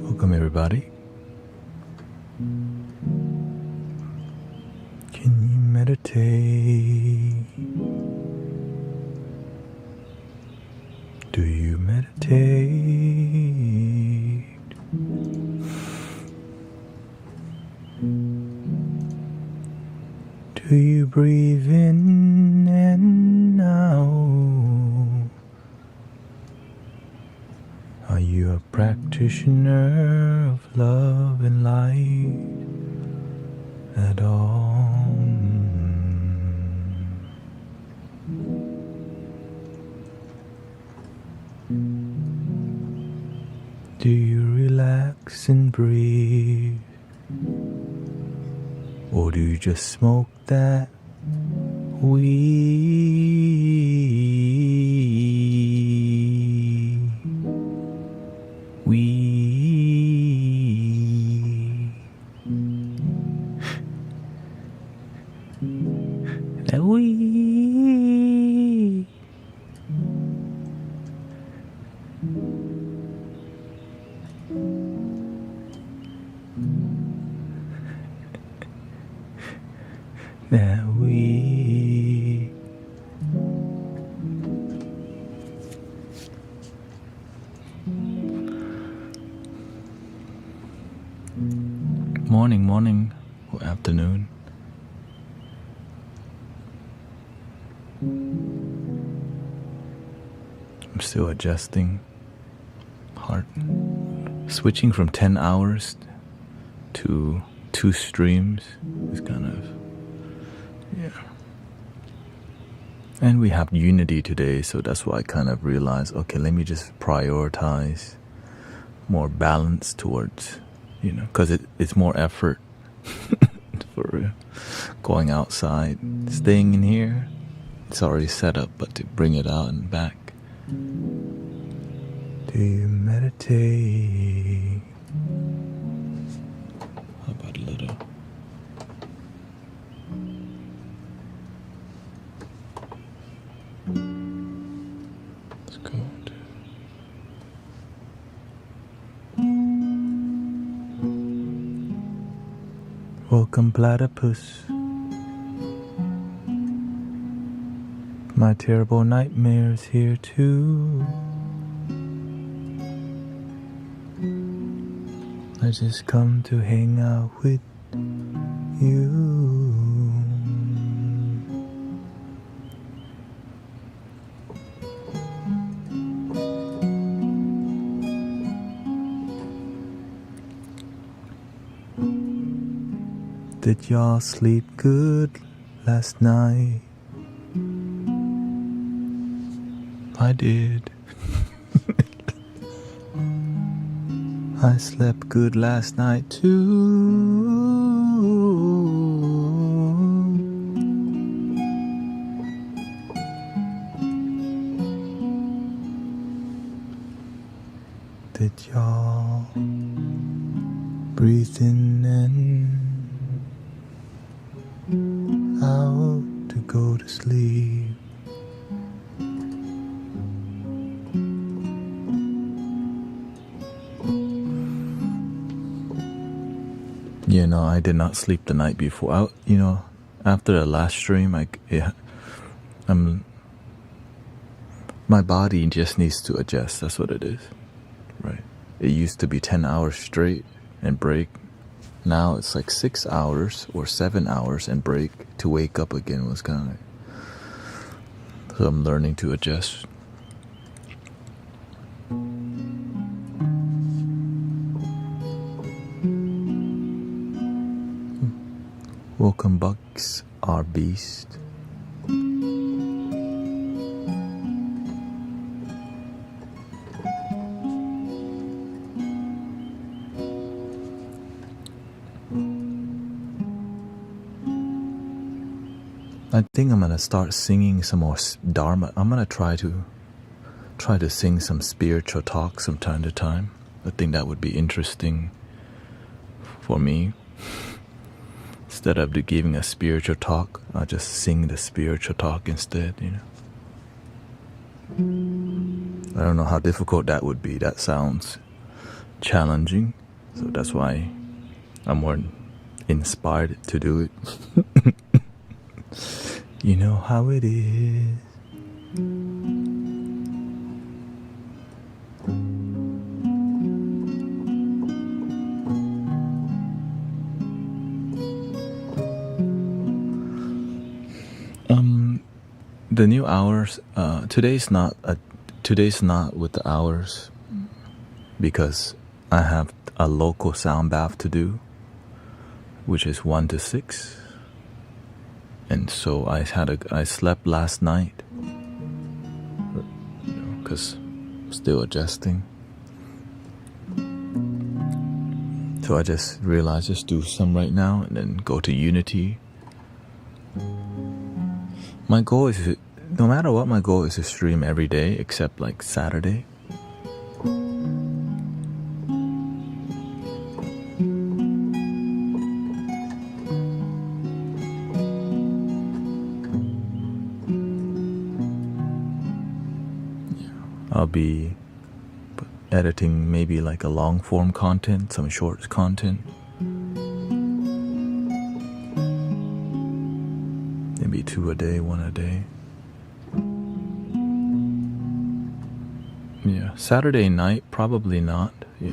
Welcome everybody. Can you meditate? Do you meditate? Do you breathe in and out? Are you a practitioner of love and light at all? Do you relax and breathe? Or do you just smoke that weed? That weed. That we morning or afternoon. I'm still adjusting heart, switching from 10 hours to 2 streams is kind of, yeah. And we have unity today, so that's why I kind of realized, okay, let me just prioritize more balance towards, because it's more effort for going outside. Staying in here, it's already set up, but to bring it out and back. Do you meditate? How about a little? Let's go. Welcome, platypus. My terrible nightmares here too. I just come to hang out with you. Did y'all sleep good last night? I did. I slept good last night too. Did y'all breathe in and out to go to sleep? I did not sleep the night before. After the last stream, my body just needs to adjust. That's what it is, right? It used to be 10 hours straight and break. Now it's like 6 hours or 7 hours and break to wake up again was kind of like, so I'm learning to adjust. Welcome, Bucks, our beast. I think I'm gonna start singing some more Dharma. I'm gonna try to sing some spiritual talk from time to time. I think that would be interesting for me. Instead of giving a spiritual talk, I'll just sing the spiritual talk instead, I don't know how difficult that would be. That sounds challenging. So that's why I'm more inspired to do it. You know how it is. The new hours. Today's not with the hours because I have a local sound bath to do, which is 1 to 6, and so I slept last night because I'm still adjusting. So I just realized just do some right now and then go to Unity. My goal is, no matter what, my goal is to stream every day except like Saturday. I'll be editing maybe like a long form content, some short content. Maybe 2 a day, 1 a day. Yeah, Saturday night, probably not. Yeah.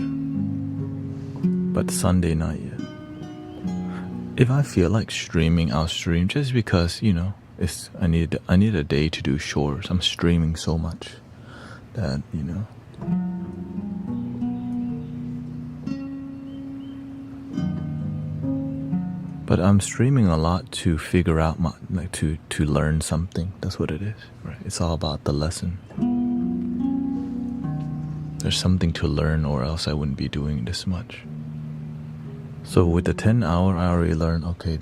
But Sunday night, yeah. If I feel like streaming, I'll stream just because, I need a day to do chores. I'm streaming so much that, But I'm streaming a lot to figure out to learn something. That's what it is, right? It's all about the lesson. There's something to learn, or else I wouldn't be doing this much. So with the 10 hour, I already learned, okay,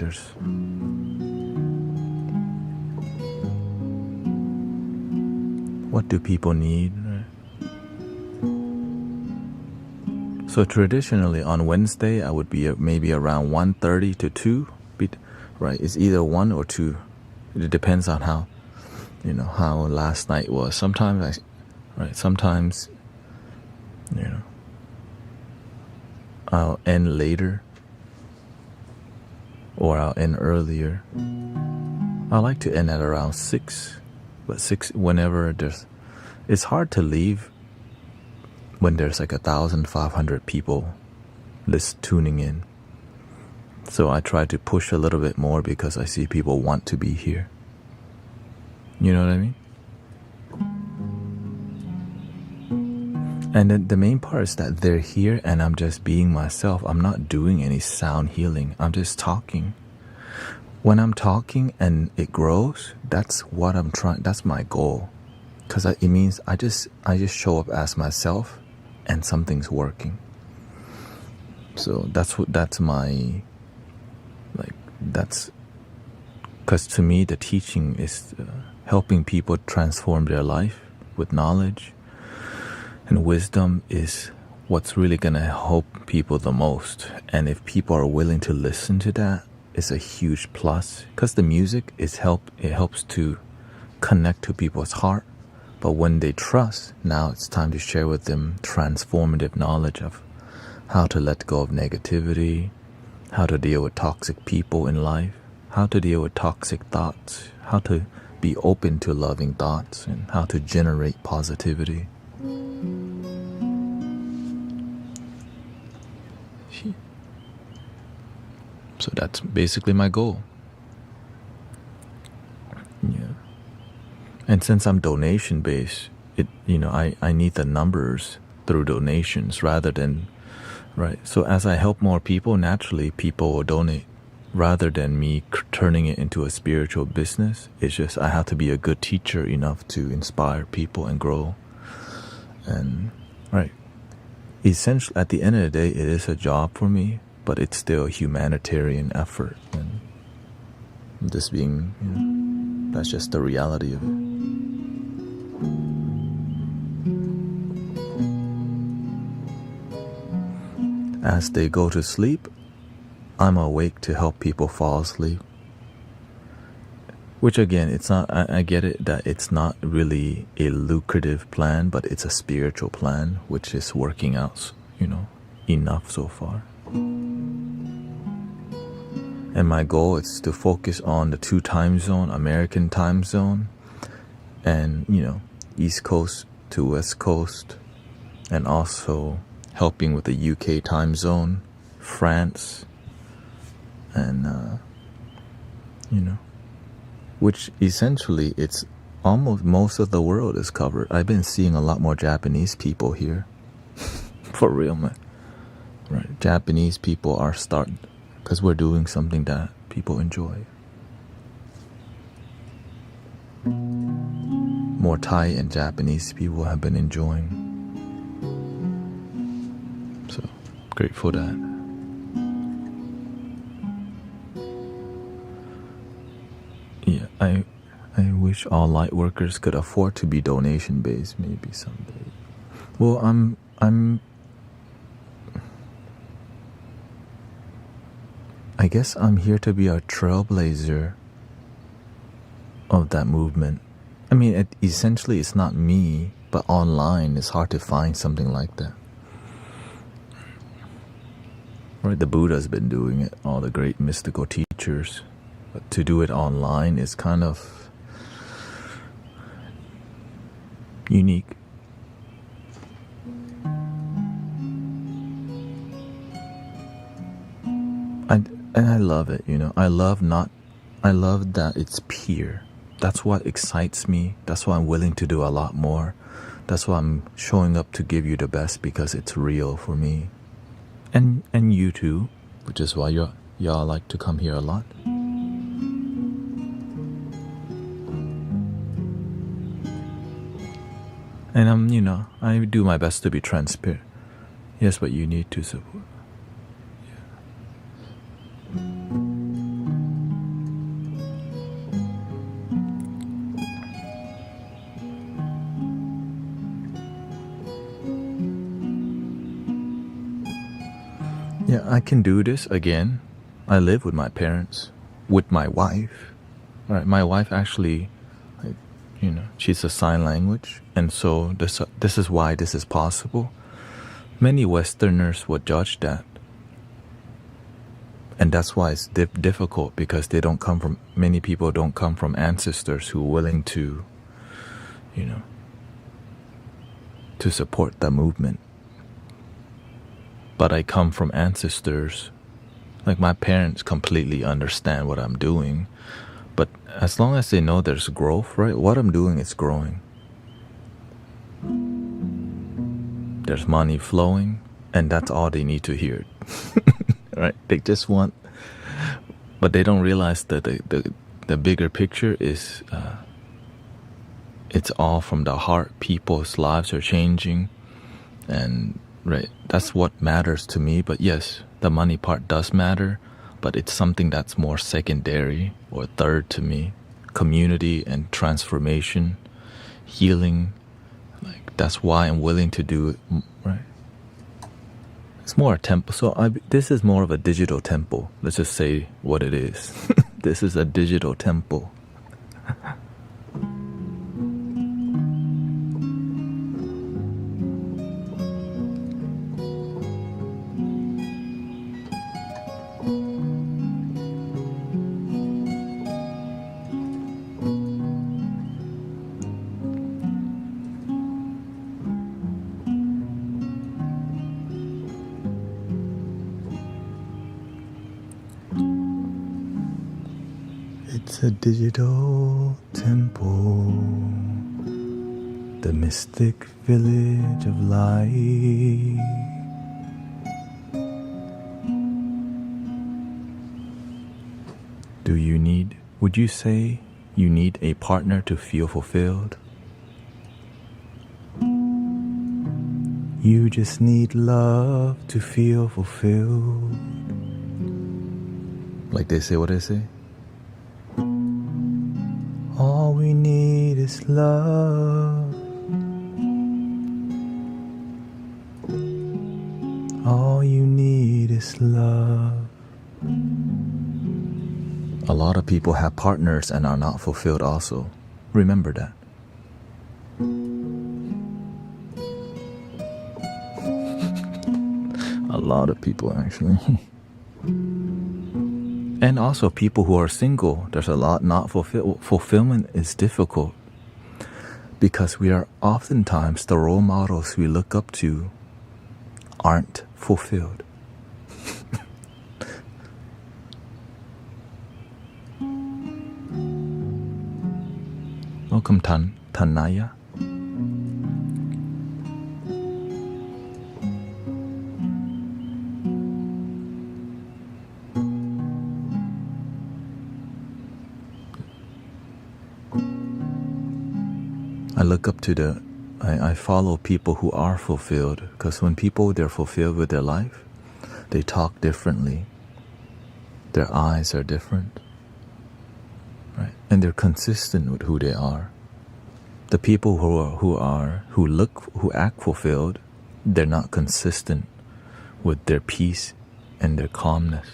what do people need, right? So traditionally on Wednesday, I would be maybe around 1:30 to 2, right? It's either 1 or 2. It depends on how last night was. Sometimes I'll end later or I'll end earlier. I like to end at around 6, but 6 whenever it's hard to leave when there's like 1,500 people tuning in. So I try to push a little bit more because I see people want to be here. You know what I mean? And then the main part is that they're here and I'm just being myself. I'm not doing any sound healing. I'm just talking. When I'm talking and it grows, that's what I'm trying. That's my goal. Because it means I just show up as myself and something's working. So that's because to me the teaching is helping people transform their life with knowledge. And wisdom is what's really going to help people the most. And if people are willing to listen to that, it's a huge plus. Because the music it helps to connect to people's heart. But when they trust, now it's time to share with them transformative knowledge of how to let go of negativity, how to deal with toxic people in life, how to deal with toxic thoughts, how to be open to loving thoughts, and how to generate positivity. So that's basically my goal. Yeah. And since I'm donation based, I need the numbers through donations rather than, right? So as I help more people, naturally people will donate rather than me turning it into a spiritual business. It's just I have to be a good teacher enough to inspire people and grow. And right. Essentially, at the end of the day, it is a job for me, but it's still a humanitarian effort. And this being, that's just the reality of it. As they go to sleep, I'm awake to help people fall asleep. Which again, it's not, I get it that it's not really a lucrative plan, but it's a spiritual plan, which is working out, enough so far. And my goal is to focus on the 2 time zone, American time zone, and, East Coast to West Coast, and also helping with the UK time zone, France, and, which essentially it's almost most of the world is covered. I've been seeing a lot more Japanese people here. For real, man. Right. Japanese people are starting, because we're doing something that people enjoy. More Thai and Japanese people have been enjoying. So, grateful that. Yeah, I wish all light workers could afford to be donation based maybe someday. Well, I guess I'm here to be a trailblazer of that movement. I mean, essentially it's not me, but online it's hard to find something like that. Right, the Buddha's been doing it, all the great mystical teachers. But to do it online is kind of unique. And I love it, I love that it's peer. That's what excites me. That's why I'm willing to do a lot more. That's why I'm showing up to give you the best, because it's real for me. And you too, which is why y'all like to come here a lot. And I do my best to be transparent. Yes, but you need to support. Yeah, I can do this again. I live with my parents, with my wife. All right, my wife actually, she's a sign language, and so this is why this is possible. Many Westerners would judge that, and that's why it's difficult, because many people don't come from ancestors who are willing to, to support the movement. But I come from ancestors, like my parents completely understand what I'm doing. But as long as they know there's growth, right? What I'm doing is growing. There's money flowing, and that's all they need to hear. Right? They just want, but they don't realize that the bigger picture is, it's all from the heart. People's lives are changing, and right, that's what matters to me. But yes, the money part does matter, but it's something that's more secondary or third to me. Community and transformation, healing, like that's why I'm willing to do it, right? It's more a temple. So this is more of a digital temple. Let's just say what it is. This is a digital temple. It's a digital temple, the mystic village of light. Would you say you need a partner to feel fulfilled? You just need love to feel fulfilled. Like they say, what they say? All we need is love. All you need is love. A lot of people have partners and are not fulfilled also. Remember that. A lot of people actually. And also people who are single, there's a lot not fulfillment is difficult because we are oftentimes the role models we look up to aren't fulfilled. Welcome Tanaya. I look up to I follow people who are fulfilled, because when people, they're fulfilled with their life, they talk differently. Their eyes are different, right? And they're consistent with who they are. The people who act fulfilled, they're not consistent with their peace and their calmness,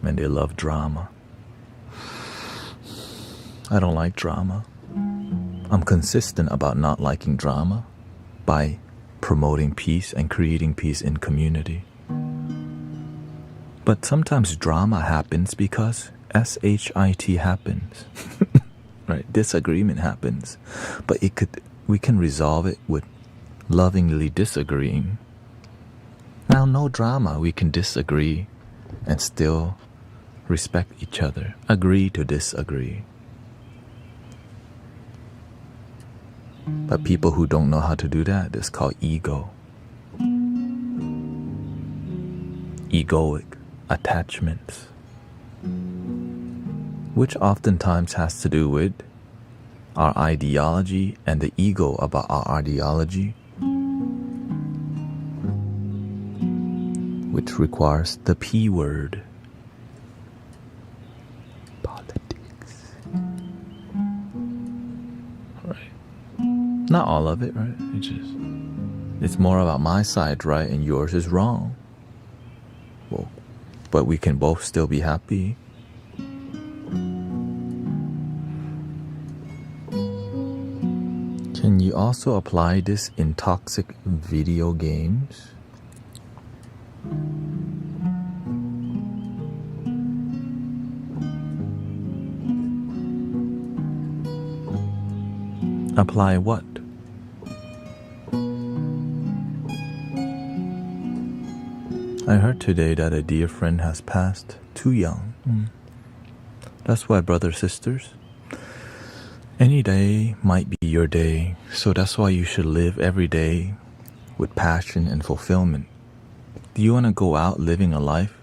and they love drama. I don't like drama. I'm consistent about not liking drama by promoting peace and creating peace in community. But sometimes drama happens because SHIT happens. Right? Disagreement happens. But we can resolve it with lovingly disagreeing. Now, no drama, we can disagree and still respect each other. Agree to disagree. But people who don't know how to do that, it's called ego. Egoic attachments, which oftentimes has to do with our ideology and the ego about our ideology, which requires the P word. Not all of it, right? It's more about my side, right? And yours is wrong. Well, but we can both still be happy. Can you also apply this in toxic video games? Apply what? I heard today that a dear friend has passed too young. That's why, brothers, sisters, any day might be your day. So that's why you should live every day with passion and fulfillment. Do you want to go out living a life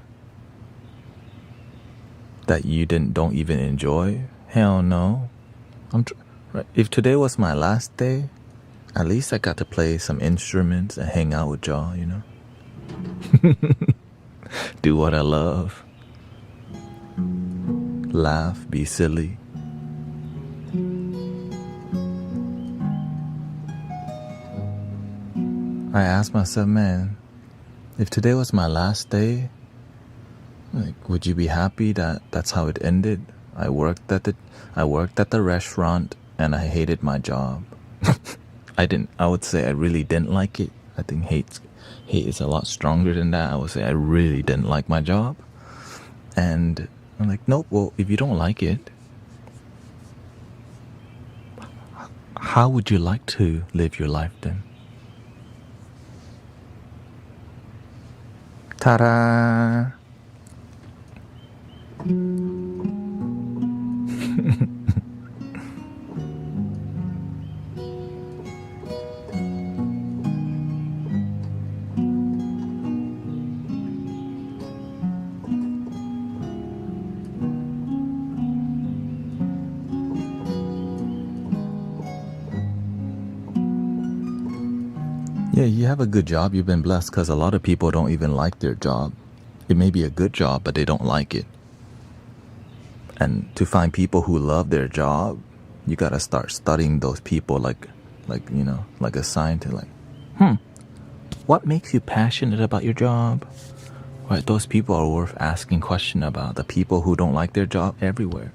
that you don't even enjoy? Hell no. Right. If today was my last day, at least I got to play some instruments and hang out with y'all, you know? Do what I love. Laugh, be silly. I asked myself, man, if today was my last day, like, would you be happy that that's how it ended? I worked at the restaurant and I hated my job. I would say I really didn't like it. I think hate is a lot stronger than that. I would say I really didn't like my job. And I'm like, nope, well, if you don't like it, how would you like to live your life then? Ta-da! Yeah, you have a good job. You've been blessed, because a lot of people don't even like their job. It may be a good job, but they don't like it. And to find people who love their job, you gotta start studying those people like you know, like a scientist. Like, what makes you passionate about your job? Right? Those people are worth asking questions about. The people who don't like their job everywhere.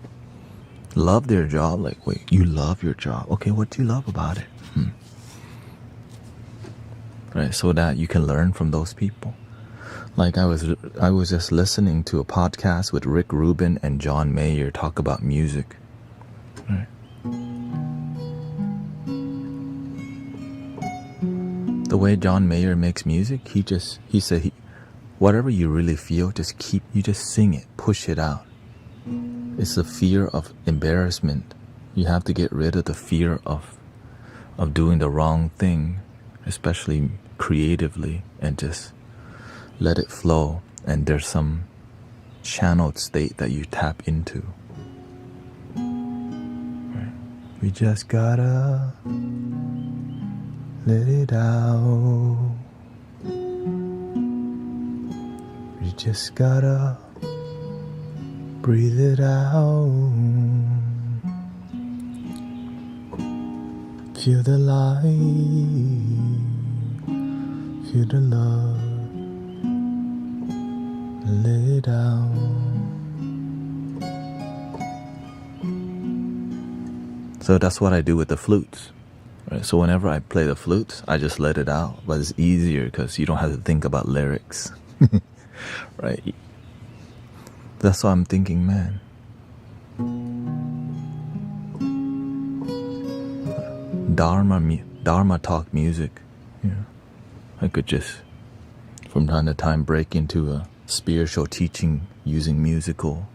Love their job. Like, wait, you love your job. Okay, what do you love about it? Right? So that you can learn from those people. Like I was just listening to a podcast with Rick Rubin and John Mayer talk about music. Right? The way John Mayer makes music, he said whatever you really feel, you just sing it, push it out. It's the fear of embarrassment. You have to get rid of the fear of doing the wrong thing, especially creatively, and just let it flow. And there's some channeled state that you tap into. Right? We just gotta let it out. We just gotta breathe it out. Feel the light, feel the love. Lay it down. So that's what I do with the flutes. Right? So whenever I play the flutes, I just let it out. But it's easier because you don't have to think about lyrics. Right? That's why I'm thinking, man. Dharma talk music. You know, I could just from time to time break into a spiritual teaching using musical.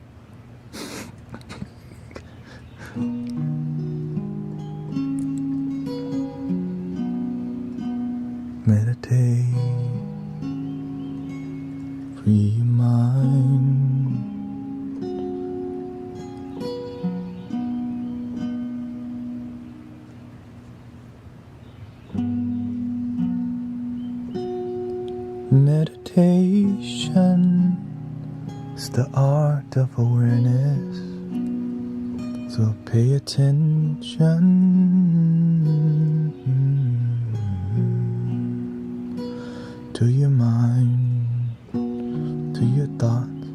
Meditate, free your mind. Meditation is the art of awareness, so pay attention to your mind, to your thoughts,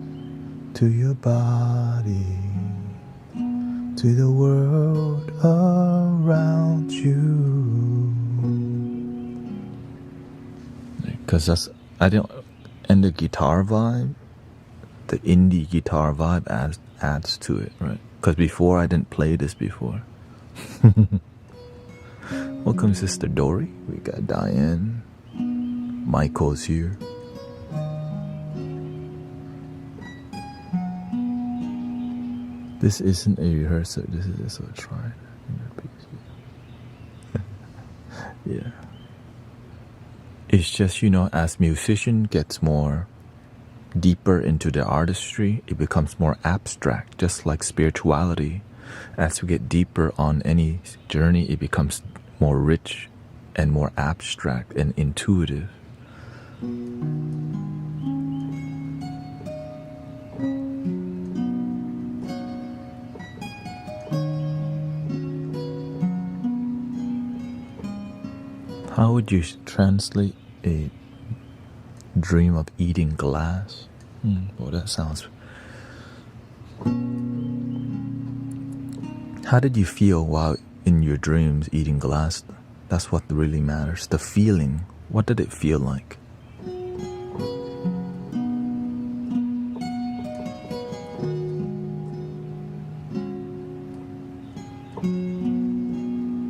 to your body, to the world around you. Because and the guitar vibe, the indie guitar vibe adds to it, right? Because before I didn't play this before. Welcome, Sister Dory. We got Diane. Michael's here. This isn't a rehearsal. This is just a try. Yeah. It's just, as musician gets more deeper into the artistry, it becomes more abstract, just like spirituality. As we get deeper on any journey, it becomes more rich and more abstract and intuitive. How would you translate a dream of eating glass? Well, that sounds... How did you feel while in your dreams eating glass? That's what really matters. The feeling. What did it feel like?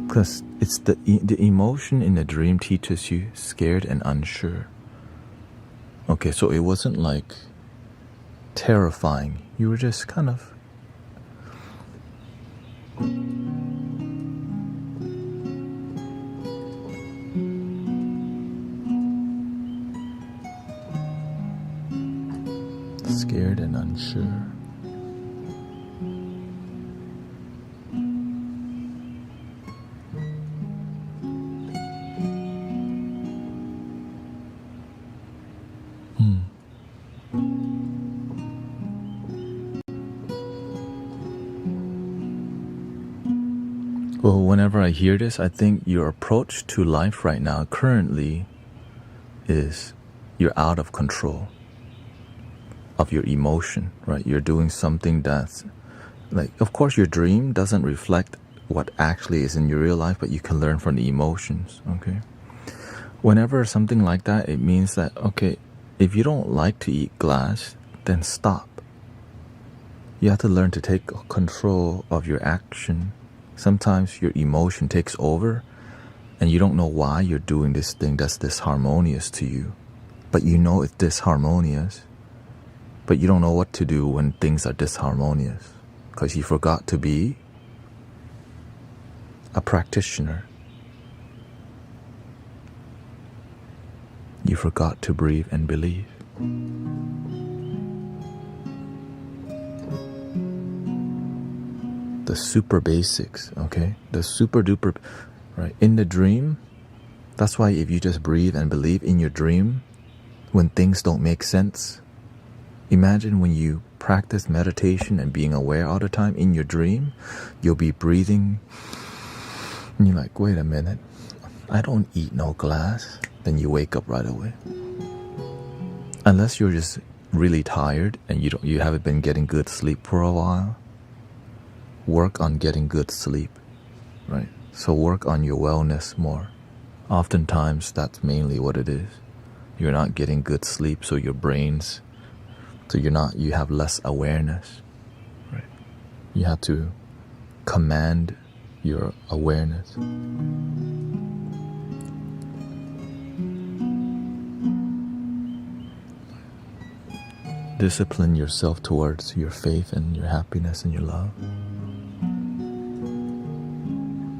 Because it's the emotion in the dream teaches you scared and unsure. Okay, so it wasn't like terrifying. You were just kind of... scared and unsure. Well, whenever I hear this, I think your approach to life right now, currently, is you're out of control. of your emotion, right? You're doing something that's like, of course, your dream doesn't reflect what actually is in your real life, but you can learn from the emotions, okay? Whenever something like that, it means that, okay, if you don't like to eat glass, then stop. You have to learn to take control of your action. Sometimes your emotion takes over, and you don't know why you're doing this thing that's disharmonious to you. But you know it's disharmonious, but you don't know what to do when things are disharmonious, because you forgot to be a practitioner. You forgot to breathe and believe. The super basics, okay? The super duper, right? In the dream, that's why if you just breathe and believe in your dream, when things don't make sense, imagine when you practice meditation and being aware all the time in your dream, you'll be breathing, and you're like, wait a minute, I don't eat no glass. Then you wake up right away. Unless you're just really tired and you haven't been getting good sleep for a while, work on getting good sleep, right? So work on your wellness more. Oftentimes that's mainly what it is. You're not getting good sleep, so your brains, you have less awareness, right? You have to command your awareness. Discipline yourself towards your faith and your happiness and your love.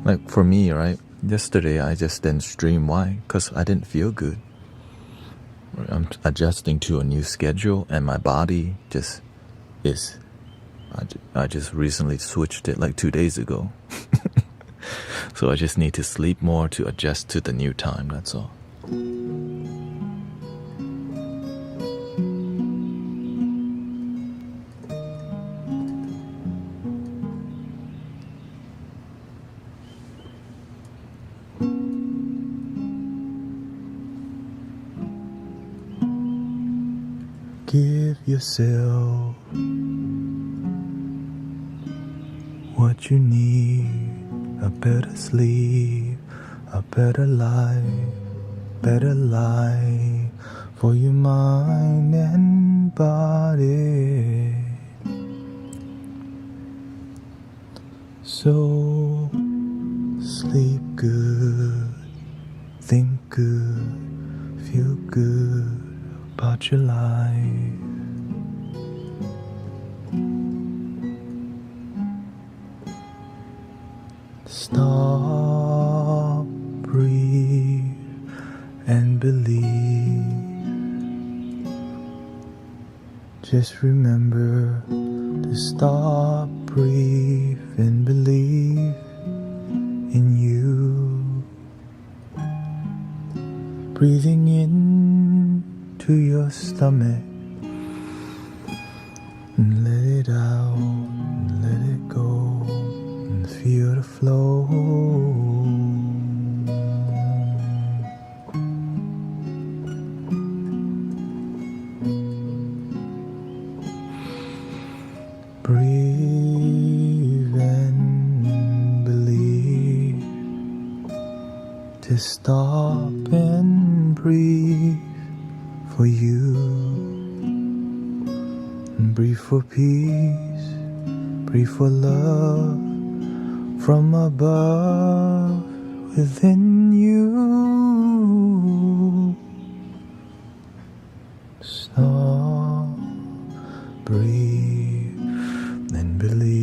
Like for me, right? Yesterday I just didn't stream. Why? Because I didn't feel good. I'm adjusting to a new schedule, and my body just is. I just recently switched it like 2 days ago. So I just need to sleep more to adjust to the new time, that's all. Give yourself what you need. A better sleep, a better life for your mind and body. So sleep good, think good, feel good about your life. Stop, breathe, and believe. Just remember to stop, breathe, and believe in you. Breathing in to your stomach, and let it out, and let it go, and feel the flow. Breathe and believe. Just stop and breathe for you, and breathe for peace, breathe for love from above within you. Stop, breathe, and believe.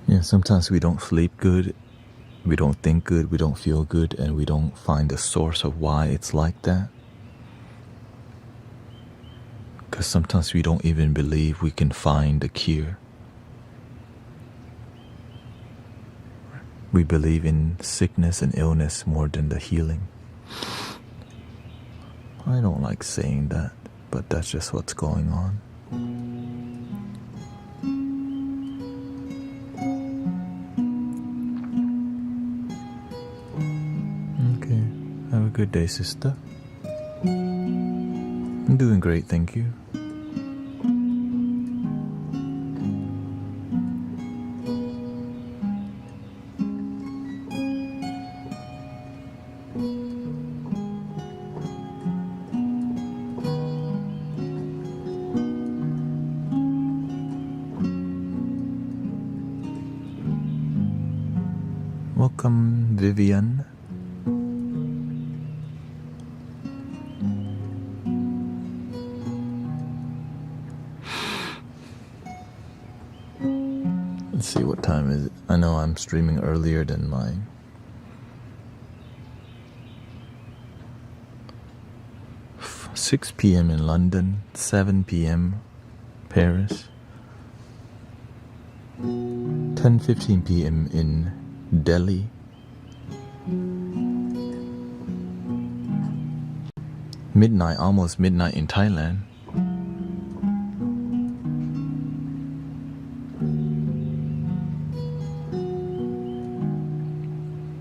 Yeah, sometimes we don't sleep good, we don't think good, we don't feel good, and we don't find the source of why it's like that. Because sometimes we don't even believe we can find the cure. We believe in sickness and illness more than the healing. I don't like saying that, but that's just what's going on. Okay, have a good day, sister. I'm doing great, thank you. Welcome, Vivian. Let's see, what time is it? I know I'm streaming earlier than mine. – 6 p.m. in London, 7 p.m. Paris, 10:15 p.m. in Delhi, midnight, almost midnight in Thailand.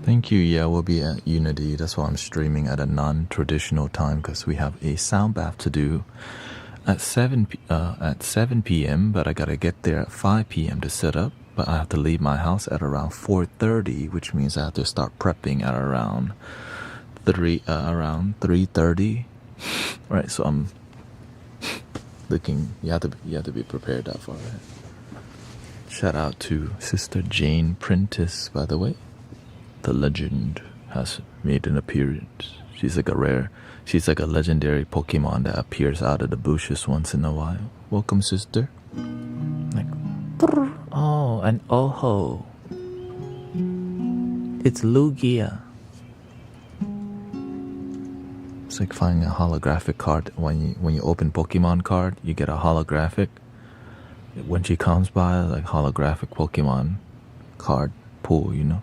Thank you. Yeah, we'll be at Unity. That's why I'm streaming at a non-traditional time, because we have a sound bath to do at 7 p.m. But I gotta get there at 5 p.m. to set up. But I have to leave my house at around 4:30, which means I have to start prepping at around 3:30. Right, so I'm looking. You have to be prepared that far ahead. Shout out to Sister Jane Prentice, by the way. The legend has made an appearance. She's like a legendary Pokemon that appears out of the bushes once in a while. Welcome, sister. Like, oh, an Oho. It's Lugia. It's like finding a holographic card. When you open Pokemon card, you get a holographic. When she comes by, like holographic Pokemon card pool, you know.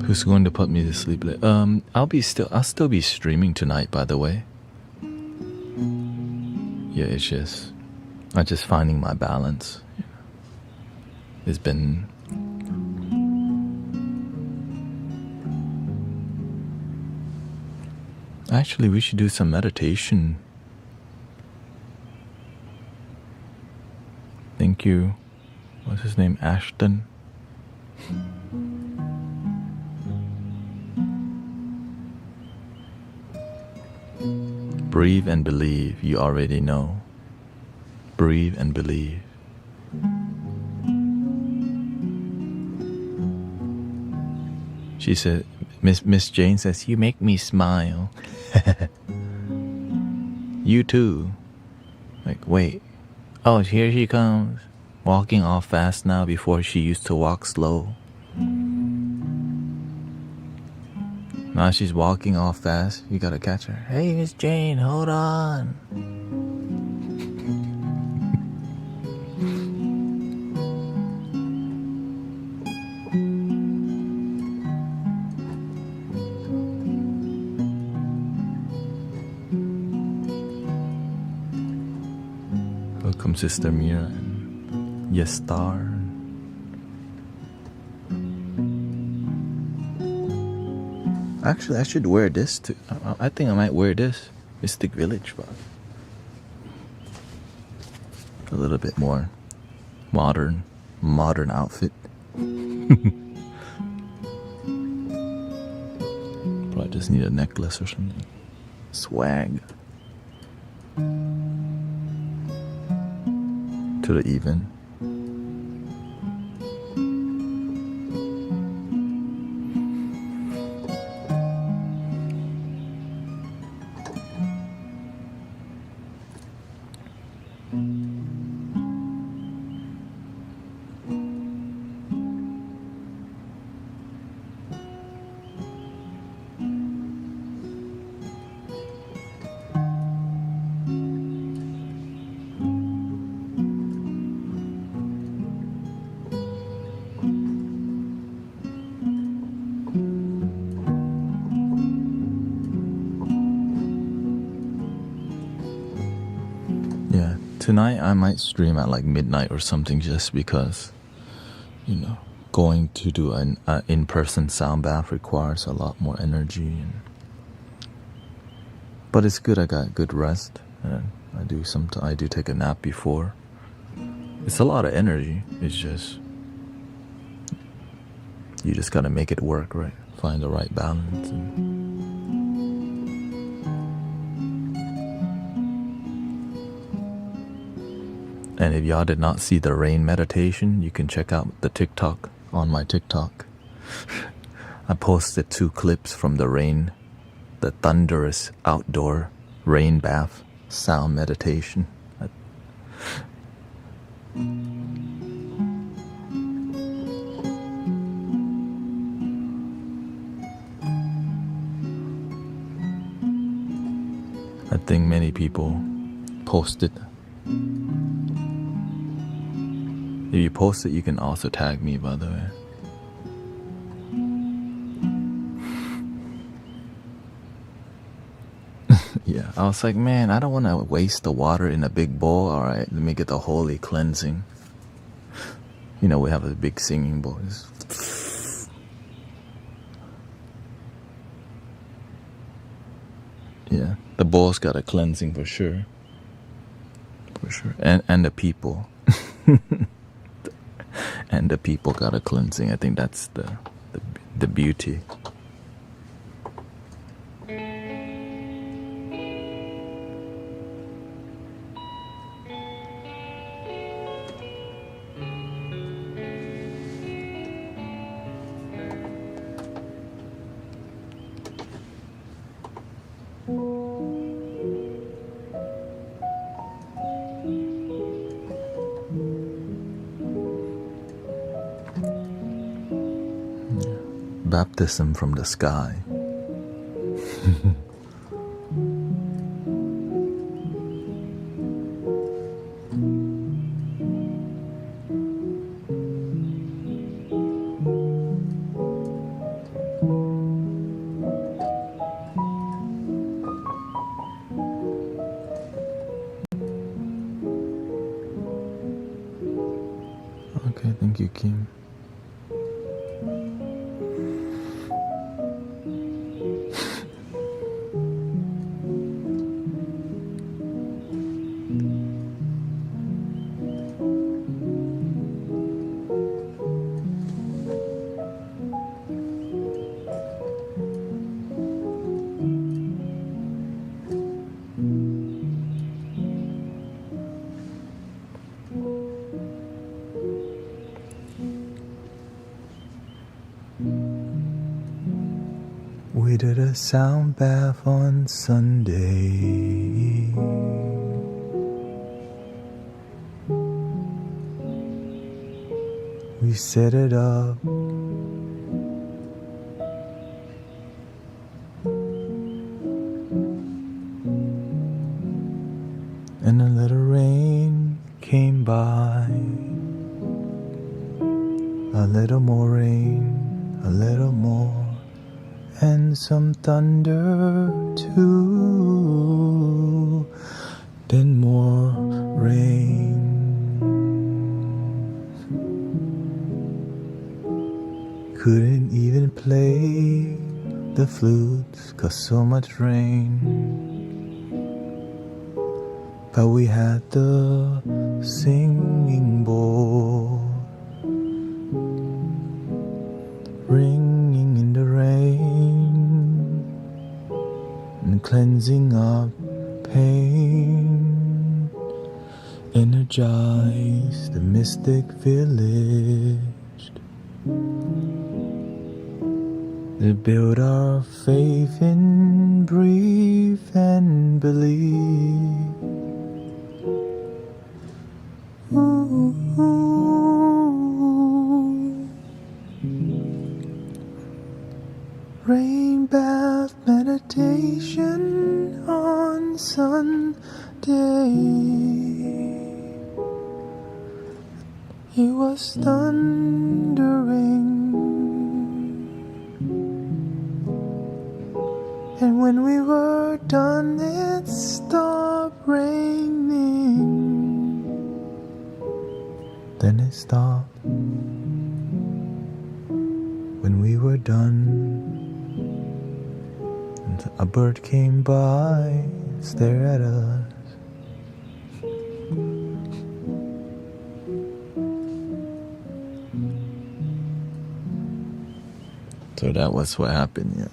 Who's going to put me to sleep? I'll still be streaming tonight, by the way. Yeah, I'm just finding my balance. It's been actually, we should do some meditation. Thank you. What's his name? Ashton. Breathe and believe. You already know. Breathe and believe. She said, Miss Jane says, you make me smile. You too. Like, wait. Oh, here she comes. Walking all fast now before she used to walk slow. Now she's walking all fast. You gotta catch her. Hey, Miss Jane, hold on. Welcome, Sister Mira and Yes Star. Actually, I should wear this too. I think I might wear this Mystic Village vibe. A little bit more modern outfit. Probably just need a necklace or something. Swag. To the even. Tonight I might stream at like midnight or something, just because, going to do an in-person sound bath requires a lot more energy. But it's good. I got good rest, and I do take a nap before. It's a lot of energy. It's just, you just gotta make it work, right? Find the right balance. And if y'all did not see the rain meditation, you can check out the TikTok on my TikTok. I posted 2 clips from the thunderous outdoor rain bath sound meditation. I think many people posted. If you post it, you can also tag me, by the way. Yeah, I was like, man, I don't want to waste the water in a big bowl. All right, let me get the holy cleansing. We have a big singing bowl. Yeah, the bowl's got a cleansing for sure. For sure. And the people. And the people got a cleansing. I think that's the beauty. Baptism from the sky. Okay, thank you, Kim. We did a sound bath on Sunday. We set it up. And a little rain came by. A little more rain, a little more. And some thunder too, then more rain. Couldn't even play the flutes 'cause so much rain. But we had the singing bowl ringing in the rain and cleansing up pain, energize the mystic village to build our faith in breathe and believe. Ooh. Rain bath meditation on Sunday. It was thundering, and when we were done, it stopped raining. Then it stopped when we were done, and a bird came by, stared at us. So that was what happened, yeah.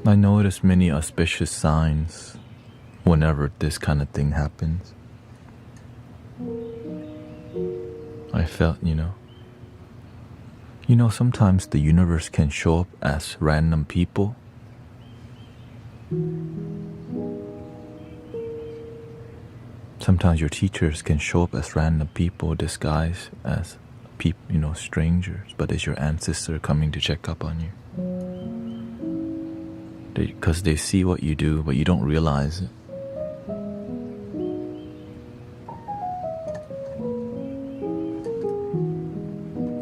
I notice many auspicious signs whenever this kind of thing happens. I felt, sometimes the universe can show up as random people. Sometimes your teachers can show up as random people disguised as strangers, but it's your ancestor coming to check up on you. Because they see what you do, but you don't realize it.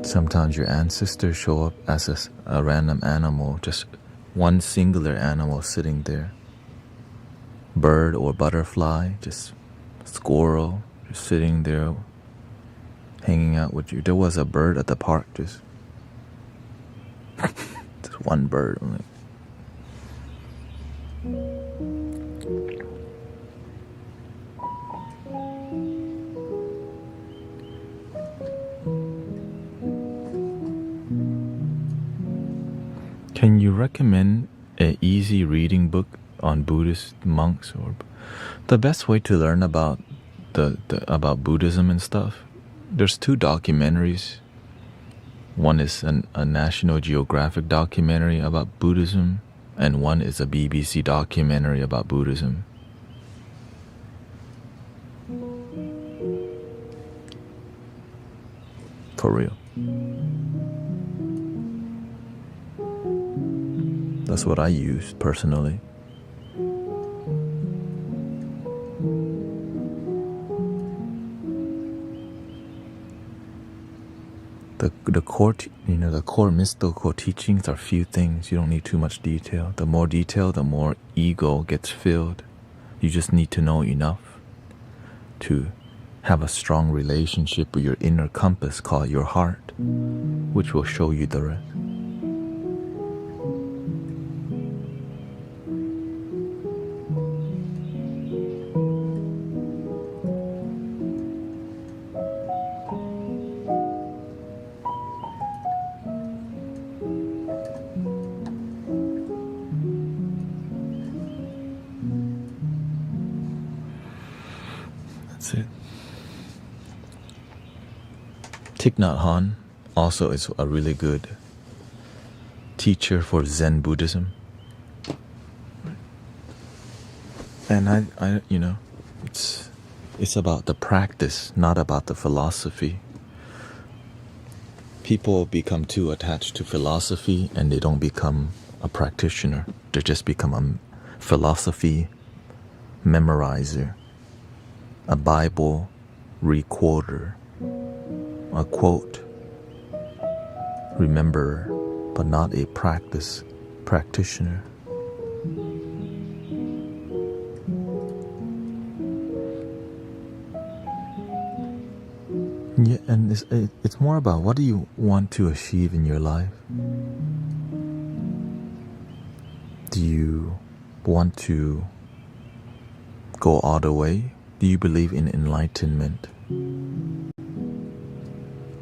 Sometimes your ancestors show up as a random animal, just one singular animal sitting there. Bird or butterfly, just squirrel, just sitting there, hanging out with you. There was a bird at the park, just one bird. Can you recommend an easy reading book on Buddhist monks, or the best way to learn about about Buddhism and stuff? There's 2 documentaries. One is a National Geographic documentary about Buddhism, and one is a BBC documentary about Buddhism. For real. That's what I use personally. The core mystical teachings are few things. You don't need too much detail. The more detail, the more ego gets filled. You just need to know enough to have a strong relationship with your inner compass called your heart, which will show you the rest. That's it. Thich Nhat Hanh also is a really good teacher for Zen Buddhism. And I it's about the practice, not about the philosophy. People become too attached to philosophy and they don't become a practitioner. They just become a philosophy memorizer, a Bible recorder, a quote rememberer, but not a practitioner. Yeah, and it's more about what do you want to achieve in your life? Do you want to go all the way? Do you believe in enlightenment?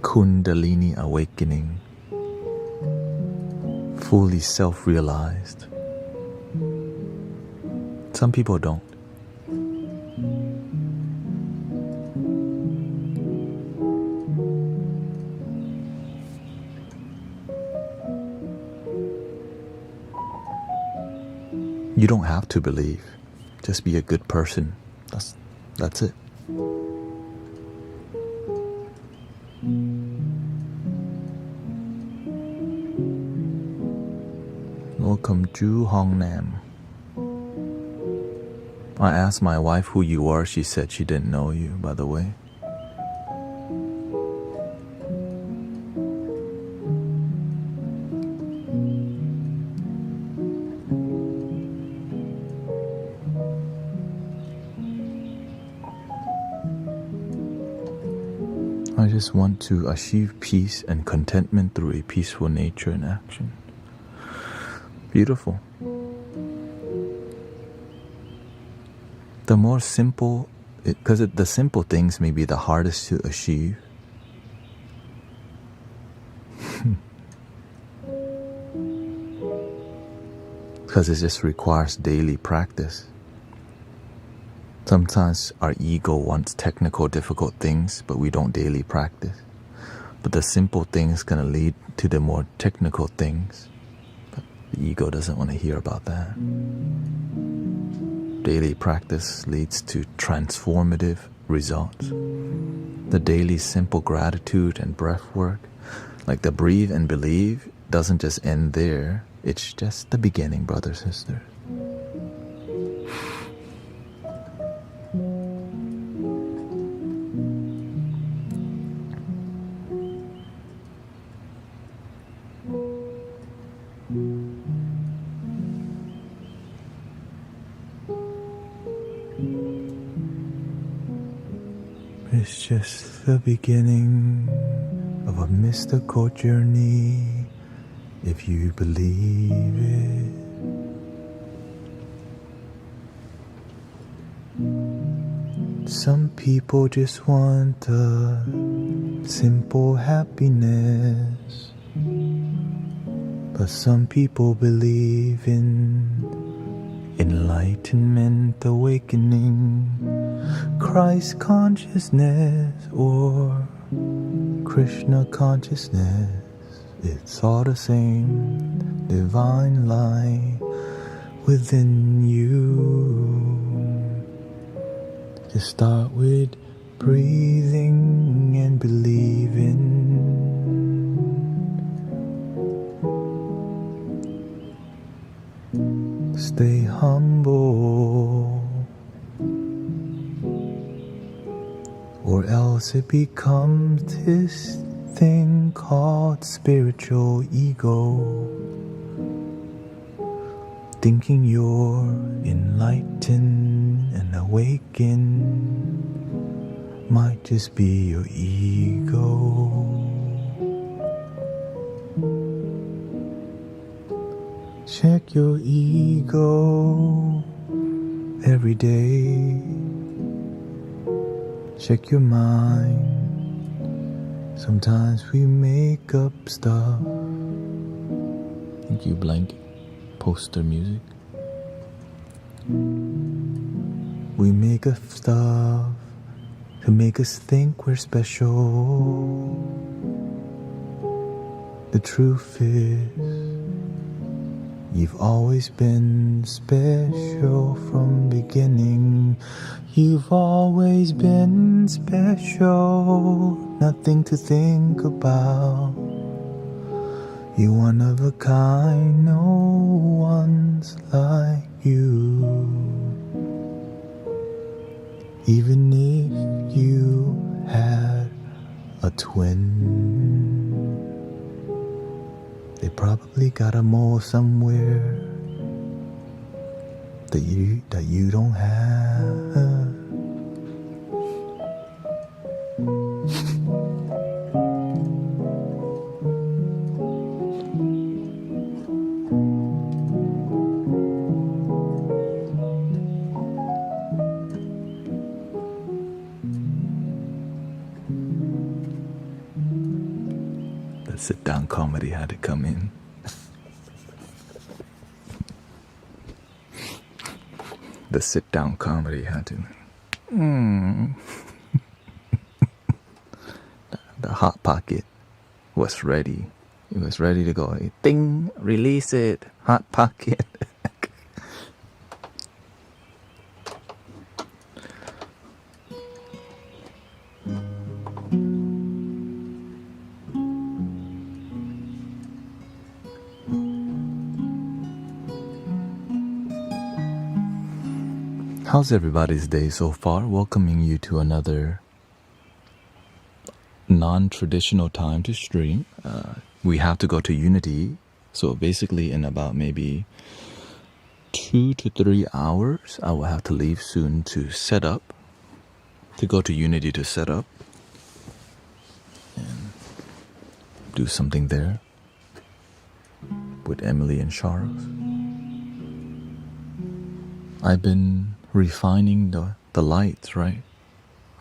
Kundalini awakening? Fully self-realized? Some people don't. You don't have to believe. Just be a good person. That's it. Welcome to Hong Nam. I asked my wife who you are. She said she didn't know you, by the way. just want to achieve peace and contentment through a peaceful nature and action. Beautiful. The more simple, because the simple things may be the hardest to achieve. Because it just requires daily practice. Sometimes our ego wants technical, difficult things, but we don't daily practice. But the simple things gonna lead to the more technical things. But the ego doesn't want to hear about that. Daily practice leads to transformative results. The daily simple gratitude and breath work, like the breathe and believe, doesn't just end there. It's just the beginning, brothers and sisters. It's just the beginning of a mystical journey, if you believe it. Some people just want a simple happiness, but some people believe in enlightenment, awakening, Christ consciousness, or Krishna consciousness. It's all the same divine light within you. Just start with breathing and believing. Stay humble, or else it becomes this thing called spiritual ego, thinking you're enlightened and awakened might just be your ego. Check your ego every day. Check your mind. Sometimes we make up stuff. Thank you, blank poster music. We make up stuff to make us think we're special. The truth is, you've always been special from beginning. You've always been special, nothing to think about. You're one of a kind, no one's like you. Even if you had a twin, they probably got a mole somewhere that you don't have. The sit-down comedy had to come in. The sit-down comedy had to. The hot pocket was ready. It was ready to go. Ding! Release it. Hot pocket. How's everybody's day so far? Welcoming you to another non-traditional time to stream. We have to go to Unity, so basically in about maybe 2 to 3 hours I will have to leave soon to set up, to go to Unity to set up. do something there with Emily and Charles. I've been refining the lights, right?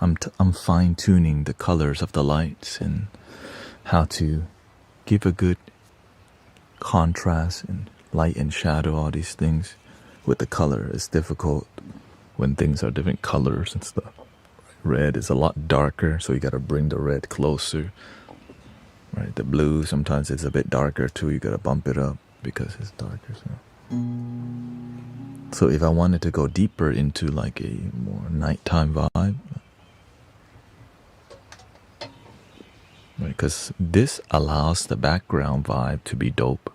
I'm fine-tuning the colors of the lights and how to give a good contrast and light and shadow, all these things with the color. It's difficult when things are different colors and stuff. Red is a lot darker, so you got to bring the red closer, right? The blue sometimes it's a bit darker too. You got to bump it up because it's darker. So if I wanted to go deeper into like a more nighttime vibe, right? Because this allows the background vibe to be dope.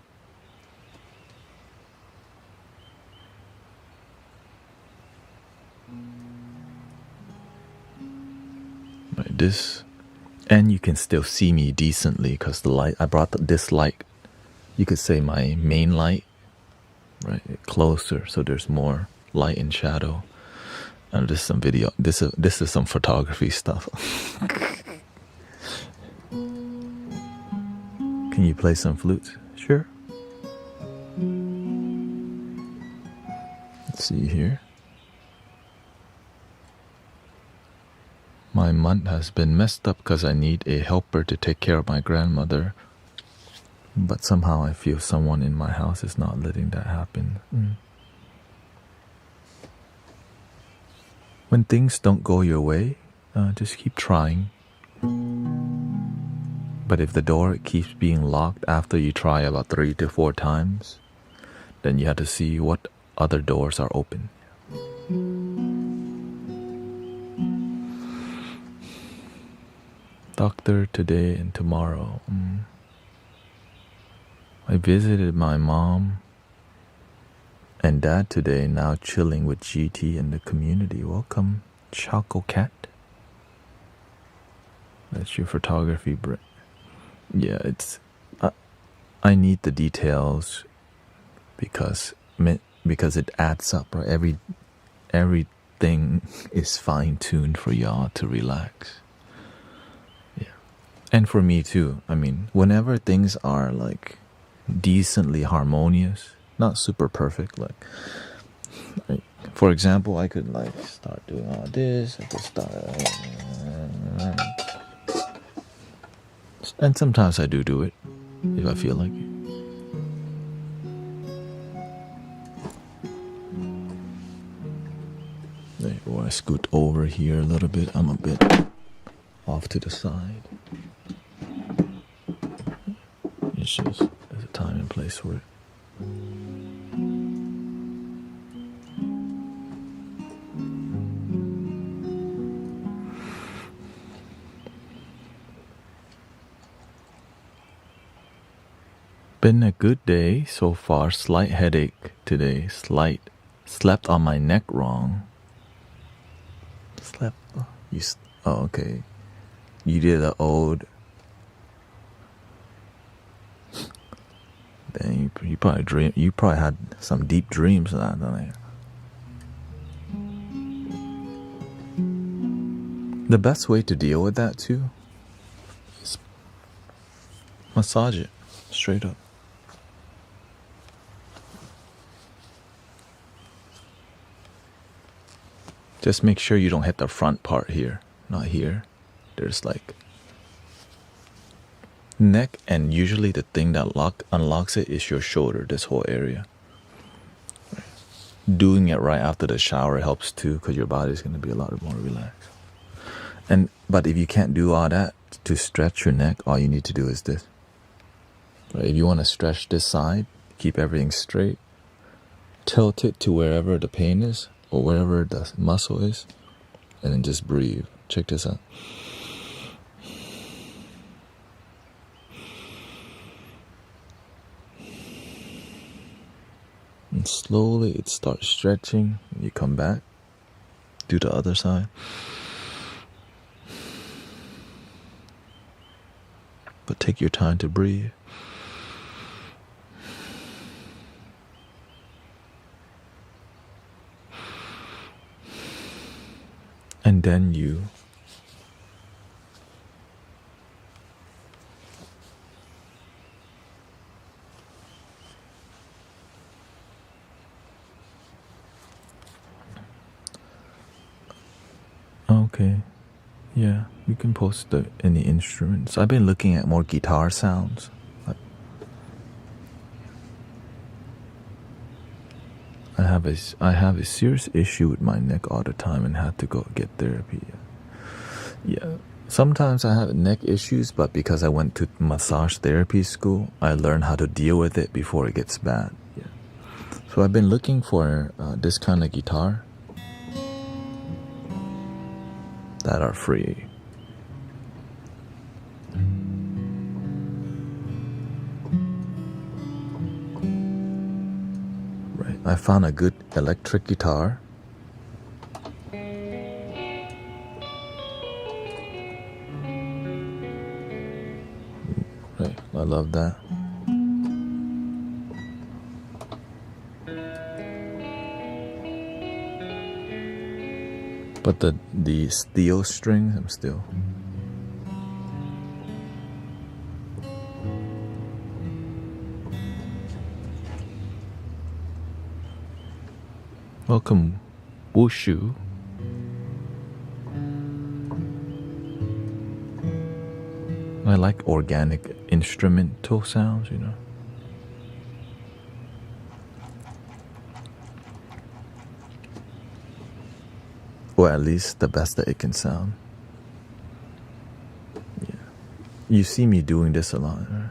Right, this, and you can still see me decently because the light, I brought this light, you could say my main light, right, closer, so there's more light and shadow. And this is some video, this is some photography stuff. Can you play some flutes? Sure. Let's see here. My month has been messed up because I need a helper to take care of my grandmother. But somehow I feel someone in my house is not letting that happen. When things don't go your way, just keep trying. But if the door keeps being locked after you try about 3 to 4 times, then you have to see what other doors are open. Doctor today and tomorrow. I visited my mom and dad today, now chilling with GT in the community. Welcome, Choco Cat. That's your photography, Brett. Yeah, it's... I need the details because it adds up, right? Everything is fine-tuned for y'all to relax. And for me too. I mean, whenever things are like decently harmonious, not super perfect, like for example, I could like start doing all this, I could start and sometimes I do it if I feel like it. Or I scoot over here a little bit. I'm a bit off to the side. It's just there's a time and place for it. Been a good day so far. Slight headache today. Slept on my neck wrong. Slept. Oh, okay. You did the old. Then you probably dream. You probably had some deep dreams that night. The best way to deal with that too is massage it straight up. Just make sure you don't hit the front part here, not here. There's like neck, and usually the thing that unlocks it is your shoulder, this whole area. Doing it right after the shower helps too, because your body's going to be a lot more relaxed. But if you can't do all that to stretch your neck, all you need to do is this. Right? If you want to stretch this side, keep everything straight, tilt it to wherever the pain is or wherever the muscle is, and then just breathe. Check this out. And slowly it starts stretching. You come back, do the other side. But take your time to breathe. And then you okay. Yeah, you can post any instruments. I've been looking at more guitar sounds. I have a serious issue with my neck all the time and had to go get therapy. Yeah. Sometimes I have neck issues, but because I went to massage therapy school, I learned how to deal with it before it gets bad. Yeah. So I've been looking for this kind of guitar that are free. Right. I found a good electric guitar. Right. I love that. But the steel strings, I'm still. Welcome, Wushu. I like organic instrumental sounds, you know. Or at least the best that it can sound. Yeah. You see me doing this a lot, right?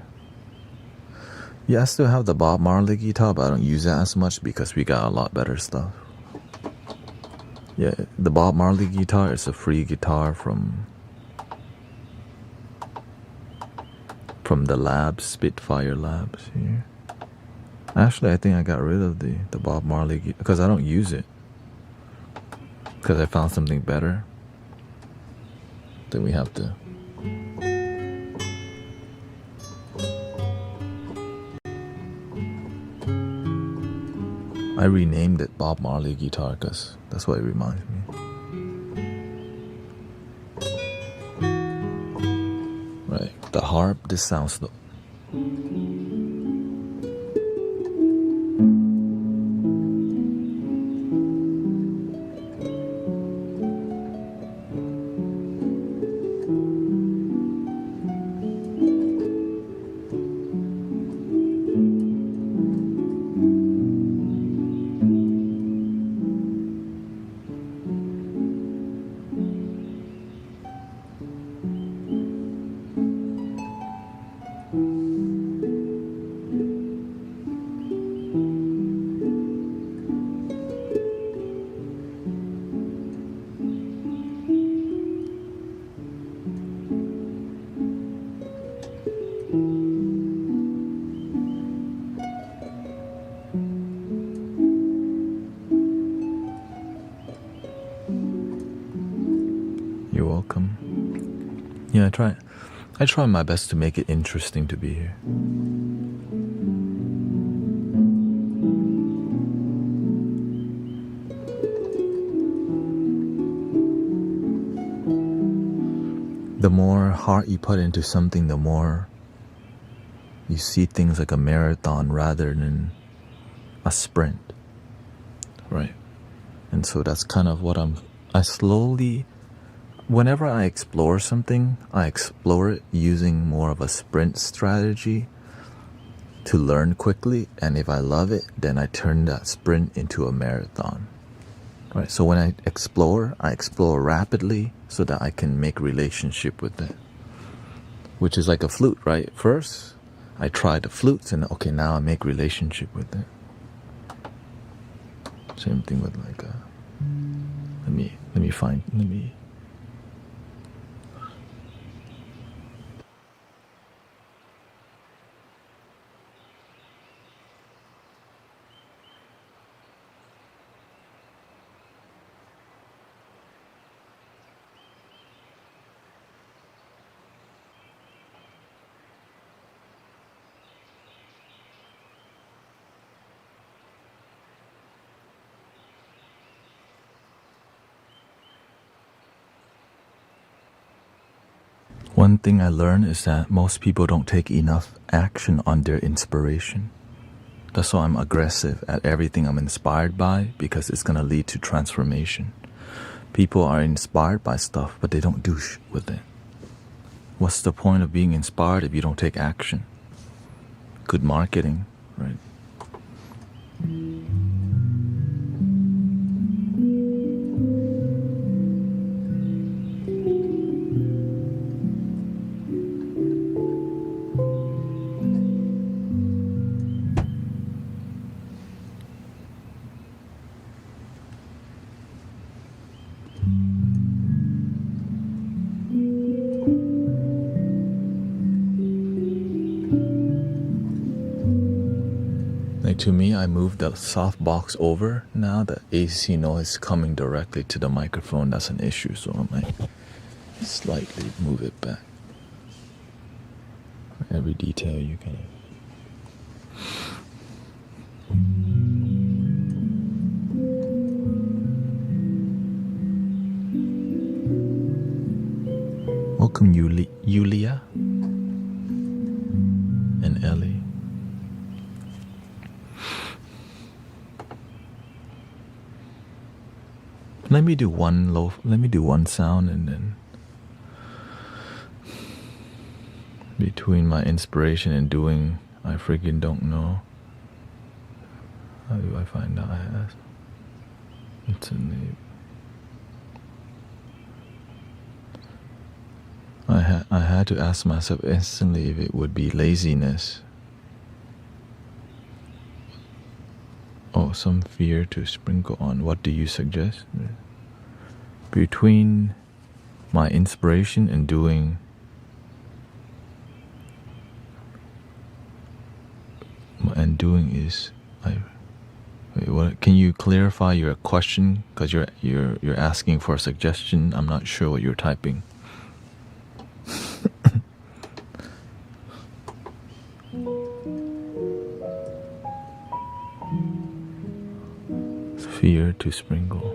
Yeah, I still have the Bob Marley guitar, but I don't use it as much because we got a lot better stuff. Yeah, the Bob Marley guitar is a free guitar from the labs, Spitfire Labs here. Actually, I think I got rid of the Bob Marley guitar because I don't use it. Because I found something better. Then we have to. I renamed it Bob Marley guitar because that's what it reminds me. Right, the harp, this sounds slow. You're welcome. Yeah, I try my best to make it interesting to be here. The more heart you put into something, the more you see things like a marathon rather than a sprint, right? And so that's kind of what I slowly, whenever I explore something, I explore it using more of a sprint strategy to learn quickly. And if I love it, then I turn that sprint into a marathon, right? So when I explore rapidly so that I can make relationship with it, which is like a flute, right? First, I try the flutes and okay, now I make relationship with it. Same thing with like let me One thing I learned is that most people don't take enough action on their inspiration. That's why I'm aggressive at everything I'm inspired by, because it's going to lead to transformation. People are inspired by stuff, but they don't do shit with it. What's the point of being inspired if you don't take action? Good marketing, right? Like to me, I moved the soft box over. Now the AC noise coming directly to the microphone. That's an issue, so I might slightly move it back. Every detail you kind of. Welcome, Yulia and Ellie. Let me do one sound, and then between my inspiration and doing, I freaking don't know. How do I find out? I had to ask myself instantly if it would be laziness. Oh, some fear to sprinkle on. What do you suggest? Between my inspiration and doing, is wait, what? Can you clarify your question? Because you're asking for a suggestion. I'm not sure what you're typing. Fear to sprinkle.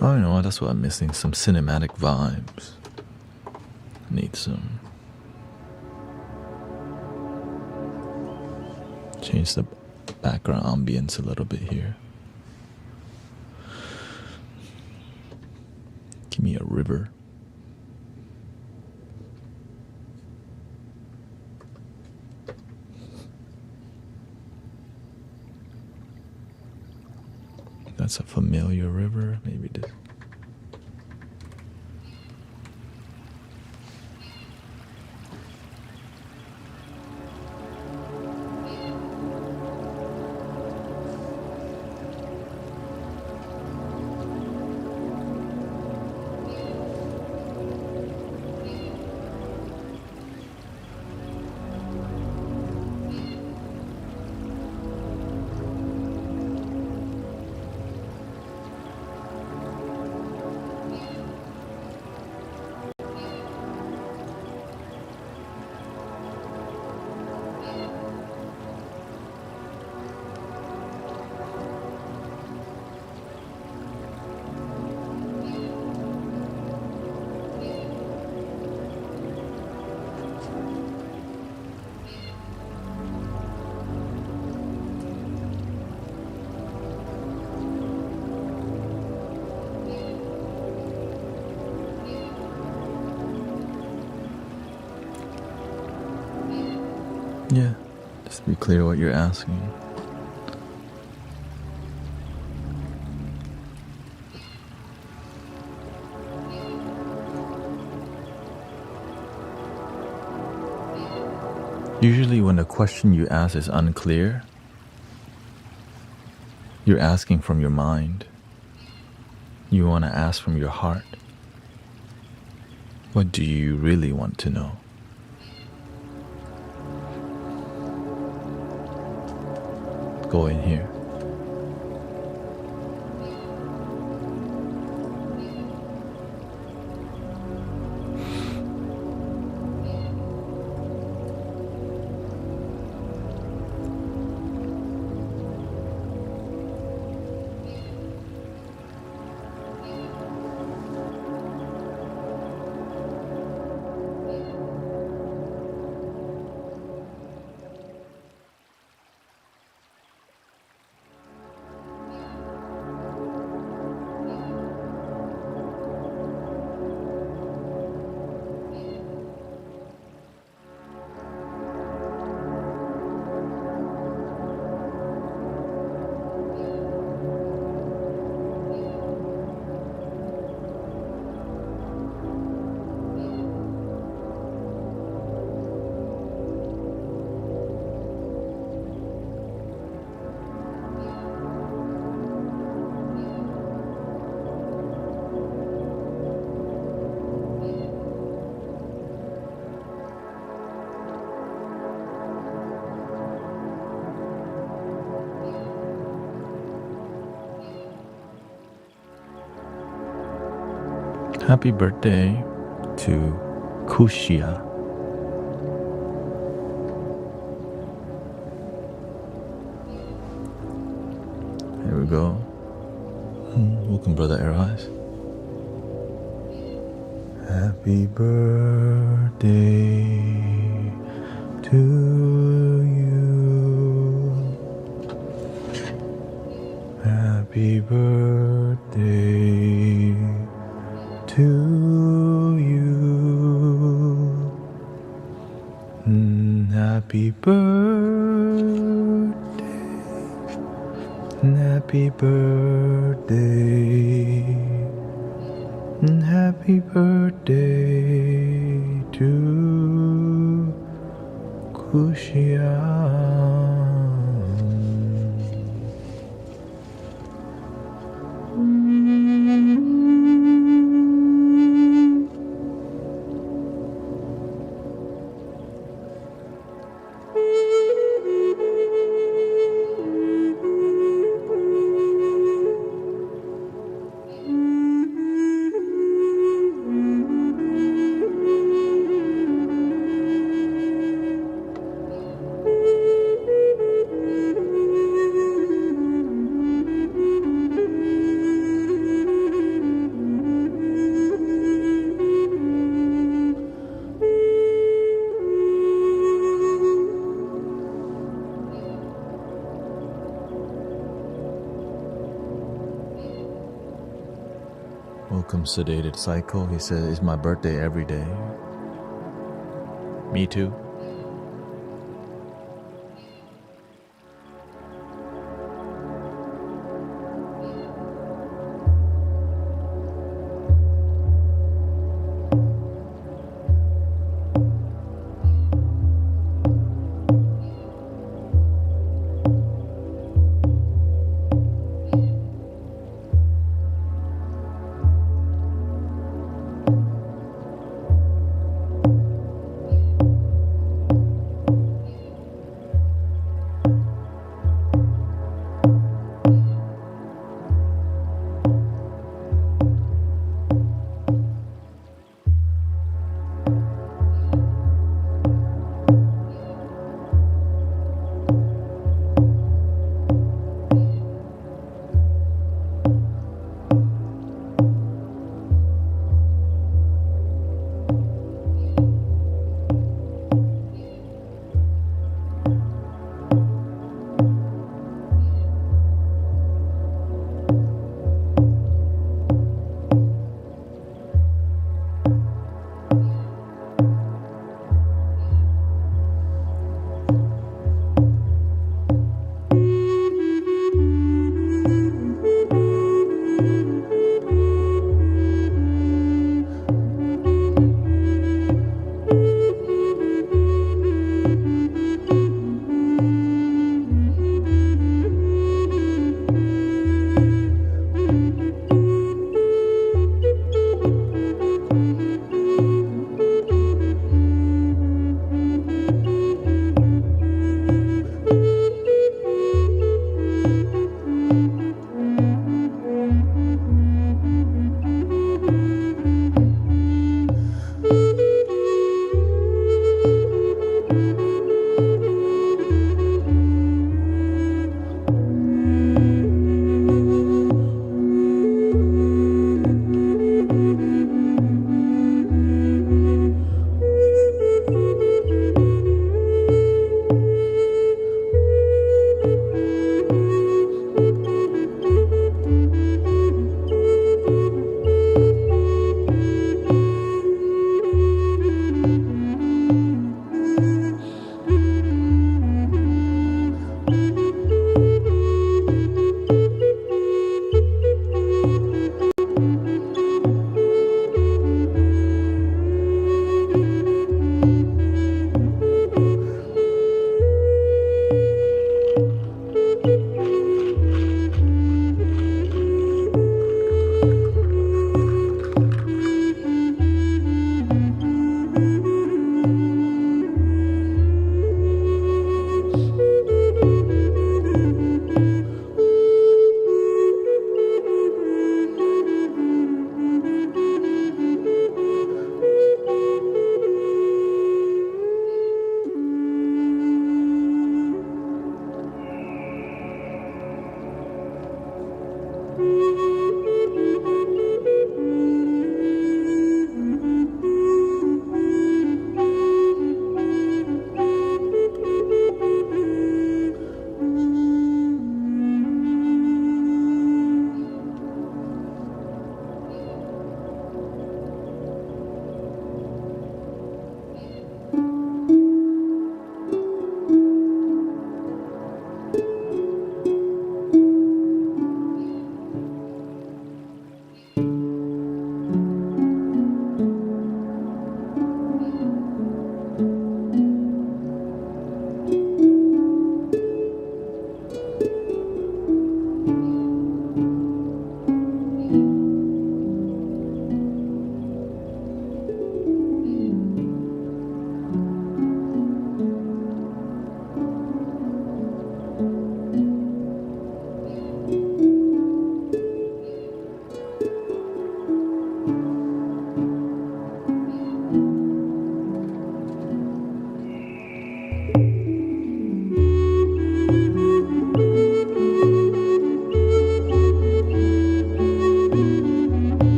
Oh, you know, that's what I'm missing. Some cinematic vibes. Need some. Change the background ambience a little bit here. Give me a river. That's a familiar river. Maybe this. Yeah, just to be clear what you're asking. Usually when the question you ask is unclear, you're asking from your mind. You want to ask from your heart. What do you really want to know? Go in here. Happy birthday to Kushia. Here we go. Welcome, Brother Aireyes. Happy birthday to you. Happy birthday to you. Happy birthday. Happy birthday. Happy birthday to Kushia. Welcome, Sedated Psycho. He said, it's my birthday every day. Me too.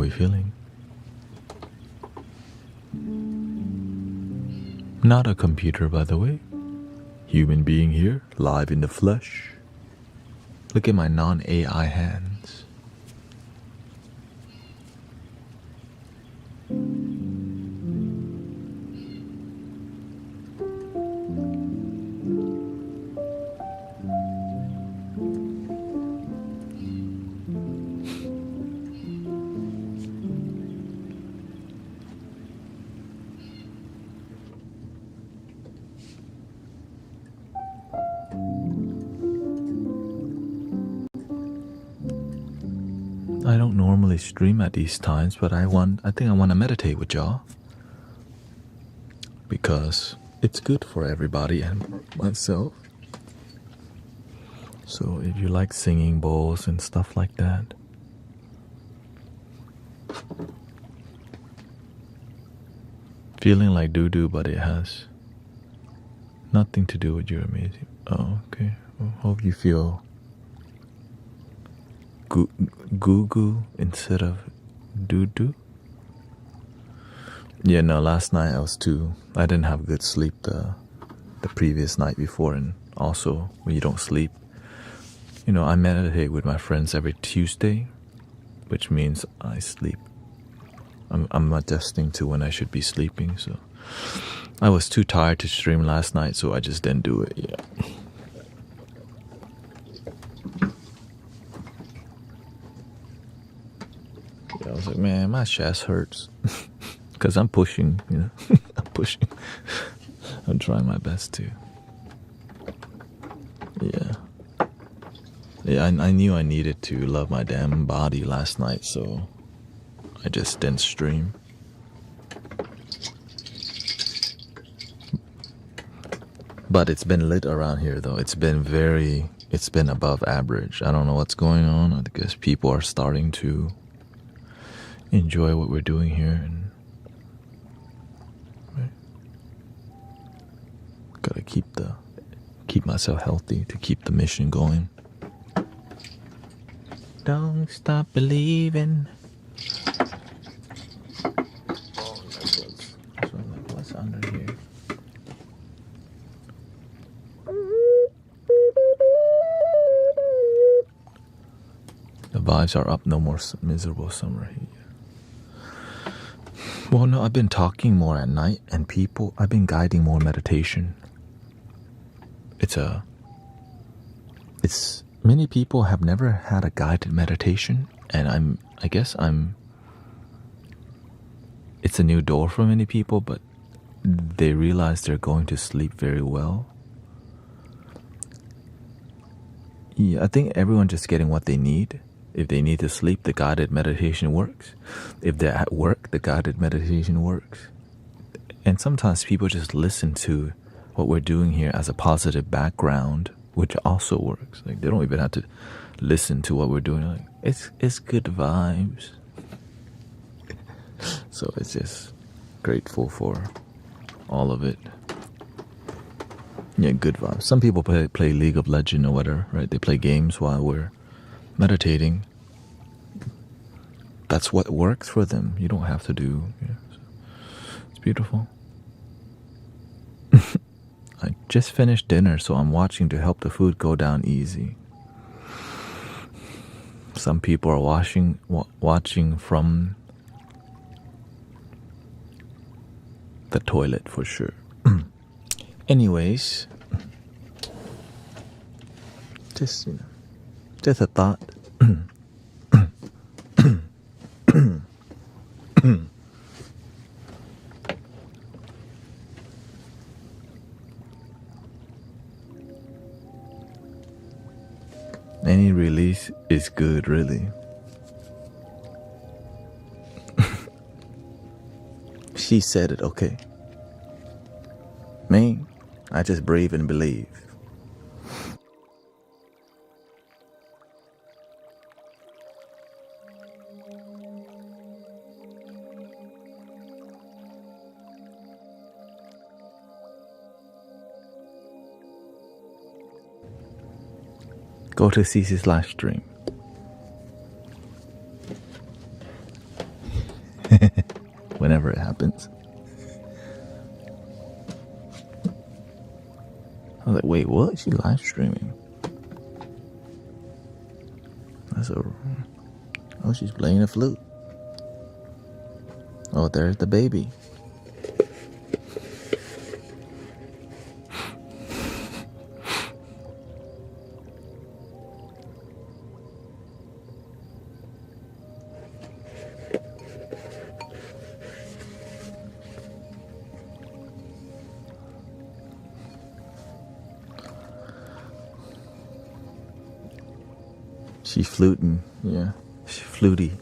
we feeling? Not a computer, by the way. Human being here, live in the flesh. Look at my non-AI hands. I don't normally stream at these times, but I think I want to meditate with y'all because it's good for everybody and myself. So if you like singing bowls and stuff like that, feeling like doo-doo, but it has nothing to do with your amazing. Oh, okay. Well, hope you feel goo-goo instead of doo-doo. Yeah, no, last night I didn't have good sleep the previous night before, and also when you don't sleep, you know, I meditate with my friends every Tuesday, which means I sleep. I'm adjusting to when I should be sleeping, so I was too tired to stream last night, so I just didn't do it. Yeah. I was like, man, my chest hurts because I'm pushing, you know. I'm pushing. I'm trying my best to. Yeah, I knew I needed to love my damn body last night, so I just didn't stream. But it's been lit around here, though. It's been above average. I don't know what's going on. I guess people are starting to enjoy what we're doing here, and right. Gotta keep myself healthy to keep the mission going. Don't stop believing. Oh, what's under here? The vibes are up. No more miserable summer heat. Well, no, I've been talking more at night, and I've been guiding more meditation. Many people have never had a guided meditation, and it's a new door for many people, but they realize they're going to sleep very well. Yeah, I think everyone's just getting what they need. If they need to sleep, the guided meditation works. If they're at work, the guided meditation works. And sometimes people just listen to what we're doing here as a positive background, which also works. Like, they don't even have to listen to what we're doing. Like, it's good vibes. So it's just grateful for all of it. Yeah, good vibes. Some people play League of Legends or whatever, right? They play games while we're meditating. That's what works for them. You don't have to do. Yeah, so it's beautiful. I just finished dinner, so I'm watching to help the food go down easy. Some people are watching from the toilet for sure. Anyways, just a thought. Any release is good, really. She said it, okay. Me, I just breathe and believe. Go to CC's live stream. What? She live streaming. That's a... Oh, she's playing a flute. Oh, there's the baby. She's fluting, yeah. She's fluty.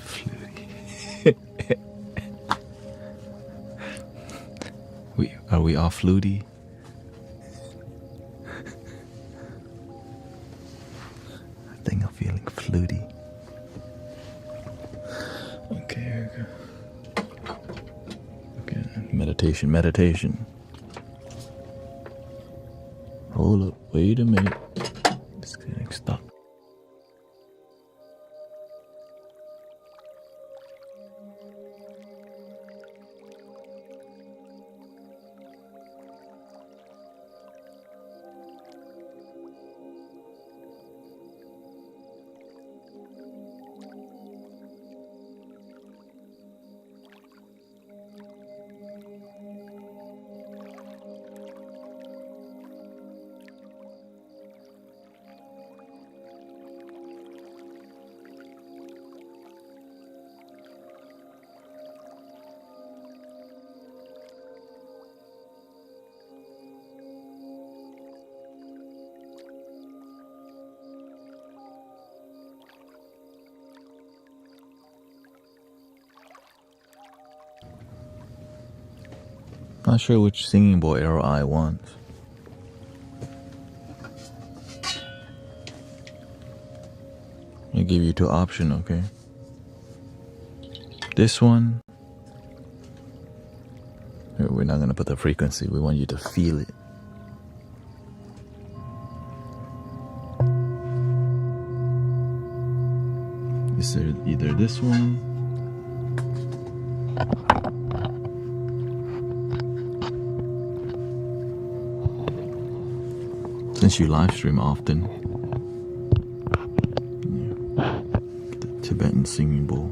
Fluty. Are we all fluty? I think I'm feeling fluty. Okay, here we go. Okay, meditation. Hold up, wait a minute. It's getting stuck. Not sure which singing bowl arrow I want. I give you two options, okay? This one, we're not gonna put the frequency. We want you to feel it. Is there either this one? Since you live stream often, yeah. The Tibetan singing bowl.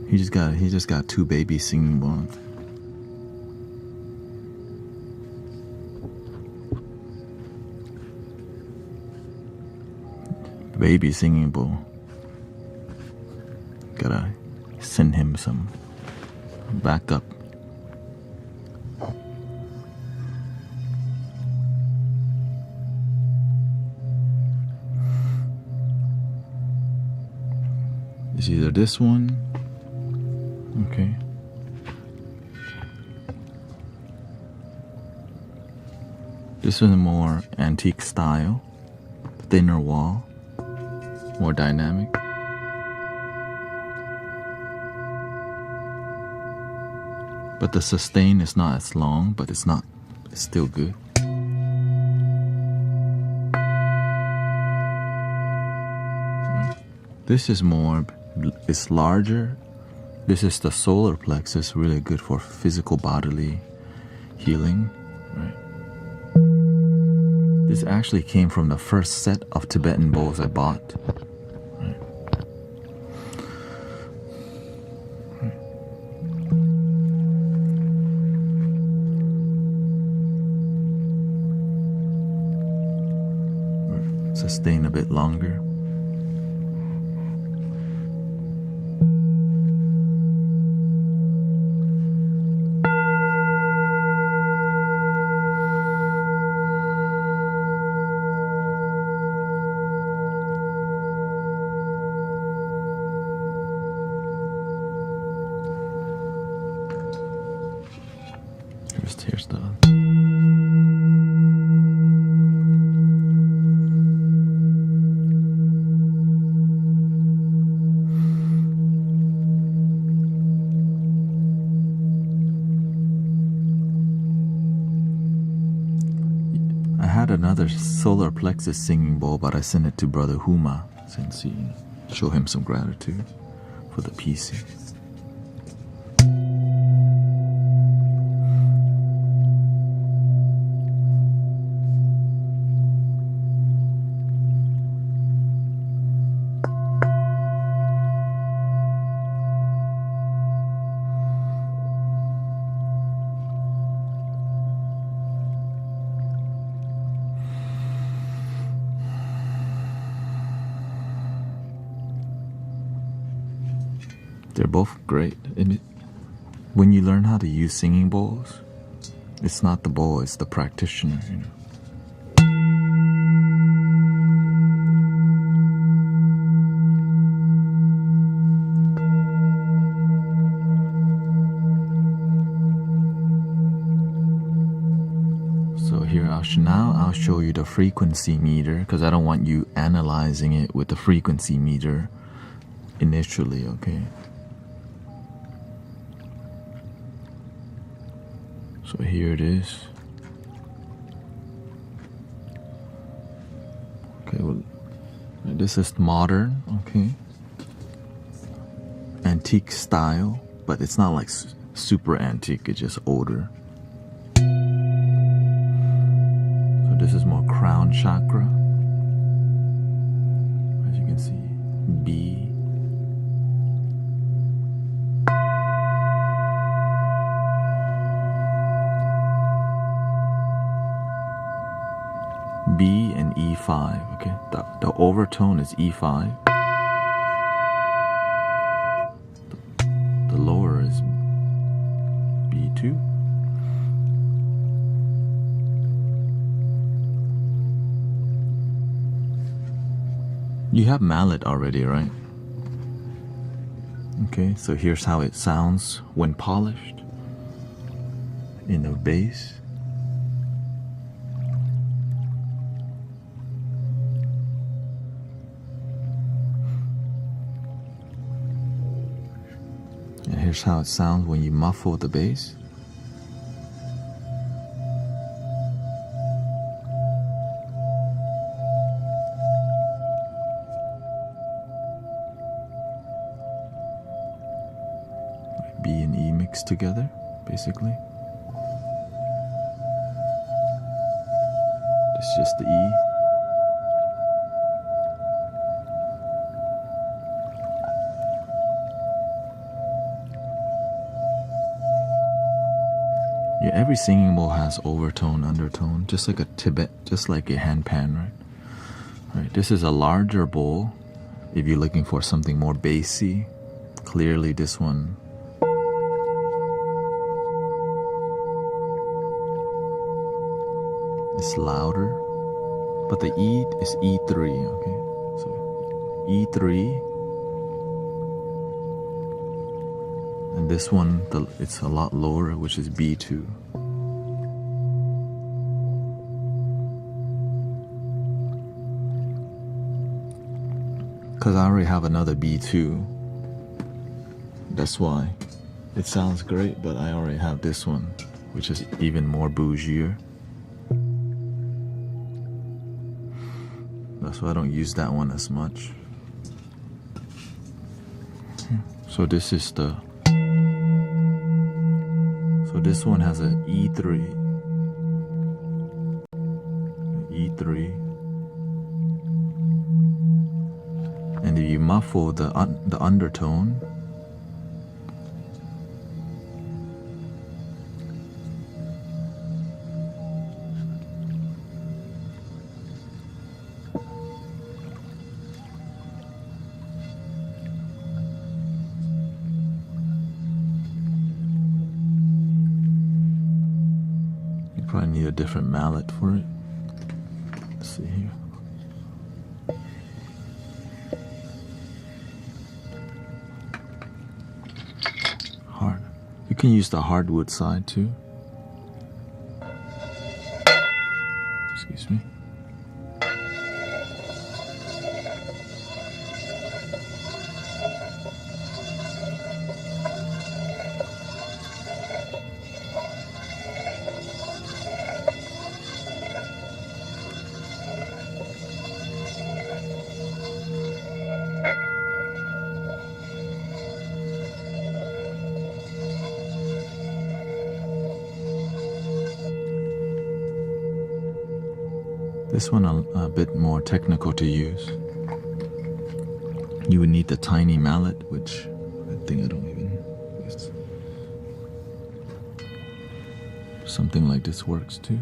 He just got two baby singing bowls. Baby singing bowl. Gotta send him some backup. It's either this one, okay. This is more antique style, thinner wall, more dynamic. But the sustain is not as long, but it's still good. This is more, it's larger. This is the solar plexus, really good for physical bodily healing, right? This actually came from the first set of Tibetan bowls I bought. Right. Right. Sustain a bit longer. Here's the I had another solar plexus singing bowl, but I sent it to Brother Huma since he show him some gratitude for the PC. They're both great. When you learn how to use singing bowls, it's not the bowl, it's the practitioner, you know. So here, now I'll show you the frequency meter, because I don't want you analyzing it with the frequency meter initially, okay? So here it is. Okay, well, this is modern, okay? Antique style, but it's not like super antique, it's just older. So this is more crown chakra. As you can see, B. B and E5, okay? The overtone is E5. The lower is B2. You have mallet already, right? Okay, so here's how it sounds when polished in the bass. And here's how it sounds when you muffle the bass. B and E mixed together, basically. It's just the E. Yeah, every singing bowl has overtone, undertone, just like a Tibet, just like a handpan, right? Right. This is a larger bowl. If you're looking for something more bassy, clearly this one. It's louder, but the E is E3, okay? So E3. And this one, it's a lot lower, which is B2. Because I already have another B2. That's why it sounds great, but I already have this one, which is even more bougier. That's why I don't use that one as much. So this is the... So this one has an E3. E3. And if you muffle the undertone, you probably need a different mallet for it. Let's see here. You can use the hardwood side too. Excuse me. This one a bit more technical to use. You would need the tiny mallet, which I think I don't even use. Something like this works too.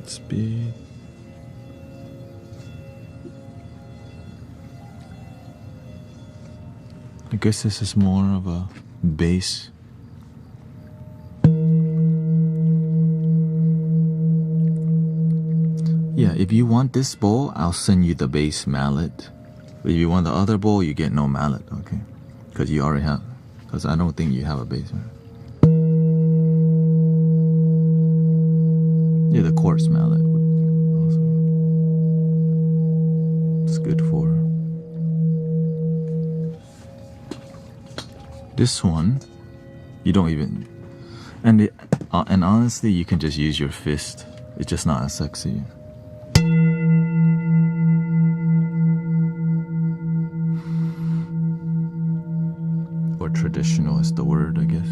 Speed. I guess this is more of a bass. Yeah, if you want this bowl, I'll send you the bass mallet. But if you want the other bowl, you get no mallet, okay? Because you already have, because I don't think you have a bass mallet. Yeah, the quartz mallet would also. It's good for. This one, you don't even, and honestly, you can just use your fist. It's just not as sexy. Or traditional is the word, I guess.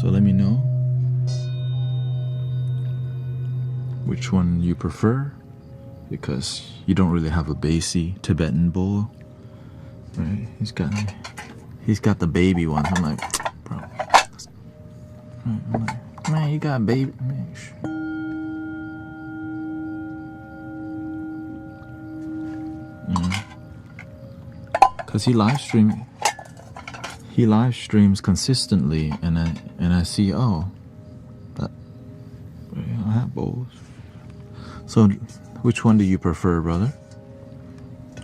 So let me know which one you prefer, because you don't really have a bassy Tibetan bowl, right? He's got the baby one. I'm like, bro, man, you got baby, man. Cause he live streams consistently, and I see, oh, that I have bowls. So, which one do you prefer, brother?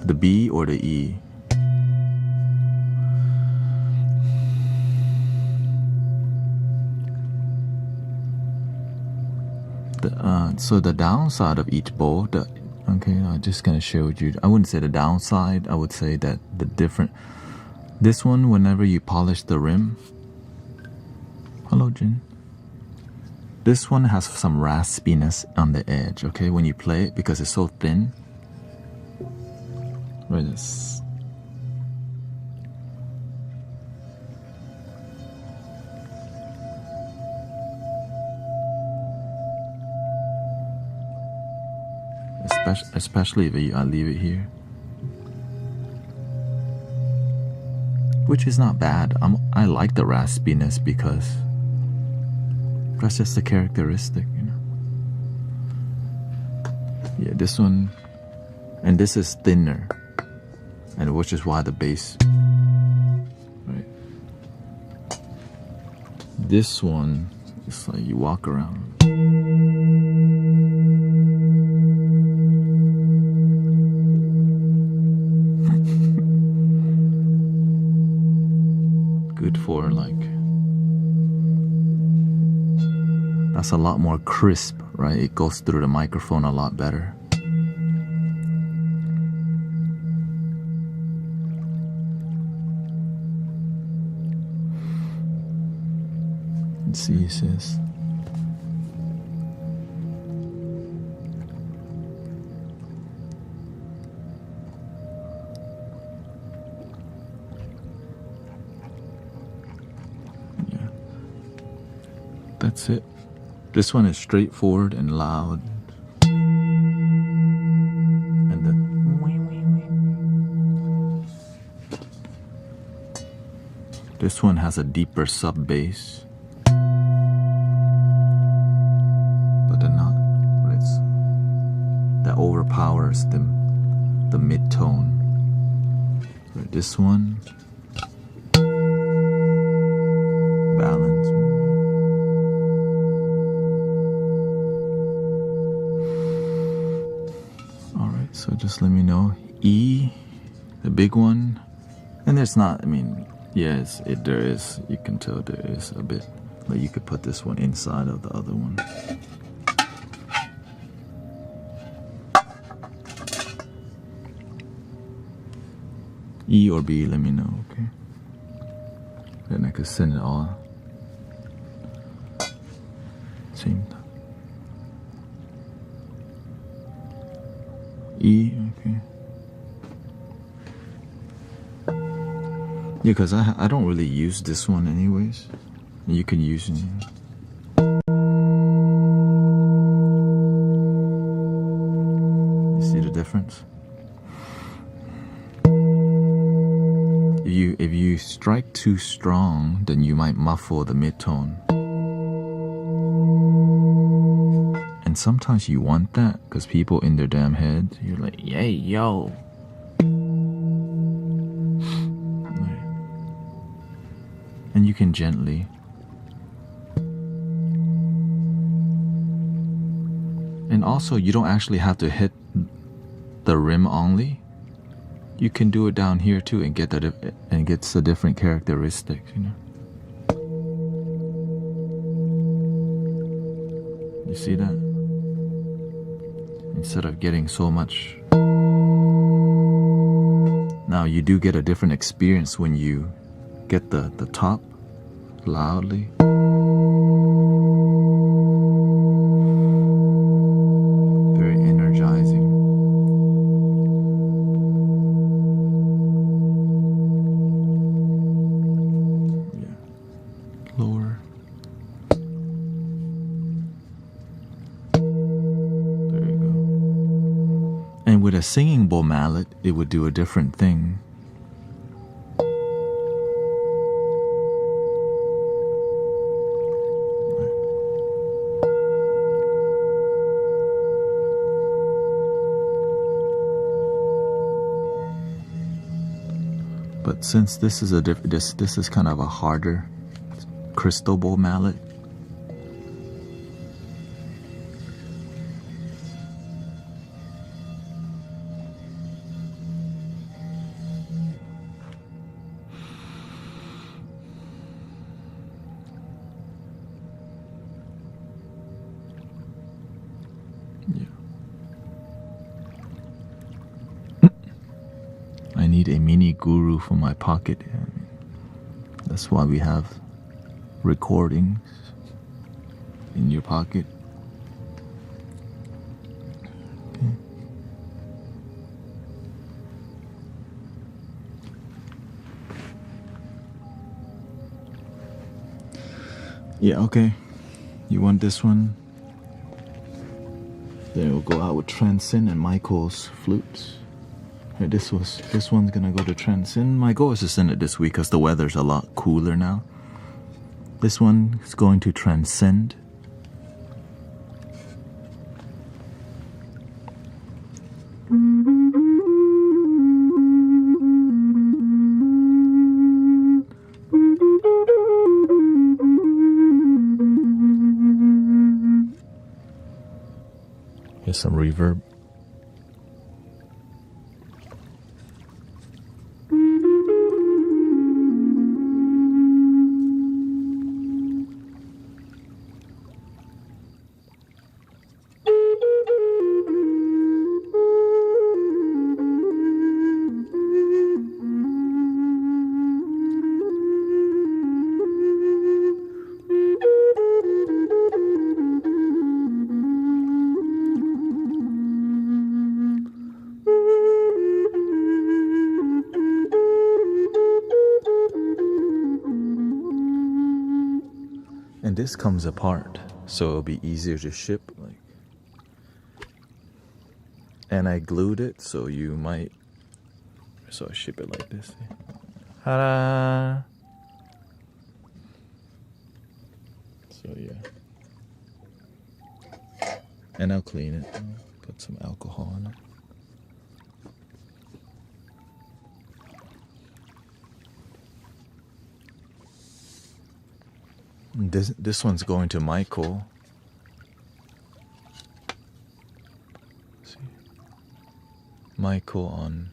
The B or the E? So the downside of each bowl, okay, I'm just gonna share with you. I wouldn't say the downside. I would say that the different. This one, whenever you polish the rim. Hello, Jin. This one has some raspiness on the edge, okay, when you play it, because it's so thin. Right, this. Especially if I leave it here. Which is not bad. I like the raspiness because that's just a characteristic, you know. Yeah, this one, and this is thinner, and which is why the bass. Right. This one, it's like you walk around. Good for like, that's a lot more crisp, right? It goes through the microphone a lot better. Let's see, sis. That's it. This one is straightforward and loud. And then this one has a deeper sub bass. But they're not. But it's that overpowers the mid tone. Right, this one, balance. So just let me know. E, the big one, and there's not. I mean, yes, there is. You can tell there is a bit, but you could put this one inside of the other one. E or B, let me know. Okay. Then I could send it all. Same time. E, okay. Yeah, because I don't really use this one anyways. You can use it. You see the difference? If you strike too strong, then you might muffle the mid-tone. And sometimes you want that, because people in their damn head, you're like, yay, yo. And you can gently. And also, you don't actually have to hit the rim only. You can do it down here too and get gets a different characteristics, you know. You see that? Instead of getting so much. Now you do get a different experience when you get the top loudly. Very energizing. Yeah. Lower. There you go. And with a singing bowl mallet, it would do a different thing. But since this is this is kind of a harder crystal bowl mallet, yeah. I need a mini guru for my pocket. That's why we have recordings in your pocket. Okay. Yeah, okay. You want this one? Then we'll go out with Transcend and Michael's Flutes. This one's gonna go to Transcend. My goal is to send it this week because the weather's a lot cooler now. This one is going to Transcend. Here's some reverb. And this comes apart, so it'll be easier to ship. Like, and I glued it, so you might. So I ship it like this. Ta-da! So yeah. And I'll clean it. I'll put some alcohol in it. This one's going to Michael. Let's see. Michael on.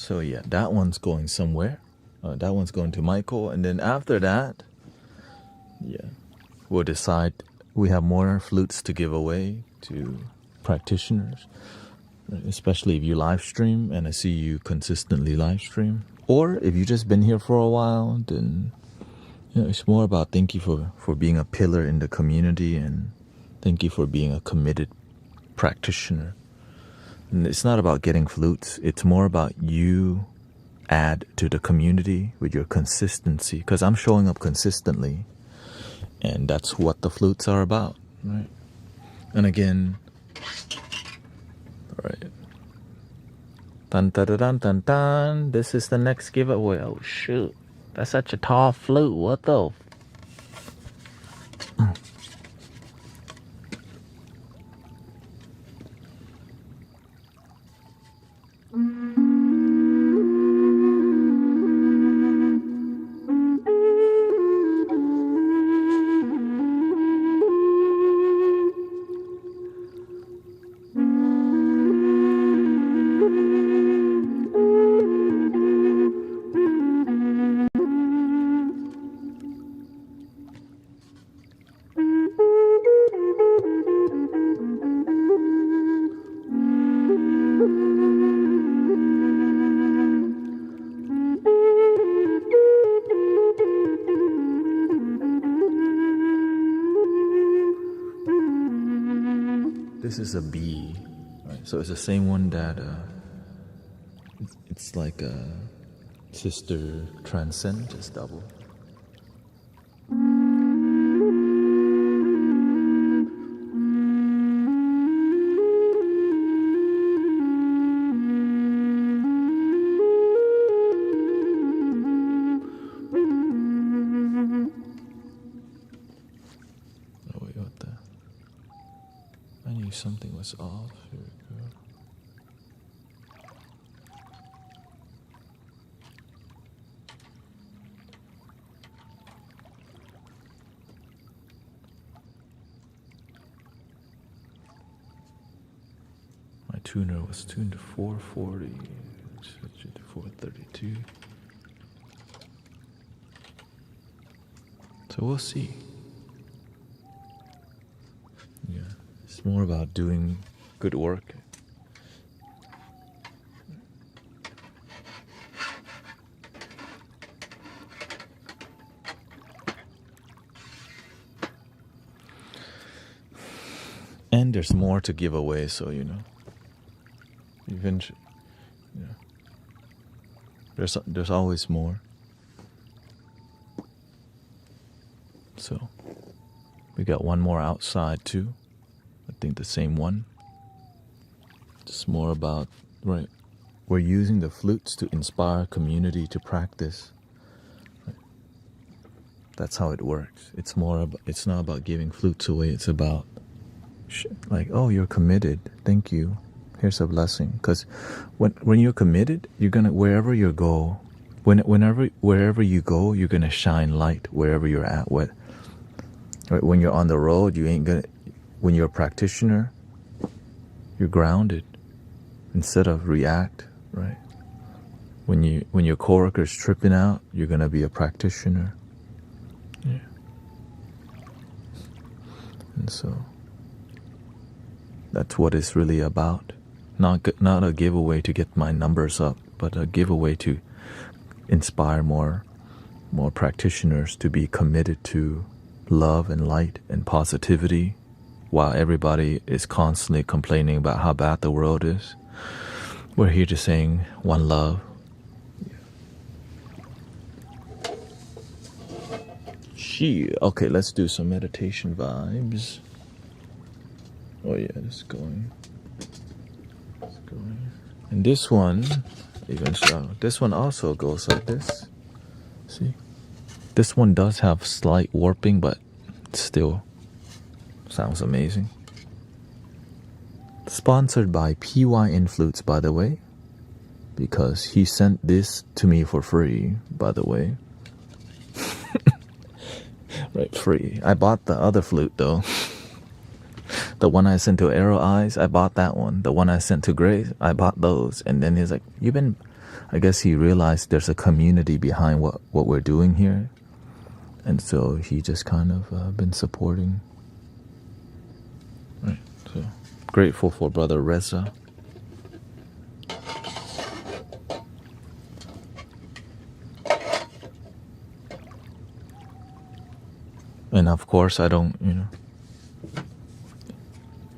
So yeah, that one's going somewhere. That one's going to Michael, and then after that, yeah, we'll decide. We have more flutes to give away to practitioners, right? Especially if you live stream, and I see you consistently live stream. Or if you've just been here for a while, then it's more about thank you for being a pillar in the community, and thank you for being a committed practitioner. And it's not about getting flutes. It's more about you add to the community with your consistency, because I'm showing up consistently, and that's what the flutes are about, right? And again, all right. Dun, dun, dun, dun, dun, dun. This is the next giveaway. Oh shoot, that's such a tall flute. What the? This is a B, right? So it's the same one that it's like a sister transcend, just double. Something was off. Here we go. My tuner was tuned to 440. Switch it to 432. So we'll see. Yeah. It's more about doing good work. And there's more to give away, so eventually, there's always more. So we got one more outside too. I think the same one. It's more about, right, we're using the flutes to inspire community to practice. Right? That's how it works. It's not about giving flutes away. It's about like, oh, you're committed. Thank you. Here's a blessing. Because when you're committed, you're gonna wherever you go, wherever you go, you're gonna shine light wherever you're at. Right? When you're on the road, you ain't gonna. When you're a practitioner, you're grounded instead of react, right? When your coworker's tripping out, you're gonna be a practitioner. Yeah. And so that's what it's really about. Not a giveaway to get my numbers up, but a giveaway to inspire more practitioners to be committed to love and light and positivity. While everybody is constantly complaining about how bad the world is, we're here just saying one love. Okay, let's do some meditation vibes. Oh yeah, it's going. And this one, this one also goes like this. See? This one does have slight warping, but still sounds amazing. Sponsored by PYN Flutes, by the way, because he sent this to me for free, by the way. Right, free. I bought the other flute though. The one I sent to Arrow Eyes, I bought that one. The one I sent to Grace, I bought those. And then he's like, you've been I guess he realized there's a community behind what we're doing here. And so he just kind of been supporting. Right. So grateful for Brother Reza. And of course, I don't,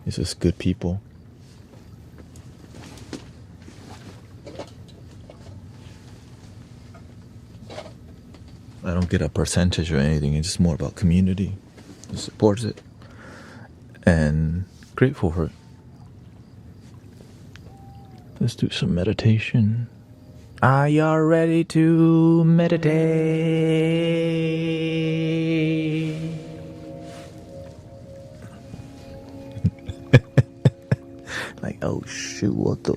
it's just good people. I don't get a percentage or anything. It's just more about community. It supports it. And grateful for it. Let's do some meditation. Are y'all ready to meditate? Like, oh shoot, what the?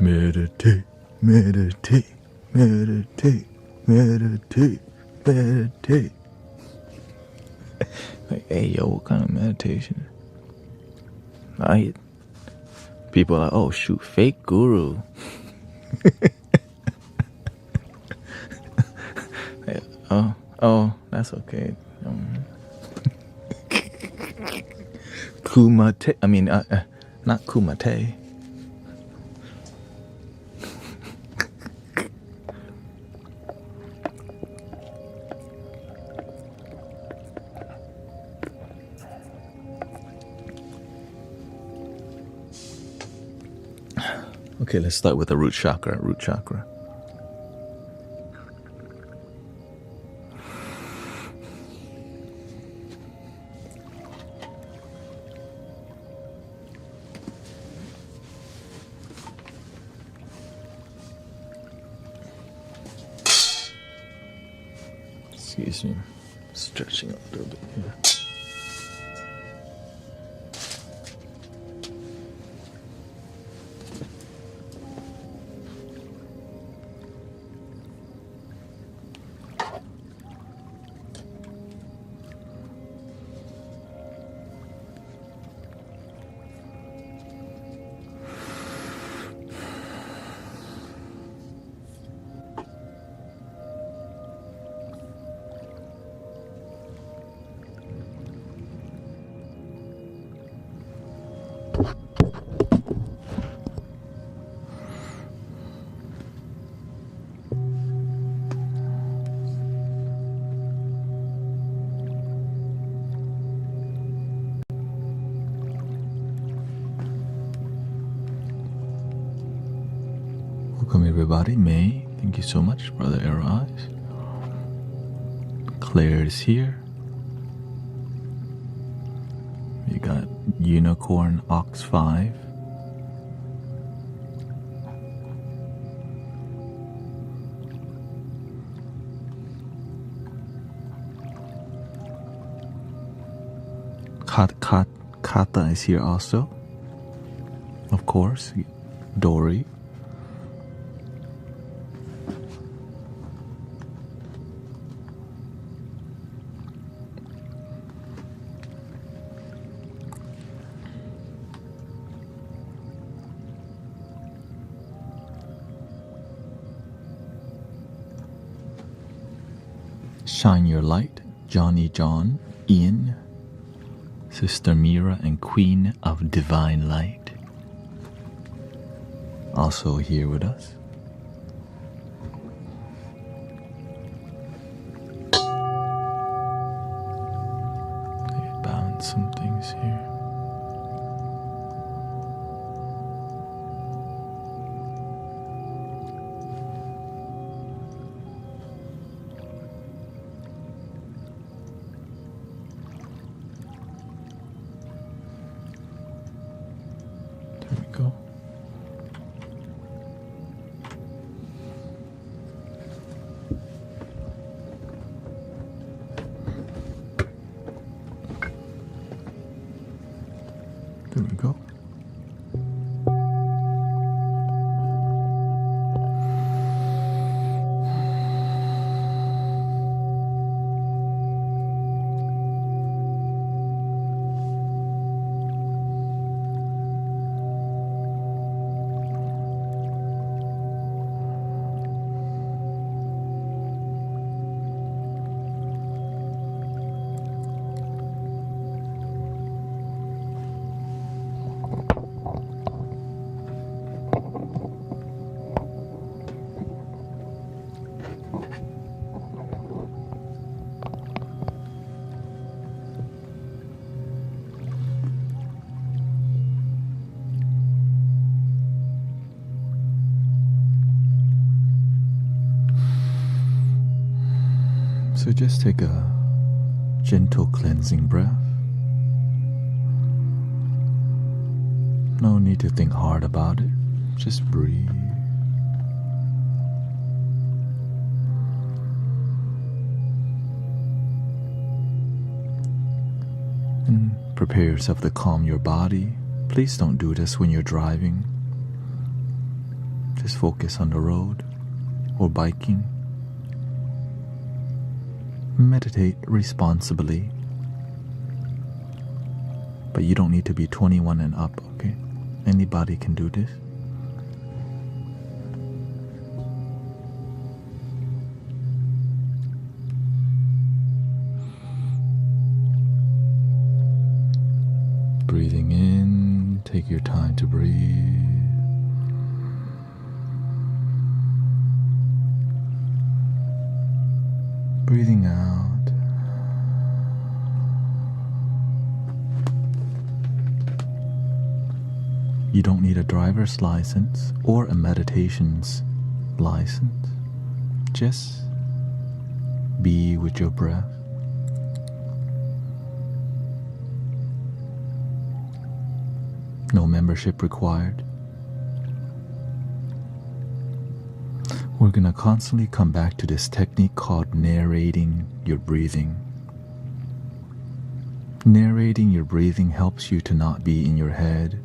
Meditate, meditate, meditate, meditate, meditate. Like, hey yo, what kind of meditation? People are like, oh shoot, fake guru. Oh, that's okay. Kumate, I mean, not kumate. Okay, let's start with the root chakra. Root chakra. Excuse me, stretching a little bit here. Welcome everybody. May, thank you so much. Brother Arrow Eyes. Claire is here. You got Unicorn Ox 5. Kata is here also. Of course. Dory. Shine Your Light, Johnny John, Ian, Sister Mira, and Queen of Divine Light. Also here with us. Balance some things here. Go. There we go. So just take a gentle cleansing breath. No need to think hard about it. Just breathe. And prepare yourself to calm your body. Please don't do this when you're driving. Just focus on the road or biking. Meditate responsibly. But you don't need to be 21 and up, okay? Anybody can do this. Breathing in, take your time to breathe. Breathing out. You don't need a driver's license or a meditation's license. Just be with your breath. No membership required. We're gonna constantly come back to this technique called narrating your breathing. Narrating your breathing helps you to not be in your head,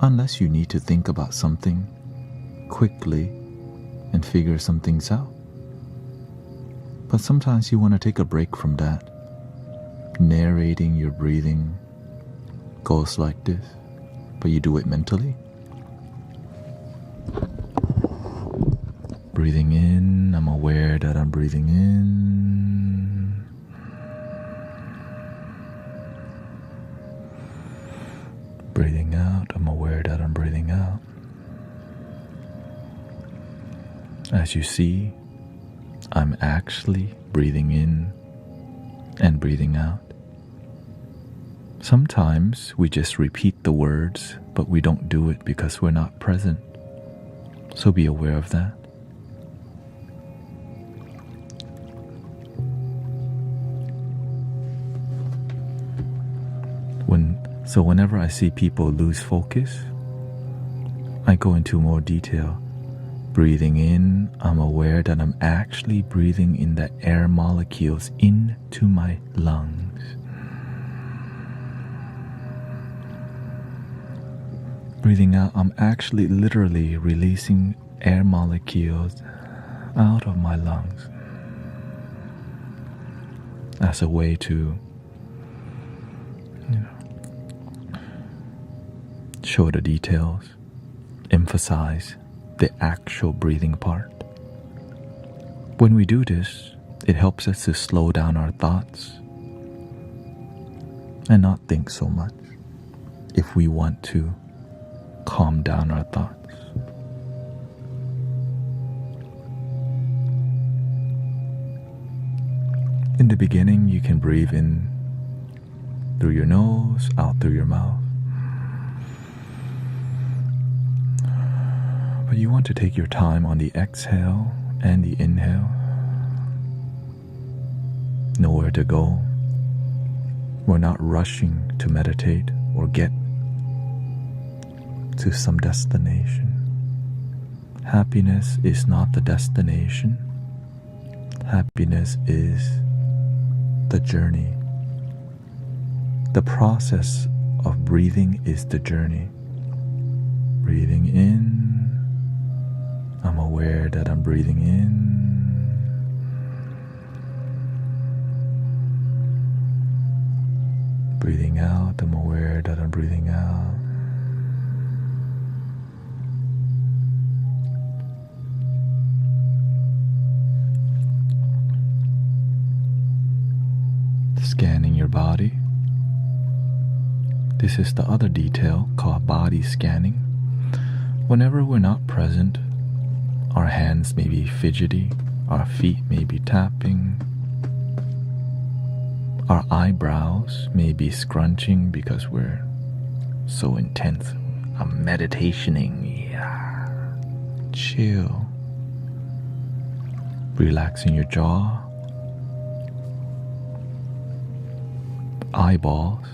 unless you need to think about something quickly and figure some things out. But sometimes you want to take a break from that. Narrating your breathing goes like this, but you do it mentally. Breathing in, I'm aware that I'm breathing in. Breathing out, I'm aware that I'm breathing out. As you see, I'm actually breathing in and breathing out. Sometimes we just repeat the words, but we don't do it because we're not present. So be aware of that. So whenever I see people lose focus, I go into more detail. Breathing in, I'm aware that I'm actually breathing in the air molecules into my lungs. Breathing out, I'm actually literally releasing air molecules out of my lungs as a way to, show the details, emphasize the actual breathing part. When we do this, it helps us to slow down our thoughts and not think so much if we want to calm down our thoughts. In the beginning, you can breathe in through your nose, out through your mouth. But you want to take your time on the exhale and the inhale. Nowhere to go. We're not rushing to meditate or get to some destination. Happiness is not the destination. Happiness is the journey. The process of breathing is the journey. Breathing in, I'm aware that I'm breathing in. Breathing out, I'm aware that I'm breathing out. Scanning your body. This is the other detail called body scanning. Whenever we're not present, our hands may be fidgety, our feet may be tapping, our eyebrows may be scrunching because we're so intense. I'm meditationing. Yeah. Chill. Relaxing your jaw, eyeballs.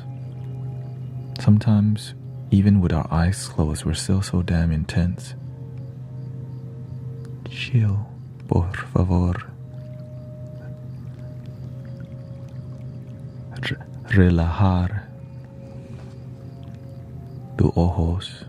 Sometimes, even with our eyes closed, we're still so damn intense. Chill, por favor. Relajar tus ojos.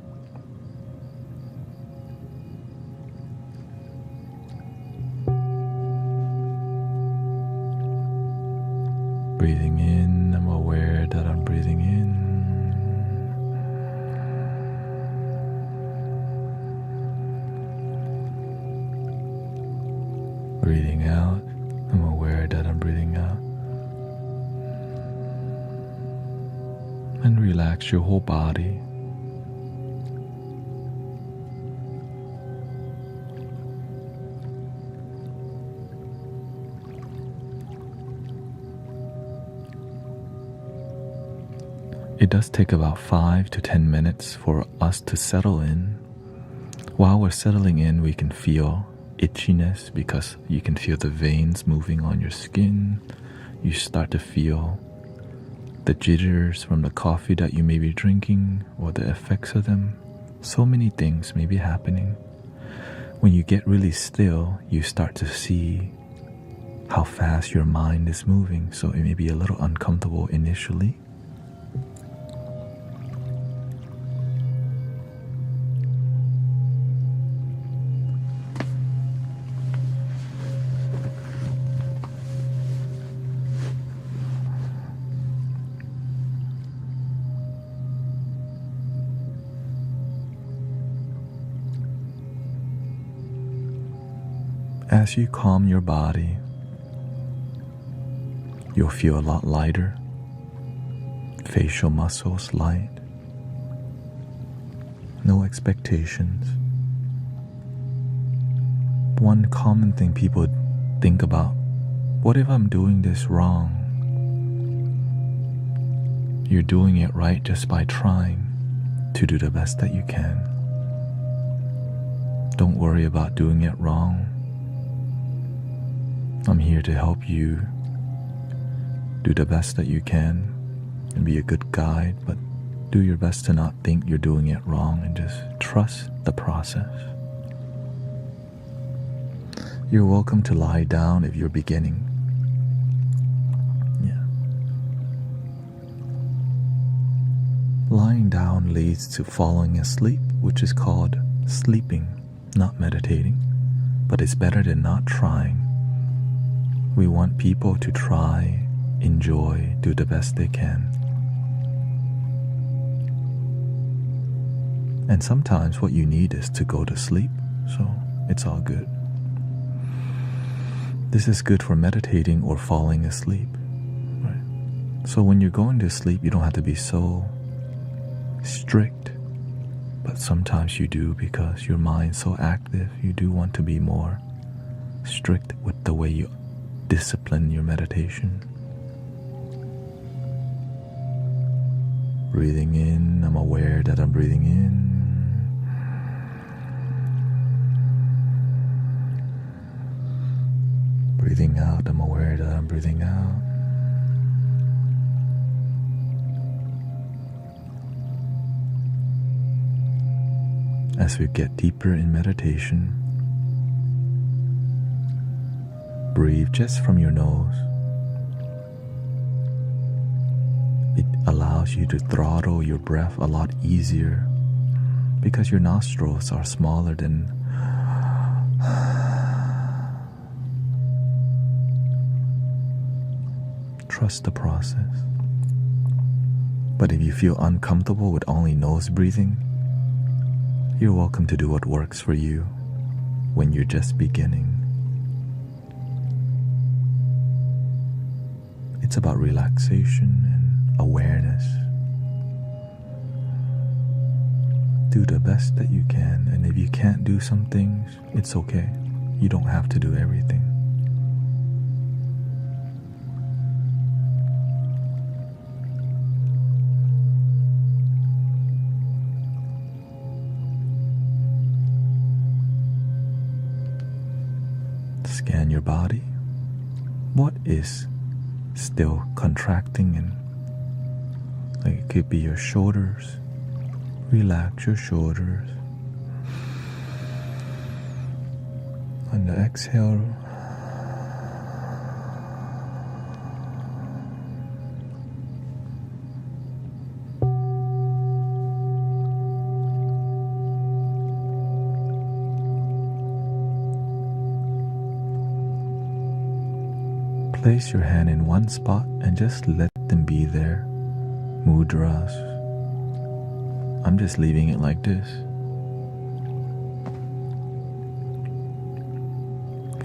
Breathing in, I'm aware that I'm breathing in. Breathing out, I'm aware that I'm breathing out. And relax your whole body. It does take about 5 to 10 minutes for us to settle in. While we're settling in, we can feel itchiness because you can feel the veins moving on your skin. You start to feel the jitters from the coffee that you may be drinking or the effects of them. So many things may be happening. When you get really still, you start to see how fast your mind is moving, so it may be a little uncomfortable initially. As you calm your body, you'll feel a lot lighter, facial muscles light, no expectations. One common thing people think about, what if I'm doing this wrong? You're doing it right just by trying to do the best that you can. Don't worry about doing it wrong. I'm here to help you do the best that you can and be a good guide, but do your best to not think you're doing it wrong and just trust the process. You're welcome to lie down if you're beginning. Yeah. Lying down leads to falling asleep, which is called sleeping, not meditating, but it's better than not trying. We want people to try, enjoy, do the best they can. And sometimes what you need is to go to sleep, so it's all good. This is good for meditating or falling asleep. Right? So when you're going to sleep, you don't have to be so strict, but sometimes you do because your mind's so active. You do want to be more strict with the way you discipline your meditation. Breathing in, I'm aware that I'm breathing in. Breathing out, I'm aware that I'm breathing out. As we get deeper in meditation, breathe just from your nose. It allows you to throttle your breath a lot easier because your nostrils are smaller than trust the process. But if you feel uncomfortable with only nose breathing, you're welcome to do what works for you when you're just beginning. It's about relaxation and awareness. Do the best that you can, and if you can't do some things, it's okay. You don't have to do everything. Scan your body. What is still contracting and Like it could be your shoulders. Relax your shoulders. On the exhale, place your hand in one spot and just let them be there. Mudras. I'm just leaving it like this.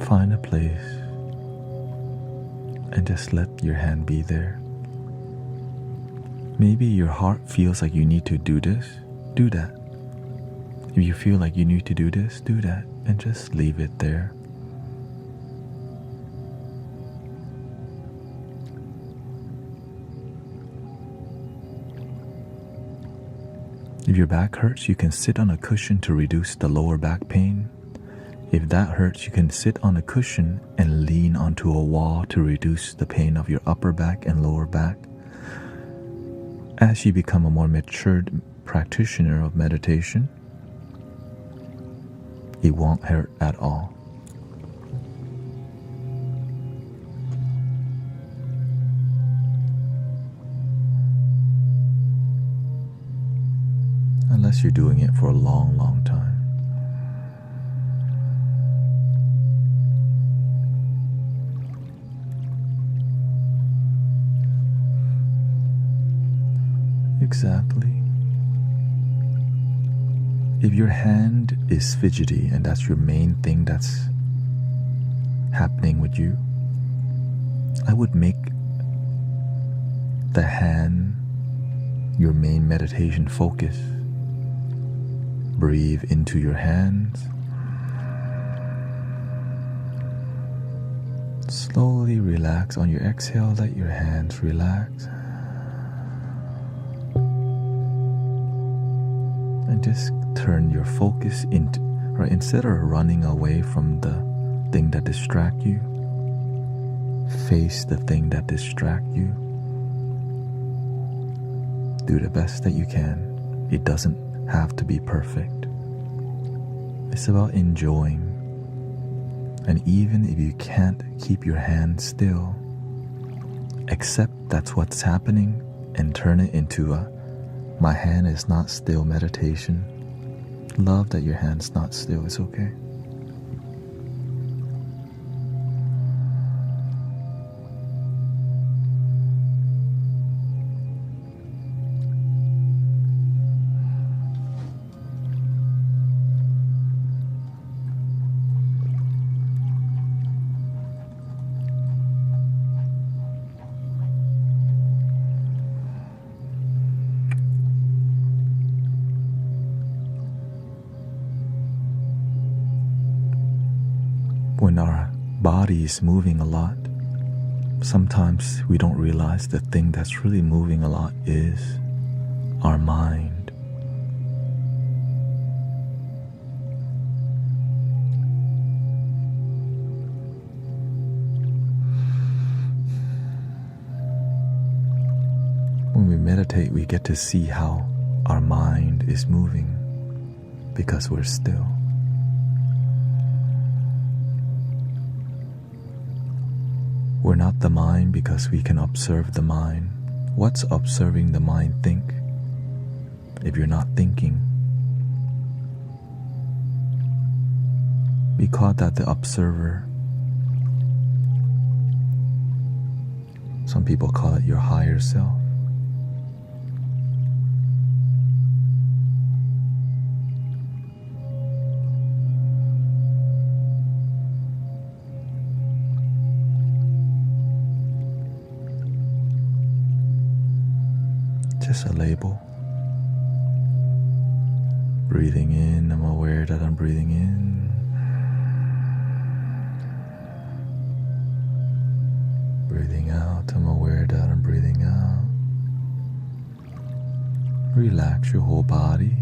Find a place and just let your hand be there. Maybe your heart feels like you need to do this, do that. If you feel like you need to do this, do that, and just leave it there. If your back hurts, you can sit on a cushion to reduce the lower back pain. If that hurts, you can sit on a cushion and lean onto a wall to reduce the pain of your upper back and lower back. As you become a more matured practitioner of meditation, it won't hurt at all. Unless you're doing it for a long, long time. Exactly. If your hand is fidgety and that's your main thing that's happening with you, I would make the hand your main meditation focus. Breathe into your hands. Slowly relax on your exhale. Let your hands relax. And just turn your focus into, right, instead of running away from the thing that distracts you, face the thing that distracts you. Do the best that you can. It doesn't have to be perfect. It's about enjoying. And even if you can't keep your hand still, accept that's what's happening and turn it into a my hand is not still meditation. Love that your hand's not still. It's okay. When our body is moving a lot, sometimes we don't realize the thing that's really moving a lot is our mind. When we meditate, we get to see how our mind is moving because we're still. We're not the mind because we can observe the mind. What's observing the mind think? If you're not thinking, we call that the observer. Some people call it your higher self. Just a label. Breathing in, I'm aware that I'm breathing in. Breathing out, I'm aware that I'm breathing out. Relax your whole body.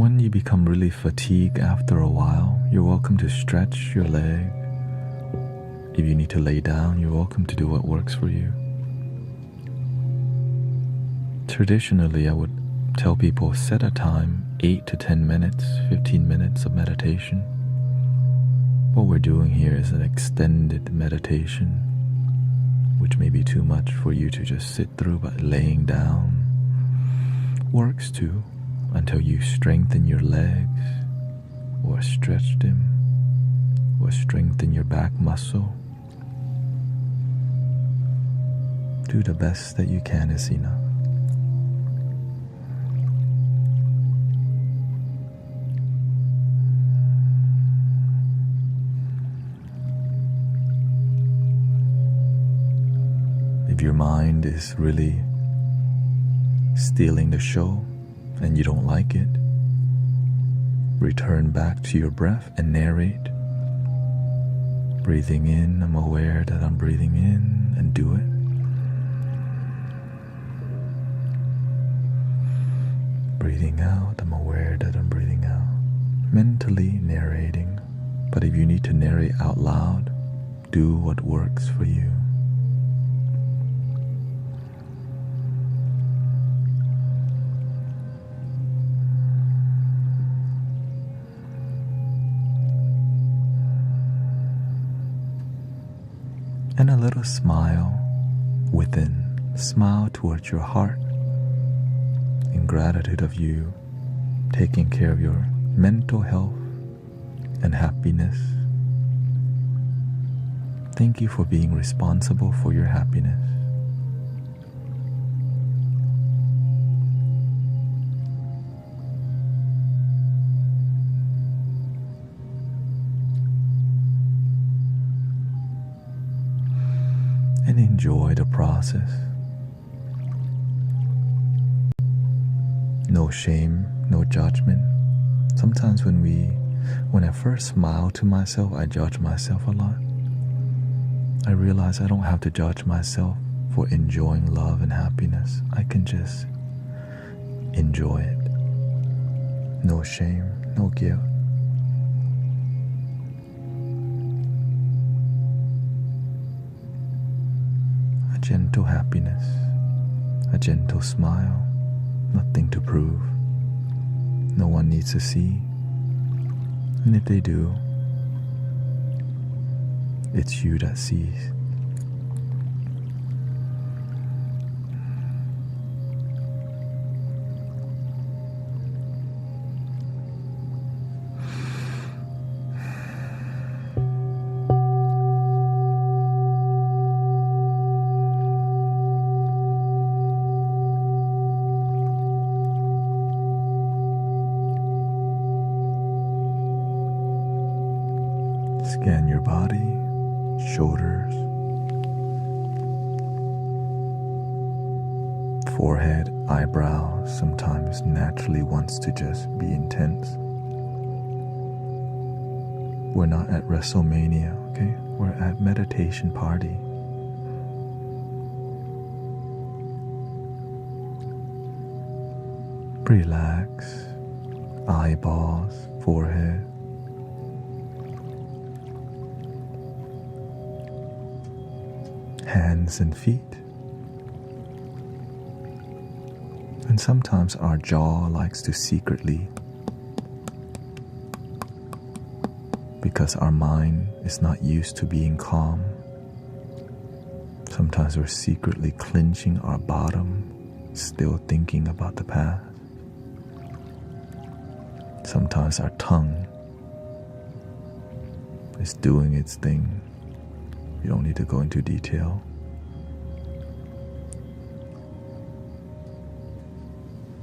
When you become really fatigued after a while, you're welcome to stretch your leg. If you need to lay down, you're welcome to do what works for you. Traditionally, I would tell people set a time, 8 to 10 minutes, 15 minutes of meditation. What we're doing here is an extended meditation, which may be too much for you to just sit through, but laying down works too, until you strengthen your legs, or stretch them, or strengthen your back muscle. Do the best that you can is enough. If your mind is really stealing the show and you don't like it, return back to your breath and narrate. Breathing in, I'm aware that I'm breathing in, and do it. Breathing out, I'm aware that I'm breathing out. Mentally narrating, but if you need to narrate out loud, do what works for you. And a little smile within. Smile towards your heart in gratitude of you taking care of your mental health and happiness. Thank you for being responsible for your happiness. And enjoy the process. No shame, no judgment. Sometimes when I first smile to myself, I judge myself a lot. I realize I don't have to judge myself for enjoying love and happiness. I can just enjoy it. No shame, no guilt. A gentle happiness, a gentle smile, nothing to prove. No one needs to see. And if they do, it's you that sees. Scan your body, shoulders, forehead, eyebrows. Sometimes naturally wants to just be intense. We're not at WrestleMania, okay? We're at meditation party. Relax, eyeballs, forehead. Hands and feet. And sometimes our jaw likes to secretly, because our mind is not used to being calm, sometimes we're secretly clenching our bottom, still thinking about the past. Sometimes our tongue is doing its thing. You don't need to go into detail.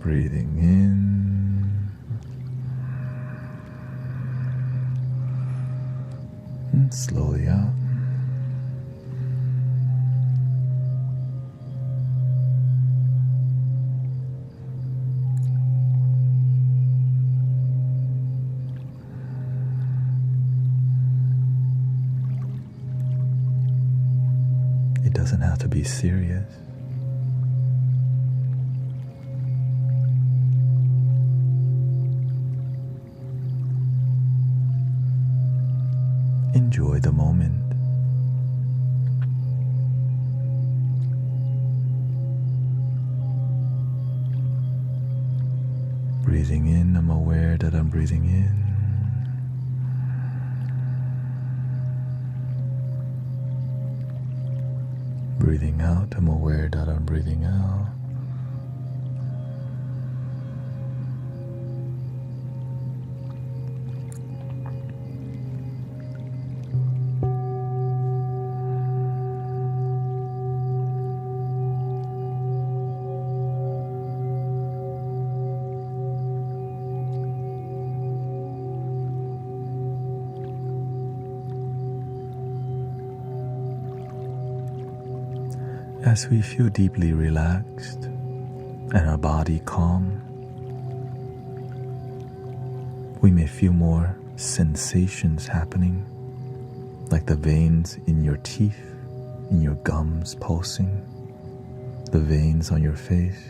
Breathing in and slowly out. It doesn't have to be serious. Enjoy the moment. Breathing in, I'm aware that I'm breathing in. Breathing out, I'm aware that I'm breathing out. As we feel deeply relaxed and our body calm, we may feel more sensations happening, like the veins in your teeth, in your gums pulsing, the veins on your face.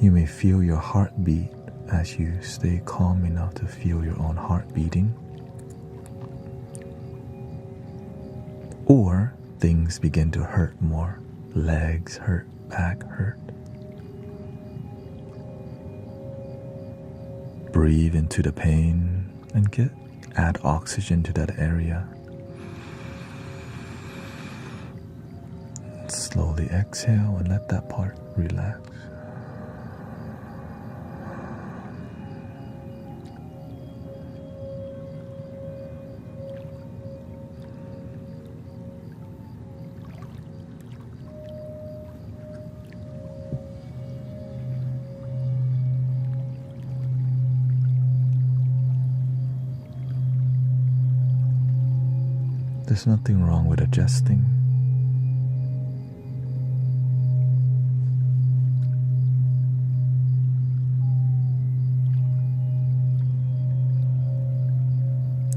You may feel your heartbeat as you stay calm enough to feel your own heart beating. Or things begin to hurt more. Legs hurt, back hurt. Breathe into the pain and add oxygen to that area. Slowly exhale and let that part relax. There's nothing wrong with adjusting.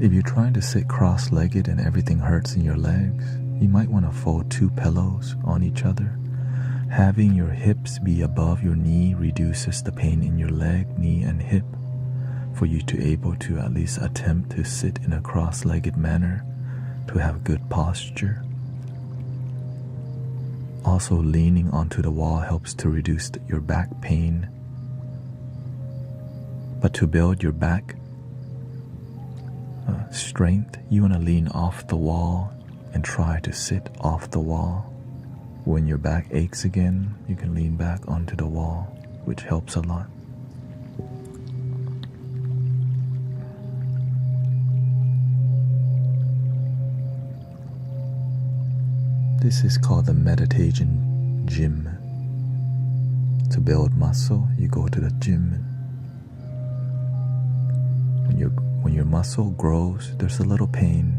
If you're trying to sit cross-legged and everything hurts in your legs, you might want to fold 2 pillows on each other. Having your hips be above your knee reduces the pain in your leg, knee, and hip for you to be able to at least attempt to sit in a cross-legged manner to have good posture. Also, leaning onto the wall helps to reduce your back pain. But to build your back strength, you want to lean off the wall and try to sit off the wall. When your back aches again, you can lean back onto the wall, which helps a lot. This is called the meditation gym. To build muscle, you go to the gym. When your muscle grows, there's a little pain.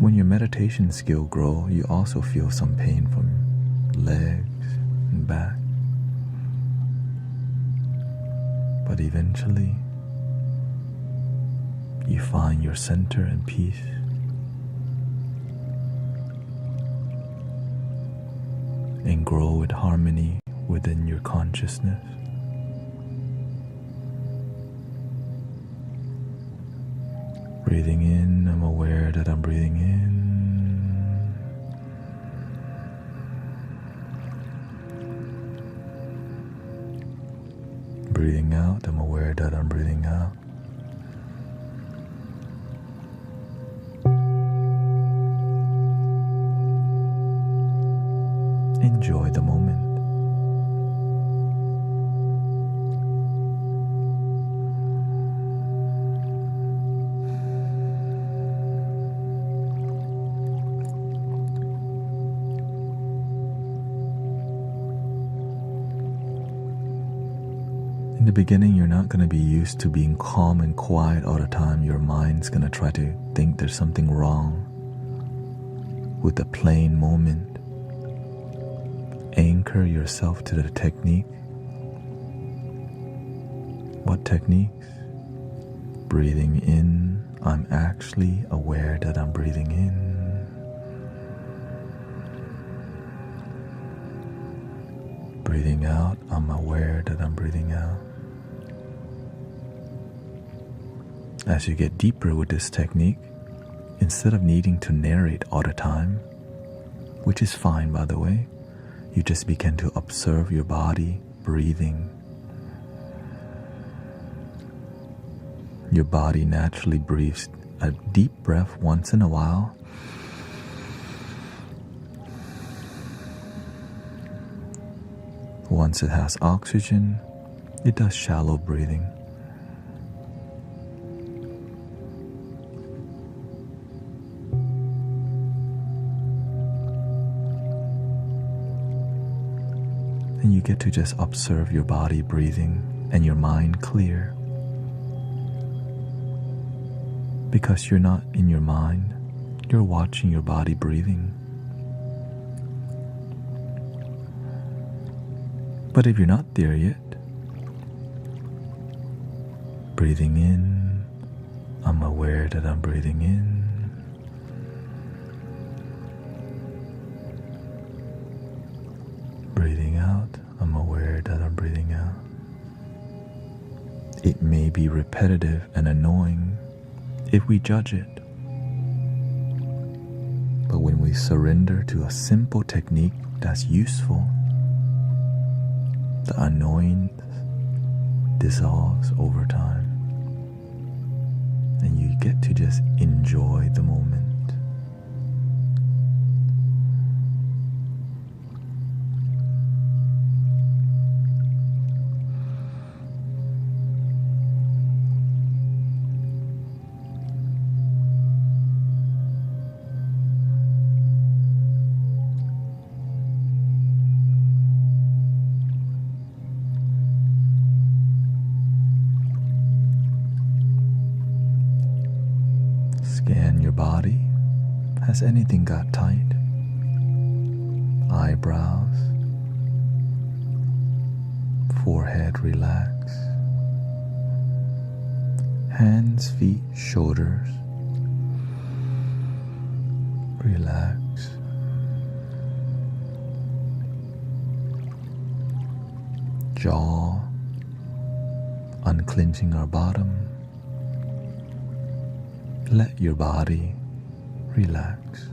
When your meditation skill grows, you also feel some pain from legs and back. But eventually, you find your center and peace. And grow with harmony within your consciousness. Breathing in, I'm aware that I'm breathing in. Breathing out, I'm aware that I'm breathing out. Enjoy the moment. In the beginning, you're not going to be used to being calm and quiet all the time. Your mind's going to try to think there's something wrong with the plain moment. Anchor yourself to the technique. What techniques? Breathing in, I'm actually aware that I'm breathing in. Breathing out, I'm aware that I'm breathing out. As you get deeper with this technique, instead of needing to narrate all the time, which is fine by the way, you just begin to observe your body breathing. Your body naturally breathes a deep breath once in a while. Once it has oxygen, it does shallow breathing. And you get to just observe your body breathing and your mind clear. Because you're not in your mind, you're watching your body breathing. But if you're not there yet, breathing in, I'm aware that I'm breathing in. Breathing out, I'm aware that I'm breathing out. It may be repetitive and annoying if we judge it. But when we surrender to a simple technique that's useful, the annoyance dissolves over time, and you get to just enjoy the moment. Scan your body. Has anything got tight? Eyebrows, forehead relax, hands, feet, shoulders relax. Jaw, unclenching our bottom. Let your body relax.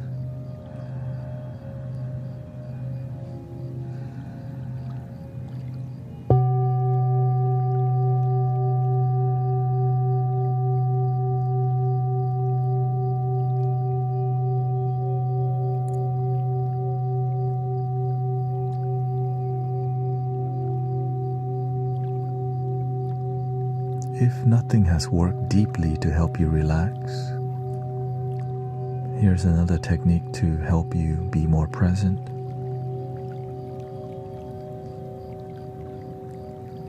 If nothing has worked deeply to help you relax, here's another technique to help you be more present.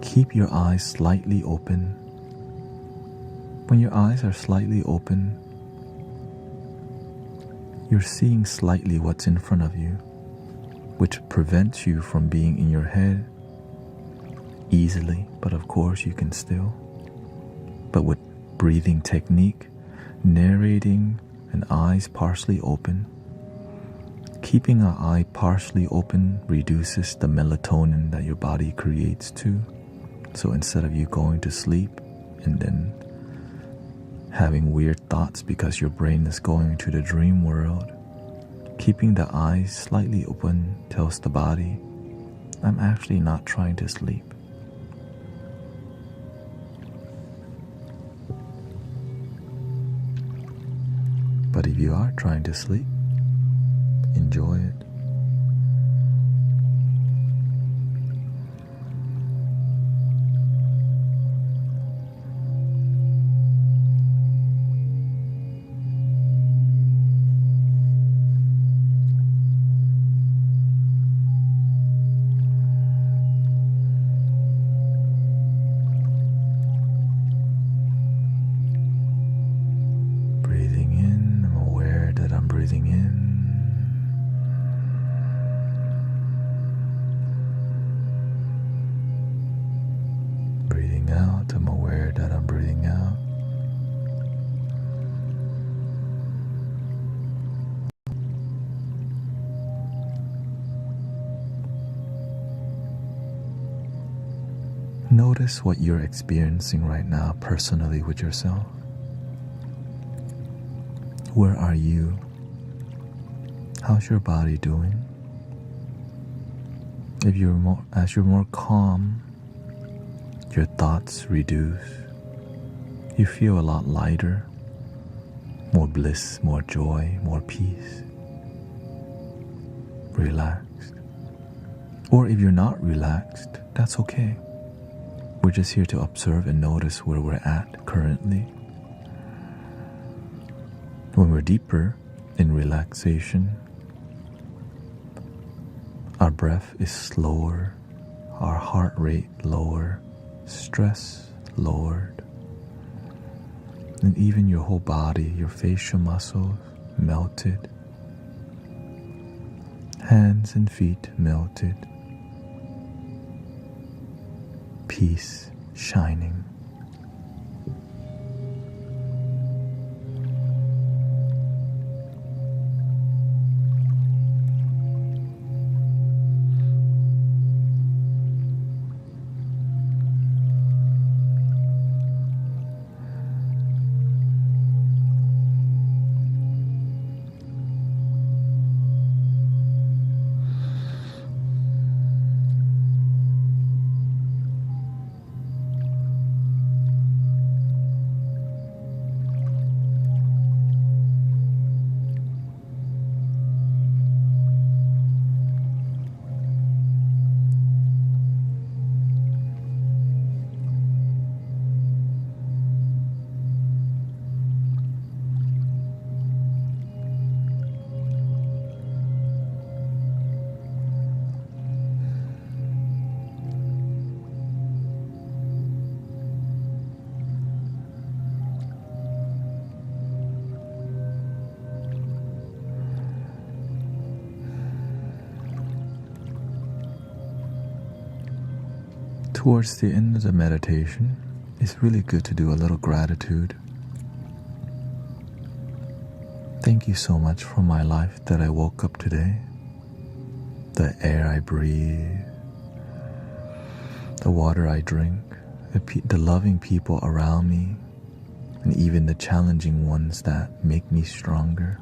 Keep your eyes slightly open. When your eyes are slightly open, you're seeing slightly what's in front of you, which prevents you from being in your head easily, but of course you can still. But with breathing technique, narrating and eyes partially open, keeping an eye partially open reduces the melatonin that your body creates too. So instead of you going to sleep and then having weird thoughts because your brain is going to the dream world, keeping the eyes slightly open tells the body, I'm actually not trying to sleep. But if you are trying to sleep, enjoy it. Breathing in, I'm aware that I'm breathing in. Breathing out, I'm aware that I'm breathing out. Notice what you're experiencing right now personally with yourself. Where are you? How's your body doing? As you're more calm, your thoughts reduce. You feel a lot lighter, more bliss, more joy, more peace. Relaxed. Or if you're not relaxed, that's okay. We're just here to observe and notice where we're at currently. When we're deeper in relaxation, our breath is slower, our heart rate lower, stress lowered, and even your whole body, your facial muscles melted, hands and feet melted, peace shining. Towards the end of the meditation, it's really good to do a little gratitude. Thank you so much for my life that I woke up today, the air I breathe, the water I drink, the loving people around me, and even the challenging ones that make me stronger.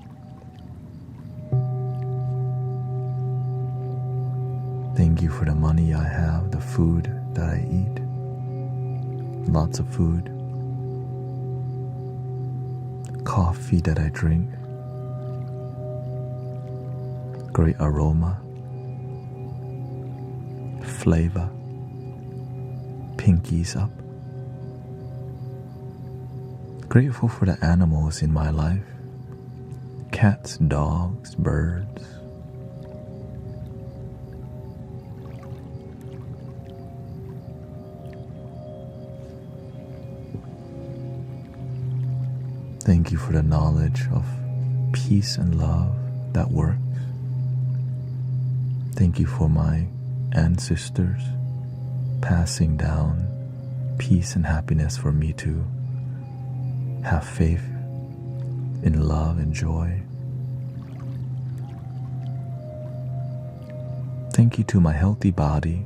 Thank you for the money I have, the food that I eat, lots of food, coffee that I drink, great aroma, flavor, pinkies up. Grateful for the animals in my life, cats, dogs, birds. Thank you for the knowledge of peace and love that works. Thank you for my ancestors passing down peace and happiness for me to have faith in love and joy. Thank you to my healthy body.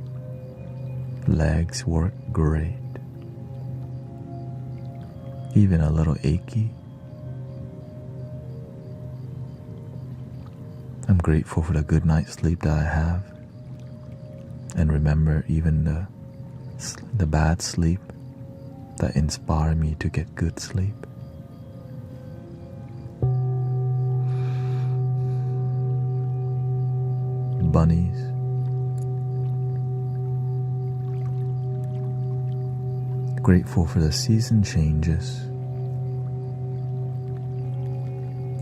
Legs work great. Even a little achy. I'm grateful for the good night's sleep that I have, and remember even the bad sleep that inspire me to get good sleep. Bunnies, grateful for the season changes.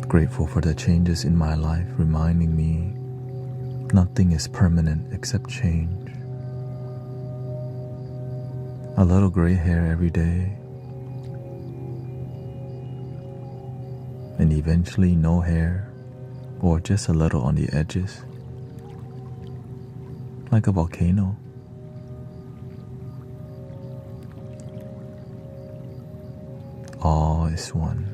Grateful for the changes in my life, reminding me nothing is permanent except change. A little gray hair every day, and eventually no hair, or just a little on the edges, like a volcano. All is one.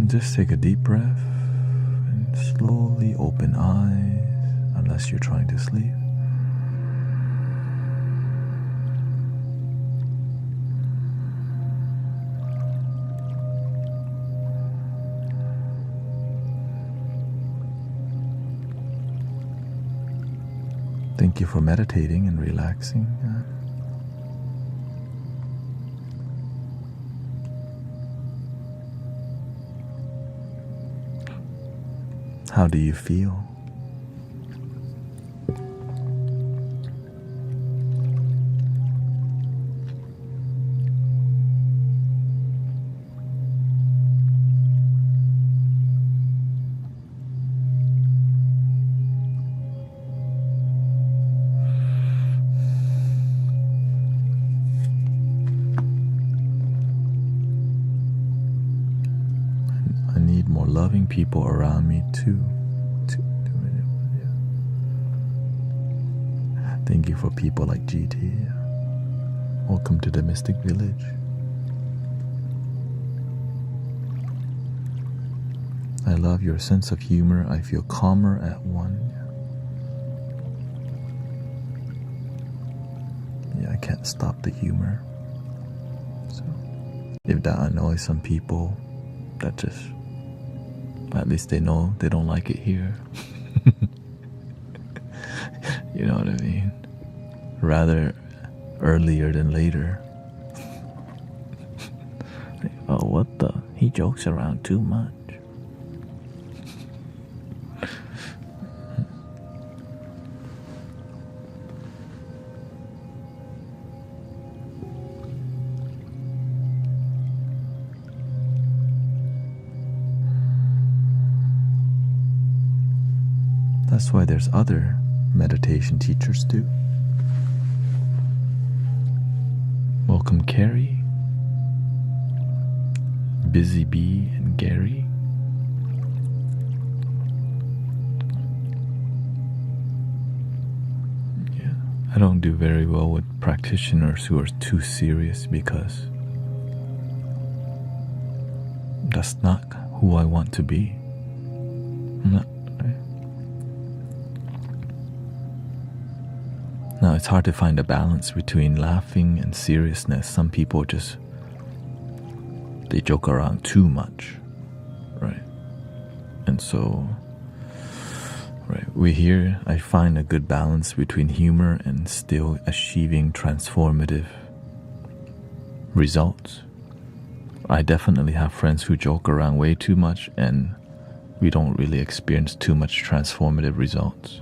Just take a deep breath and Slowly open eyes, unless you're trying to sleep. Thank you for meditating and relaxing. How do you feel? I need more loving people around me too. Thank you for people like GT. Welcome to the Mystic Village. I love your sense of humor. I feel calmer at one. Yeah, I can't stop the humor. So if that annoys some people, that just, at least they know they don't like it here. You know what I mean? Rather earlier than later. Oh, what the? He jokes around too much. That's why there's other meditation teachers too. Welcome Carrie, Busy Bee, and Gary. Yeah, I don't do very well with practitioners who are too serious because that's not who I want to be. I'm not. Now, it's hard to find a balance between laughing and seriousness. Some people just, they joke around too much, right? And so, right, I find a good balance between humor and still achieving transformative results. I definitely have friends who joke around way too much and we don't really experience too much transformative results.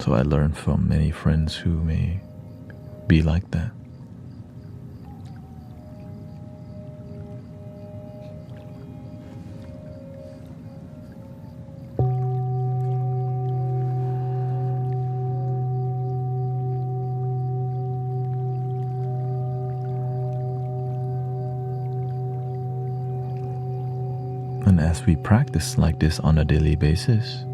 So I learned from many friends who may be like that. And as we practice like this on a daily basis,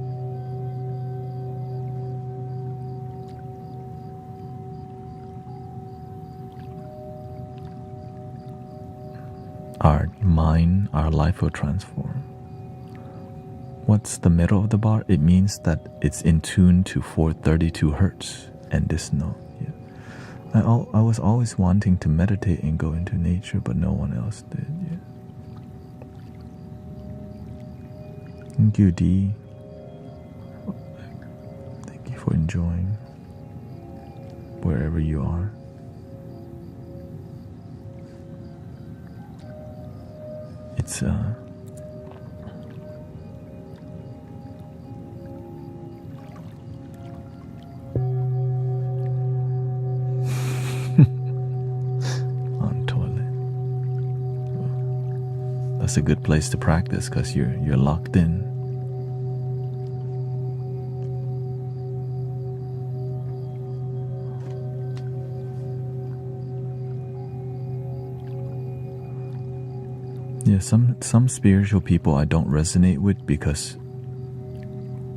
our mind, our life will transform. What's the middle of the bar? It means that it's in tune to 432 hertz and this note. Yeah. I was always wanting to meditate and go into nature, but no one else did. Yeah. Thank you, D. Thank you for enjoying wherever you are. It's on toilet. Well, that's a good place to practice because you're locked in. Yeah, some spiritual people I don't resonate with because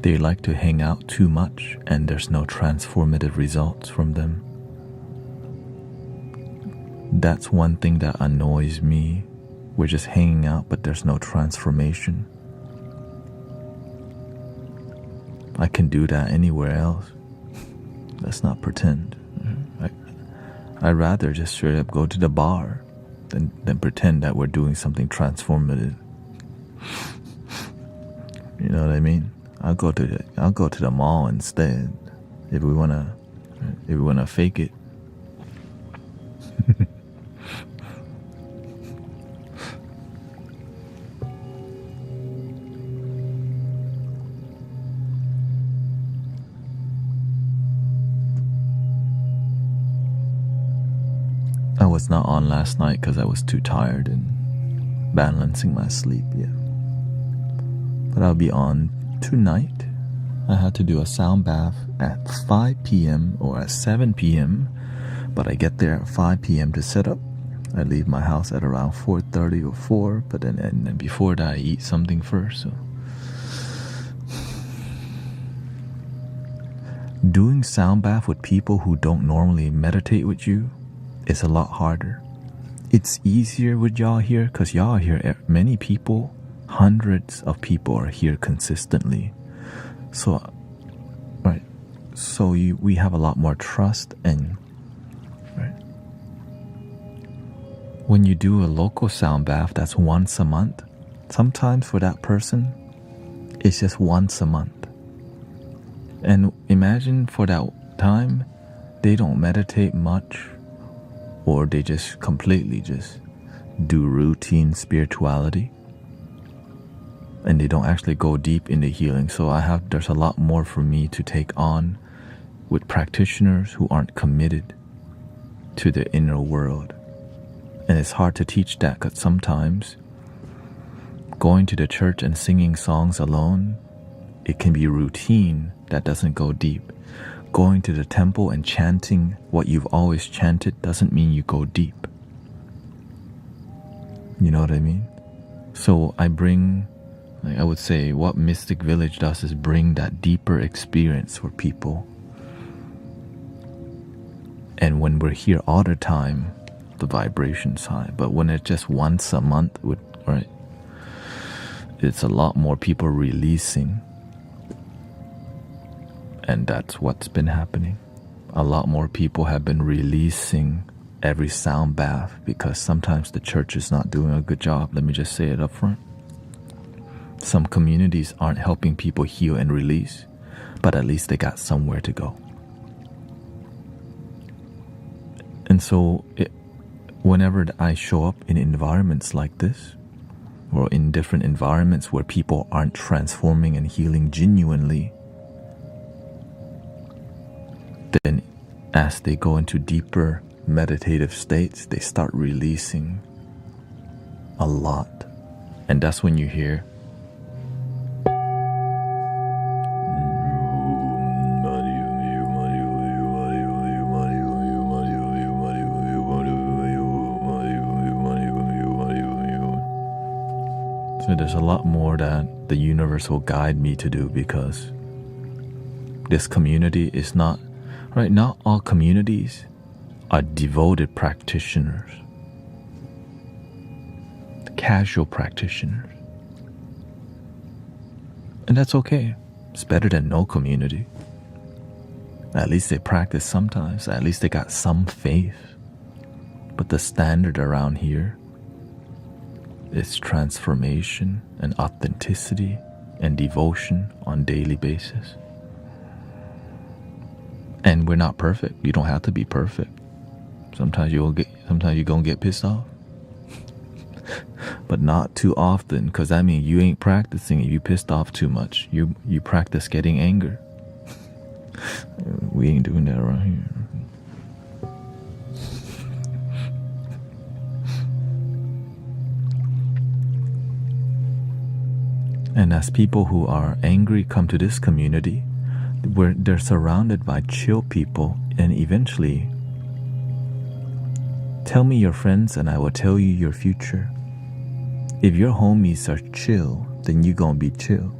they like to hang out too much and there's no transformative results from them. That's one thing that annoys me. We're just hanging out, but there's no transformation. I can do that anywhere else. Let's not pretend. I'd rather just straight up go to the bar than pretend that we're doing something transformative. You know what I mean? I'll go to the mall instead if we wanna fake it. I was not on last night because I was too tired and balancing my sleep, yeah. But I'll be on tonight. I had to do a sound bath at 5 p.m. or at 7 p.m. But I get there at 5 p.m. to set up. I leave my house at around 4:30 or 4, but then before that I eat something first. So doing sound bath with people who don't normally meditate with you is a lot harder. It's easier with y'all here because y'all are here. Many people, hundreds of people are here consistently. So, right. So we have a lot more trust, and right. When you do a local sound bath, that's once a month. Sometimes for that person, it's just once a month. And imagine for that time, they don't meditate much, or they just completely just do routine spirituality, and they don't actually go deep into healing. So there's a lot more for me to take on with practitioners who aren't committed to the inner world. And it's hard to teach that because sometimes going to the church and singing songs alone, it can be routine that doesn't go deep. Going to the temple and chanting what you've always chanted doesn't mean you go deep. You know what I mean? So I would say what Mystic Village does is bring that deeper experience for people. And when we're here all the time, the vibration's high. But when it's just once a month, right, it's a lot more people releasing. And that's what's been happening. A lot more people have been releasing every sound bath because sometimes the church is not doing a good job. Let me just say it up front. Some communities aren't helping people heal and release, but at least they got somewhere to go. And so whenever I show up in environments like this, or in different environments where people aren't transforming and healing genuinely, then as they go into deeper meditative states, they start releasing a lot. And that's when you hear so there's a lot more that the universe will guide me to do, because this community is not all communities are devoted practitioners, casual practitioners. And that's okay. It's better than no community. At least they practice sometimes. At least they got some faith. But the standard around here is transformation and authenticity and devotion on daily basis. And we're not perfect. You don't have to be perfect. Sometimes you're gonna get pissed off. But not too often, because I mean you ain't practicing if you pissed off too much. You practice getting anger. We ain't doing that around here. And as people who are angry come to this community, where they're surrounded by chill people, and eventually, tell me your friends and I will tell you your future. If your homies are chill, then you gonna be chill.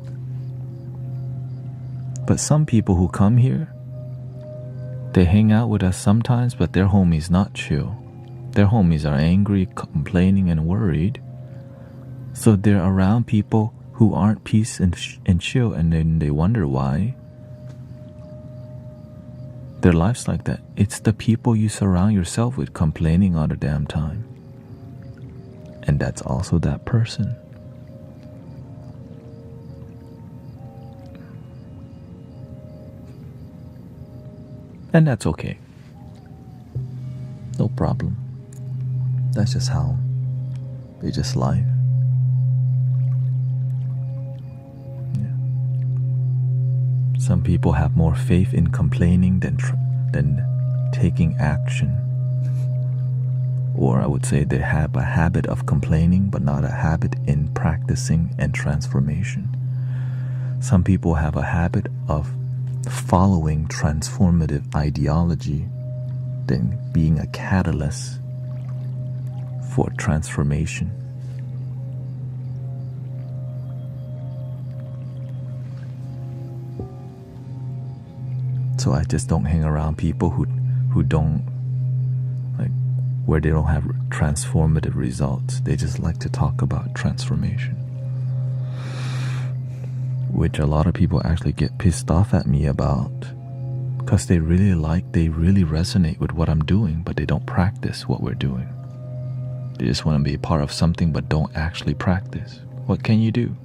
But some people who come here, they hang out with us sometimes, but their homies not chill. Their homies are angry, complaining, and worried. So they're around people who aren't peace and chill, and then they wonder why Their life's like that. It's the people you surround yourself with complaining all the damn time. And that's also that person. And that's okay. No problem. That's just how it's just life. Yeah. Some people have more faith in complaining than taking action. Or I would say they have a habit of complaining, but not a habit in practicing and transformation. Some people have a habit of following transformative ideology than being a catalyst for transformation. So I just don't hang around people who don't, like, where they don't have transformative results. They just like to talk about transformation, which a lot of people actually get pissed off at me about, because they really resonate with what I'm doing, but they don't practice what we're doing. They just want to be a part of something but don't actually practice. What can you do?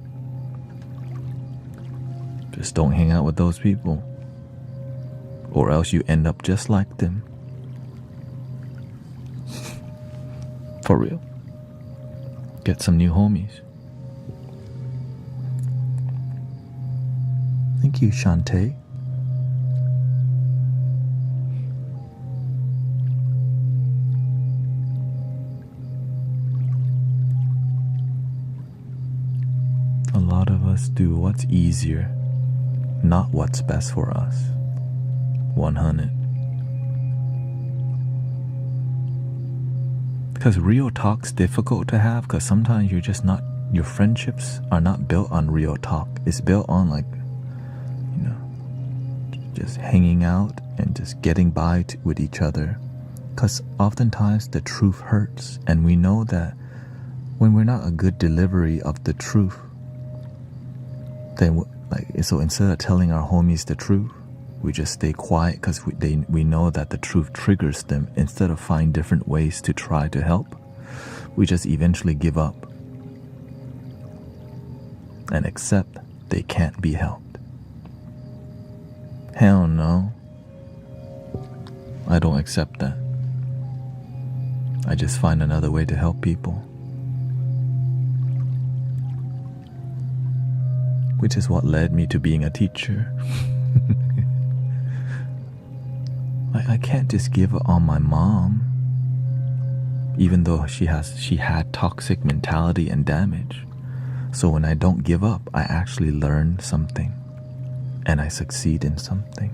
Just don't hang out with those people, or else you end up just like them. For real. Get some new homies. Thank you, Shantae. A lot of us do what's easier, not what's best for us. 100. Because real talk's difficult to have, because sometimes you're just not, your friendships are not built on real talk. It's built on, like, just hanging out and just getting by with each other. Because oftentimes the truth hurts, and we know that when we're not a good delivery of the truth, then so instead of telling our homies the truth, we just stay quiet because we know that the truth triggers them. Instead of find different ways to try to help, we just eventually give up and accept they can't be helped. Hell no. I don't accept that. I just find another way to help people. Which is what led me to being a teacher. I can't just give up on my mom, even though she had toxic mentality and damage. So when I don't give up, I actually learn something, and I succeed in something.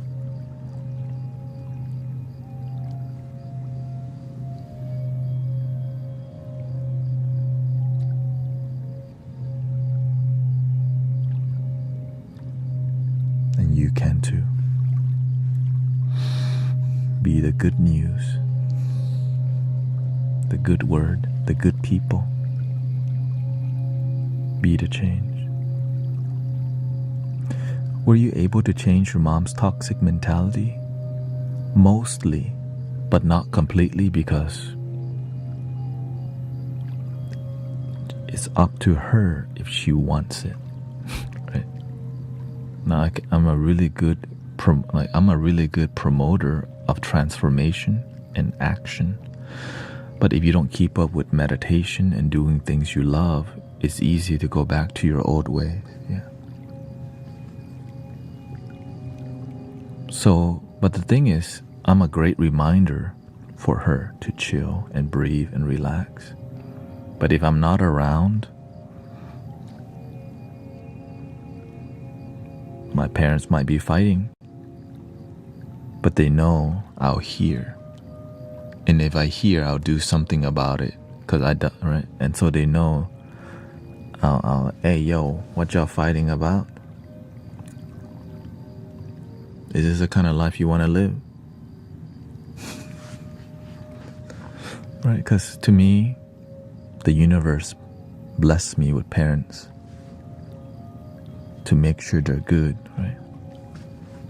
And you can too. Be the good news, the good word, the good people. Be the change. Were you able to change your mom's toxic mentality? Mostly, but not completely, because it's up to her if she wants it. Right? Now, I'm a really good promoter of transformation and action. But if you don't keep up with meditation and doing things you love, it's easy to go back to your old ways. Yeah. So, but the thing is, I'm a great reminder for her to chill and breathe and relax. But if I'm not around, my parents might be fighting, but they know I'll hear. And if I hear, I'll do something about it, because right? And so they know, hey, yo, what y'all fighting about? Is this the kind of life you want to live? Right? Because to me, the universe blessed me with parents to make sure they're good, right?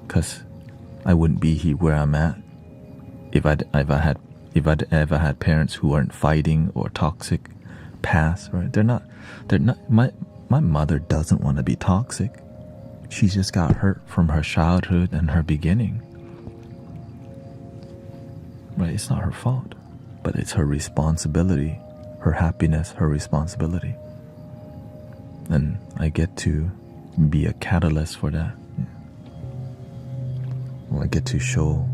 Because I wouldn't be here where I'm at if I'd ever had parents who weren't fighting or toxic past, right? They're not my mother doesn't want to be toxic. She just got hurt from her childhood and her beginning. Right? It's not her fault, but it's her responsibility, her happiness, her responsibility. And I get to be a catalyst for that. Well, I get to show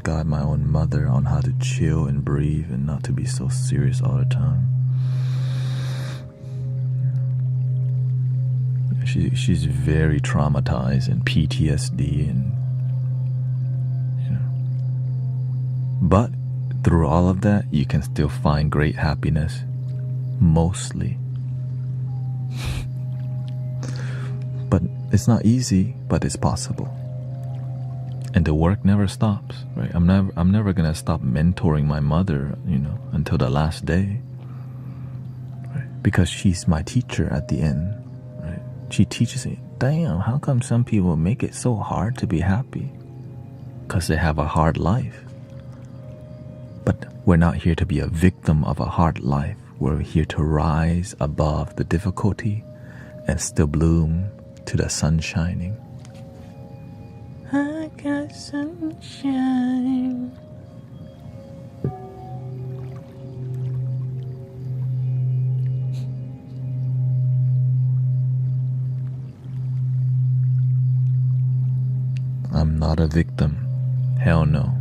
God, my own mother, on how to chill and breathe and not to be so serious all the time. She's very traumatized and PTSD, and but through all of that, you can still find great happiness, mostly. But it's not easy, but it's possible. And the work never stops, right? I'm never gonna stop mentoring my mother, until the last day, right? Because she's my teacher at the end, right? She teaches me, damn, how come some people make it so hard to be happy? Because they have a hard life. But we're not here to be a victim of a hard life. We're here to rise above the difficulty and still bloom to the sun shining. I got sunshine. I'm not a victim. Hell no.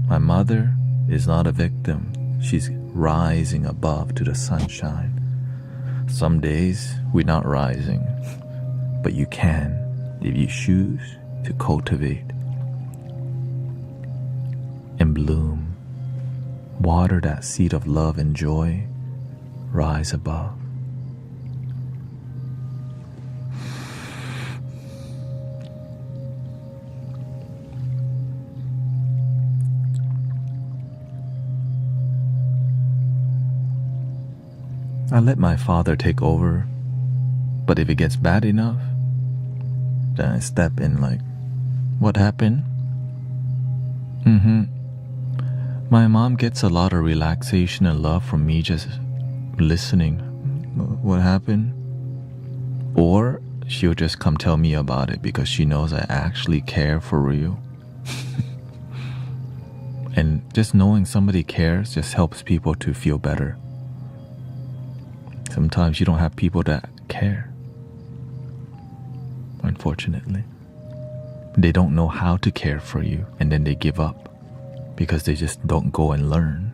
My mother is not a victim. She's rising above to the sunshine. Some days we're not rising, but you can if you choose to cultivate and bloom. Water that seed of love and joy. Rise above. I let my father take over, but if it gets bad enough, then I step in like, what happened? My mom gets a lot of relaxation and love from me just listening. What happened? Or she'll just come tell me about it because she knows I actually care for real. And just knowing somebody cares just helps people to feel better. Sometimes you don't have people that care. Unfortunately. They don't know how to care for you, and then they give up because they just don't go and learn.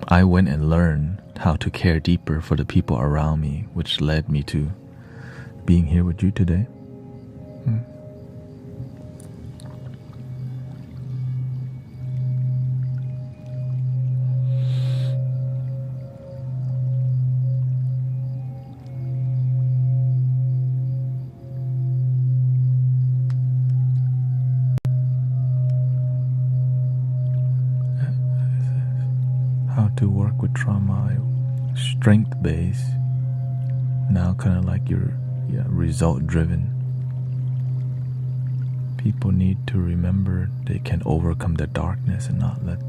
I went and learned how to care deeper for the people around me, which led me to being here with you today. How to work with trauma, strength based, now kind of like you're result driven. People need to remember they can overcome the darkness and not let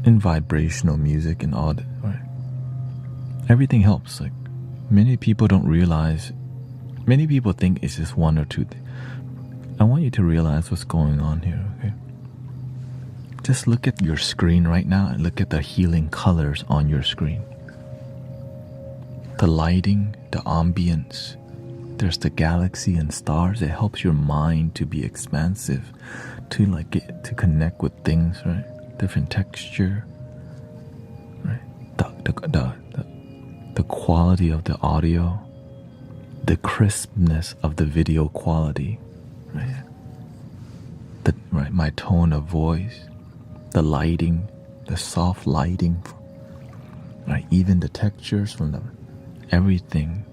in vibrational music and all that, right? Everything helps. Like many people don't realize, many people think it's just one or two things. I want you to realize what's going on here, okay? Just look at your screen right now and look at the healing colors on your screen. The lighting, the ambience, there's the galaxy and stars. It helps your mind to be expansive, to like get to connect with things, right? Different texture, right? The quality of the audio, the crispness of the video quality, right? My tone of voice. The lighting, the soft lighting, right? Even the textures from everything,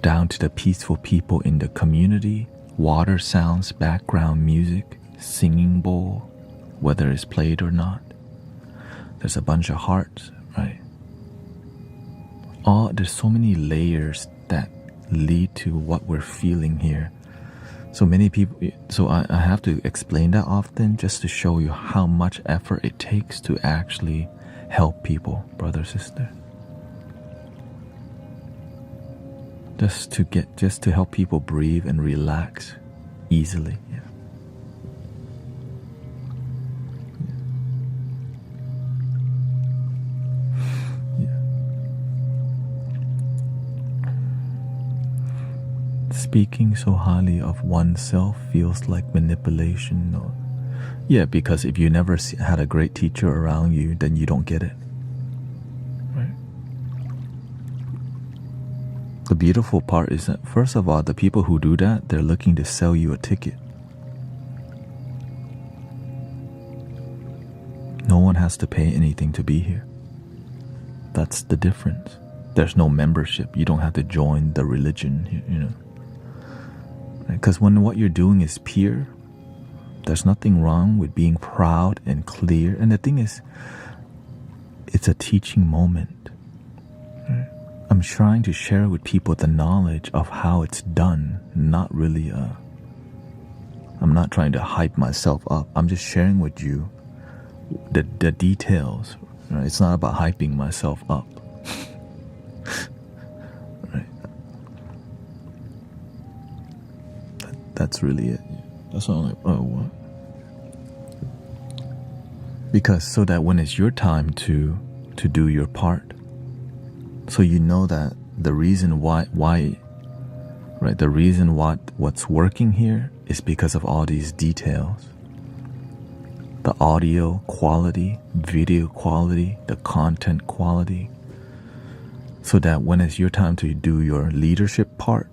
down to the peaceful people in the community, water sounds, background music, singing bowl, whether it's played or not. There's a bunch of hearts, right? There's so many layers that lead to what we're feeling here. So many people, so I have to explain that often just to show you how much effort it takes to actually help people, brother, sister. Just to help people breathe and relax easily. Yeah. Speaking so highly of oneself feels like manipulation. Or, yeah, because if you never had a great teacher around you, then you don't get it. Right? The beautiful part is that, first of all, the people who do that, they're looking to sell you a ticket. No one has to pay anything to be here. That's the difference. There's no membership. You don't have to join the religion, you know. Because when what you're doing is pure, there's nothing wrong with being proud and clear. And the thing is, it's a teaching moment. Right? I'm trying to share with people the knowledge of how it's done, not really I'm not trying to hype myself up. I'm just sharing with you the details. Right? It's not about hyping myself up. That's really it. That's all. Like, oh, what? Because so that when it's your time to do your part, so you know that the reason why, right? The reason what's working here is because of all these details. The audio quality, video quality, the content quality. So that when it's your time to do your leadership part,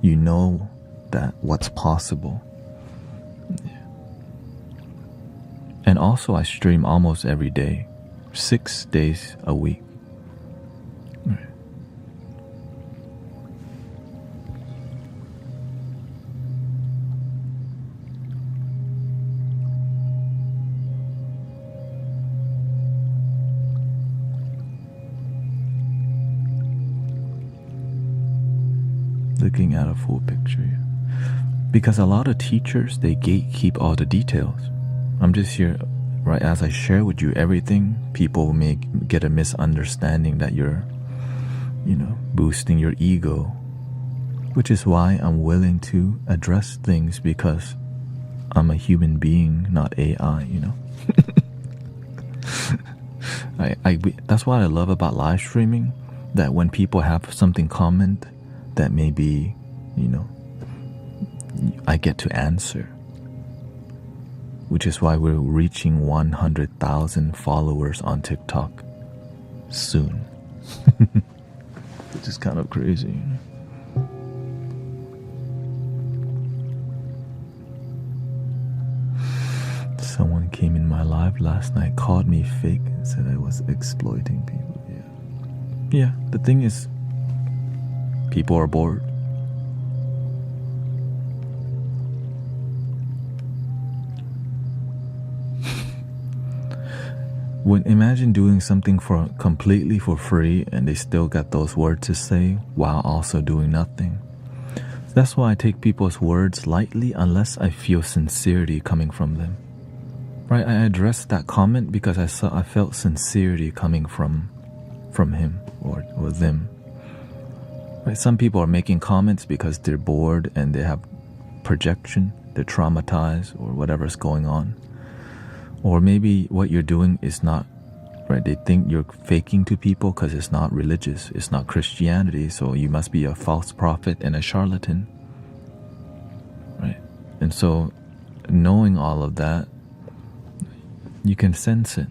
you know that what's possible. Yeah. And also I stream almost every day, 6 days a week. Right. Looking at a full picture, yeah. Because a lot of teachers, they gatekeep all the details. I'm just here, right, as I share with you everything, people may get a misunderstanding that you're, boosting your ego. Which is why I'm willing to address things, because I'm a human being, not AI, That's what I love about live streaming, that when people have something comment that maybe, I get to answer, which is why we're reaching 100,000 followers on TikTok soon. Which is kind of crazy. Someone came in my live last night, called me fake, and said I was exploiting people. Yeah, the thing is, people are bored. Imagine doing something completely for free and they still got those words to say while also doing nothing. That's why I take people's words lightly unless I feel sincerity coming from them. Right? I addressed that comment because I felt sincerity coming from him or them. Right? Some people are making comments because they're bored and they have projection, they're traumatized or whatever's going on. Or maybe what you're doing is not, right? They think you're faking to people because it's not religious. It's not Christianity. So you must be a false prophet and a charlatan. Right? And so knowing all of that, you can sense it.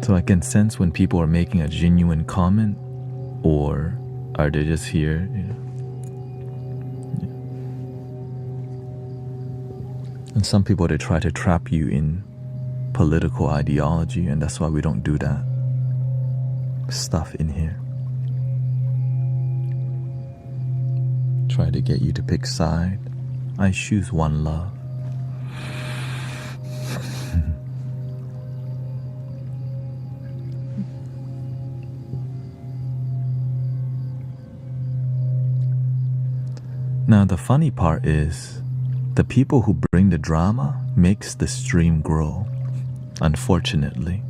So I can sense when people are making a genuine comment, or are they just here, And some people, they try to trap you in political ideology, and that's why we don't do that stuff in here. Try to get you to pick side. I choose one love. Now the funny part is, the people who bring the drama makes the stream grow, unfortunately.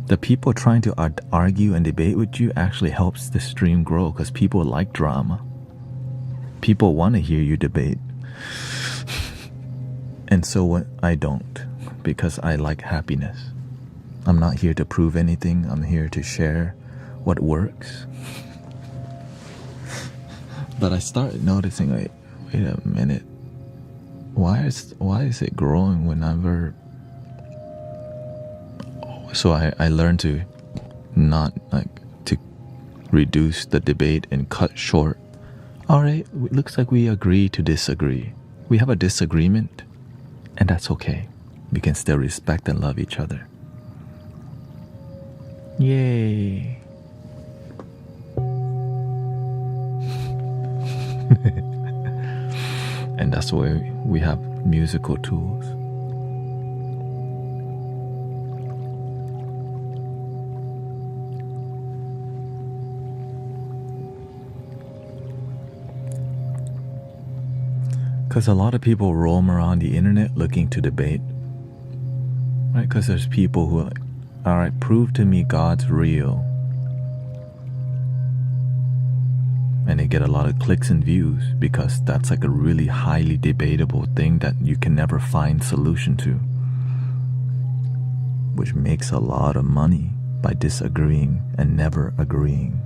The people trying to argue and debate with you actually helps the stream grow, because people like drama. People want to hear you debate. And so I don't, because I like happiness. I'm not here to prove anything. I'm here to share what works. But I started noticing, wait a minute. Why is it growing whenever? So I learned to not to reduce the debate and cut short. All right, it looks like we agree to disagree. We have a disagreement, and that's okay. We can still respect and love each other. Yay. And that's why we have musical tools. Because a lot of people roam around the internet looking to debate, right? Because there's people who are like, all right, prove to me God's real. And they get a lot of clicks and views because that's like a really highly debatable thing that you can never find solution to, which makes a lot of money by disagreeing and never agreeing.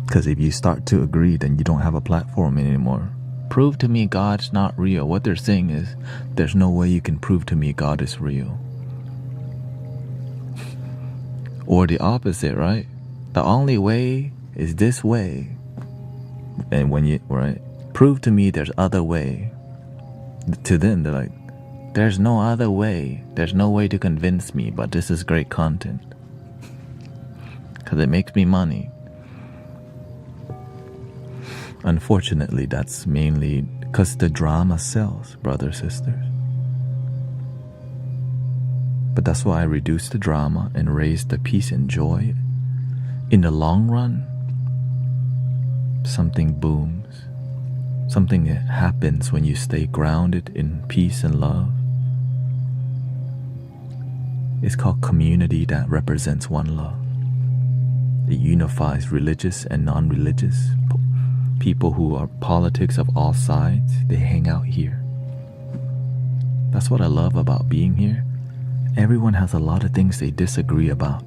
Because if you start to agree, then you don't have a platform anymore. Prove to me God's not real. What they're saying is, there's no way you can prove to me God is real. Or the opposite, right? The only way is this way. And when you, right, prove to me there's other way. To them, they're like, there's no other way. There's no way to convince me, but this is great content. Because it makes me money. Unfortunately, that's mainly because the drama sells, brothers, sisters. But that's why I reduce the drama and raise the peace and joy. In the long run, something booms. Something happens when you stay grounded in peace and love. It's called community that represents one love. It unifies religious and non-religious. People who are politics of all sides, they hang out here. That's what I love about being here. Everyone has a lot of things they disagree about.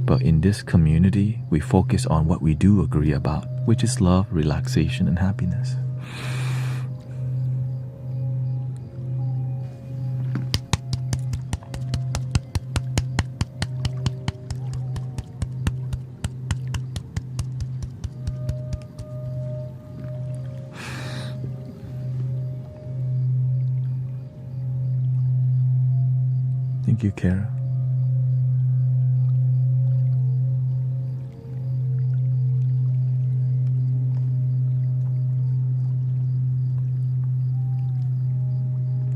But in this community, we focus on what we do agree about, which is love, relaxation, and happiness. Thank you, Kara.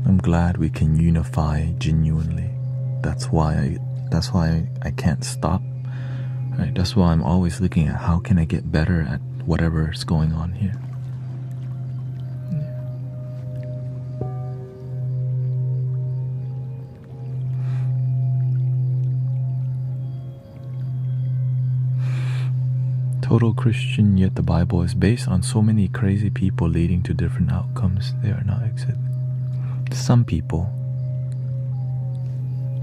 I'm glad we can unify genuinely. That's why I can't stop. Right? That's why I'm always looking at how can I get better at whatever is going on here. Total Christian, yet the Bible is based on so many crazy people leading to different outcomes. They are not accepted. Some people,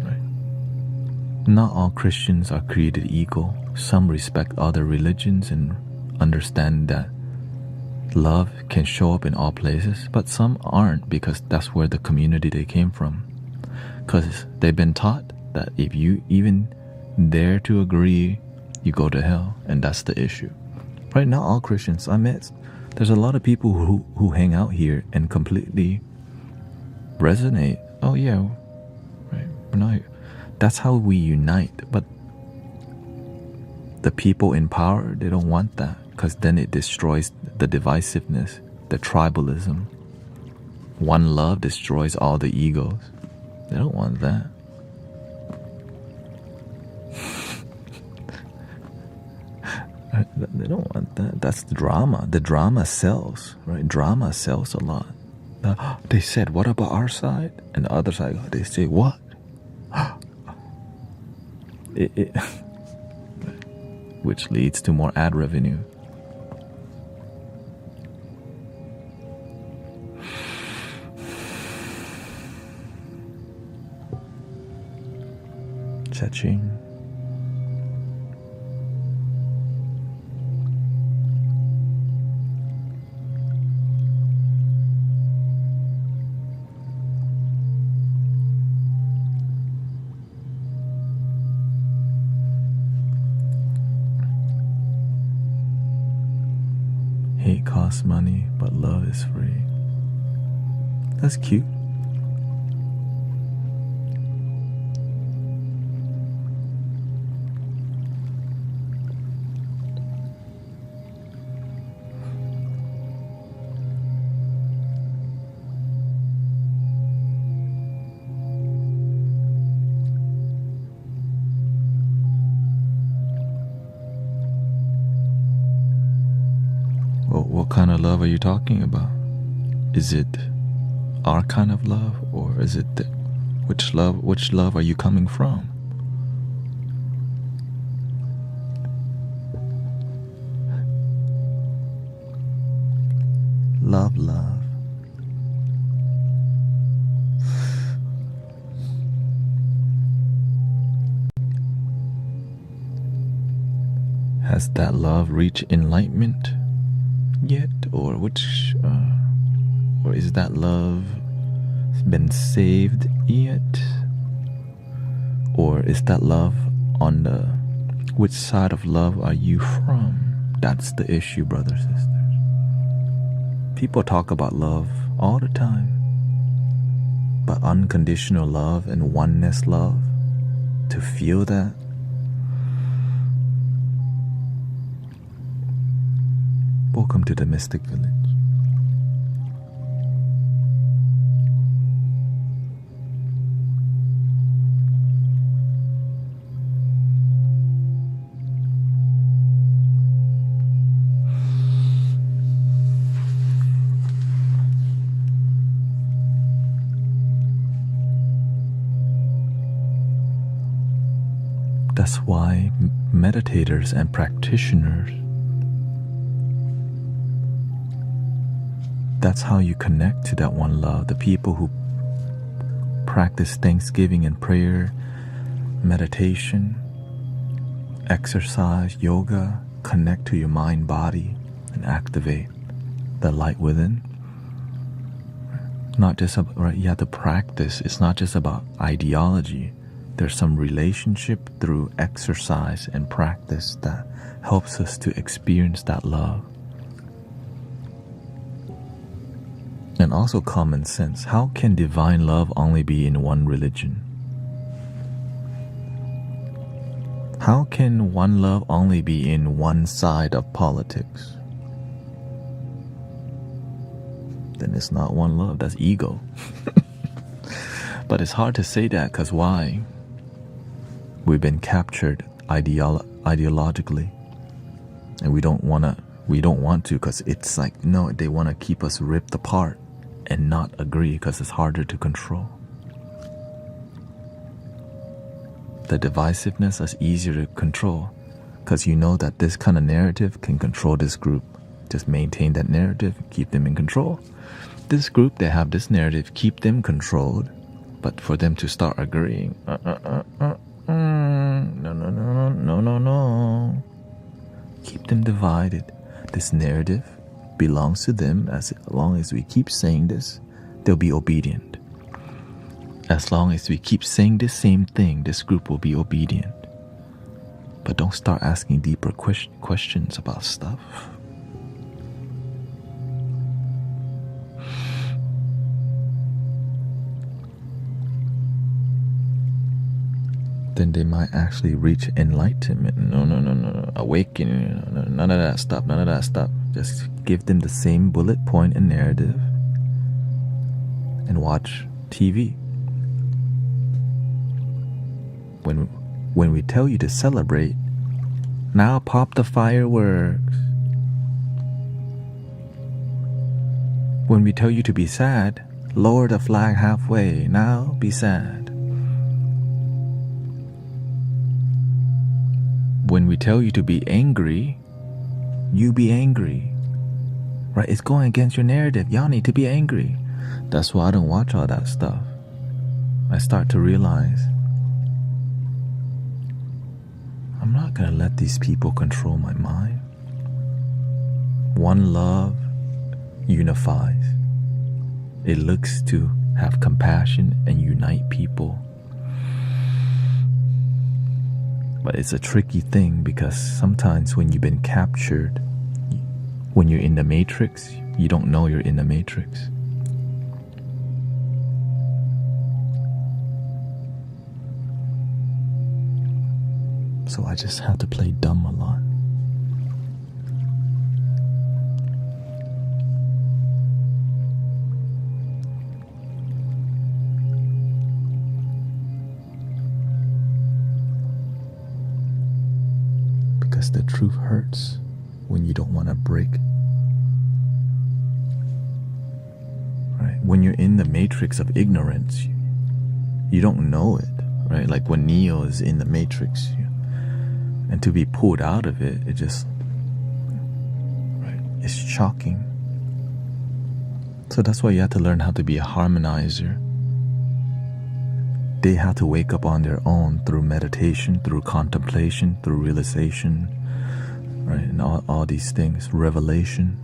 right? Not all Christians are created equal. Some respect other religions and understand that love can show up in all places, but some aren't because that's where the community they came from. Because they've been taught that if you even dare to agree, you go to hell, and that's the issue. Right? Not all Christians. There's a lot of people who hang out here and completely resonate. Oh yeah, right. We're not. That's how we unite. But the people in power, they don't want that because then it destroys the divisiveness, the tribalism. One love destroys all the egos. They don't want that. They don't want that. That's the drama. The drama sells, right? Drama sells a lot. They said, what about our side? And the other side, they say, what? Which leads to more ad revenue. Cha-ching. Hate costs money, but love is free. That's cute. What kind of love are you talking about? Is it our kind of love, or is it which love are you coming from? Love. Has that love reached enlightenment yet, or or is that love been saved yet, or is that love on the which side of love are you from? That's the issue, brothers, sisters. People talk about love all the time, but unconditional love and oneness love, to feel that, welcome to the Mystic Village. That's why meditators and practitioners, that's how you connect to that one love. The people who practice thanksgiving and prayer, meditation, exercise, yoga, connect to your mind, body, and activate the light within. Not just about, right? You have to practice. It's not just about ideology. There's some relationship through exercise and practice that helps us to experience that love. And also common sense. How can divine love only be in one religion? How can one love only be in one side of politics? Then it's not one love, that's ego. But it's hard to say that, because why? We've been captured ideologically, and we don't want to, because it's like, no, they want to keep us ripped apart and not agree, because it's harder to control. The divisiveness is easier to control, because you know that this kind of narrative can control this group. Just maintain that narrative, keep them in control. This group, they have this narrative, keep them controlled. But for them to start agreeing, no. Keep them divided. This narrative belongs to them. As long as we keep saying this, they'll be obedient. As long as we keep saying the same thing, this group will be obedient. But don't start asking deeper questions about stuff. Then they might actually reach enlightenment. No. Awakening. No. None of that stuff. Just give them the same bullet point and narrative and watch TV. When we tell you to celebrate, Now pop the fireworks. When we tell you to be sad, lower the flag halfway. Now be sad. When we tell you to be angry, you be angry. Right? It's going against your narrative. Y'all need to be angry. That's why I don't watch all that stuff. I start to realize I'm not going to let these people control my mind. One love unifies. It looks to have compassion and unite people. But it's a tricky thing because sometimes when you've been captured, when you're in the matrix, you don't know you're in the matrix. So I just have to play dumb a lot. Because the truth hurts when you don't want to break. Right? When you're in the matrix of ignorance, you don't know it, right? Like when Neo is in the matrix, and to be pulled out of it, it just, right, it's shocking. So that's why you have to learn how to be a harmonizer. They have to wake up on their own through meditation, through contemplation, through realization, right? And all these things, revelation.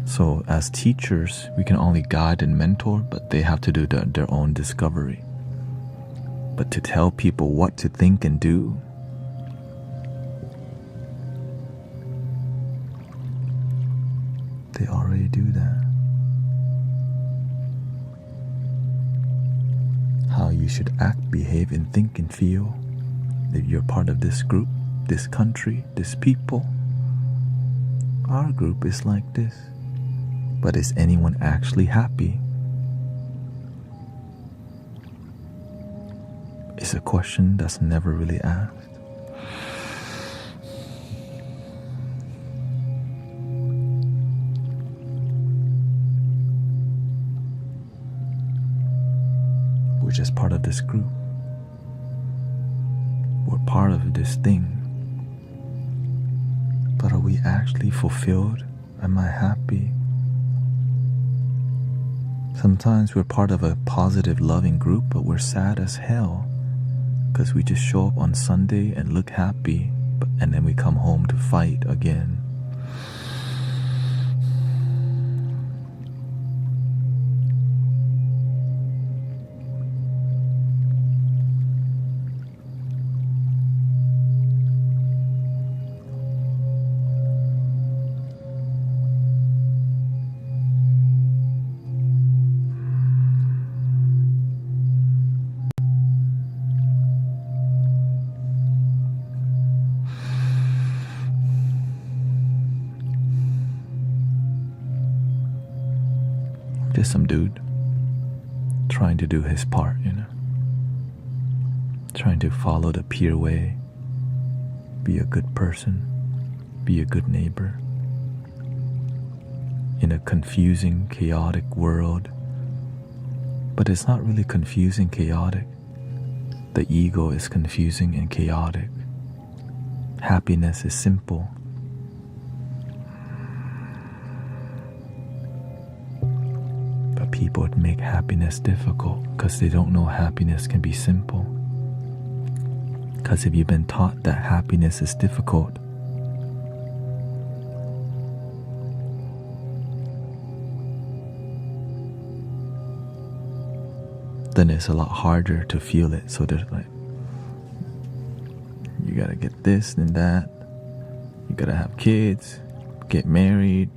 So as teachers, we can only guide and mentor, but they have to do their own discovery. But to tell people what to think and do, they already do that. How you should act, behave, and think and feel if you're part of this group, this country, this people. Our group is like this. But is anyone actually happy? It's a question that's never really asked. We're just part of this group. We're part of this thing. But are we actually fulfilled? Am I happy? Sometimes we're part of a positive, loving group, but we're sad as hell because we just show up on Sunday and look happy, and then we come home to fight again. Just some dude trying to do his part, trying to follow the pure way, be a good person, be a good neighbor in a confusing, chaotic world. But it's not really confusing, chaotic. The ego is confusing and chaotic. Happiness is simple. People make happiness difficult because they don't know happiness can be simple. Because if you've been taught that happiness is difficult, then it's a lot harder to feel it. So there's like, you gotta get this and that, you gotta have kids, get married,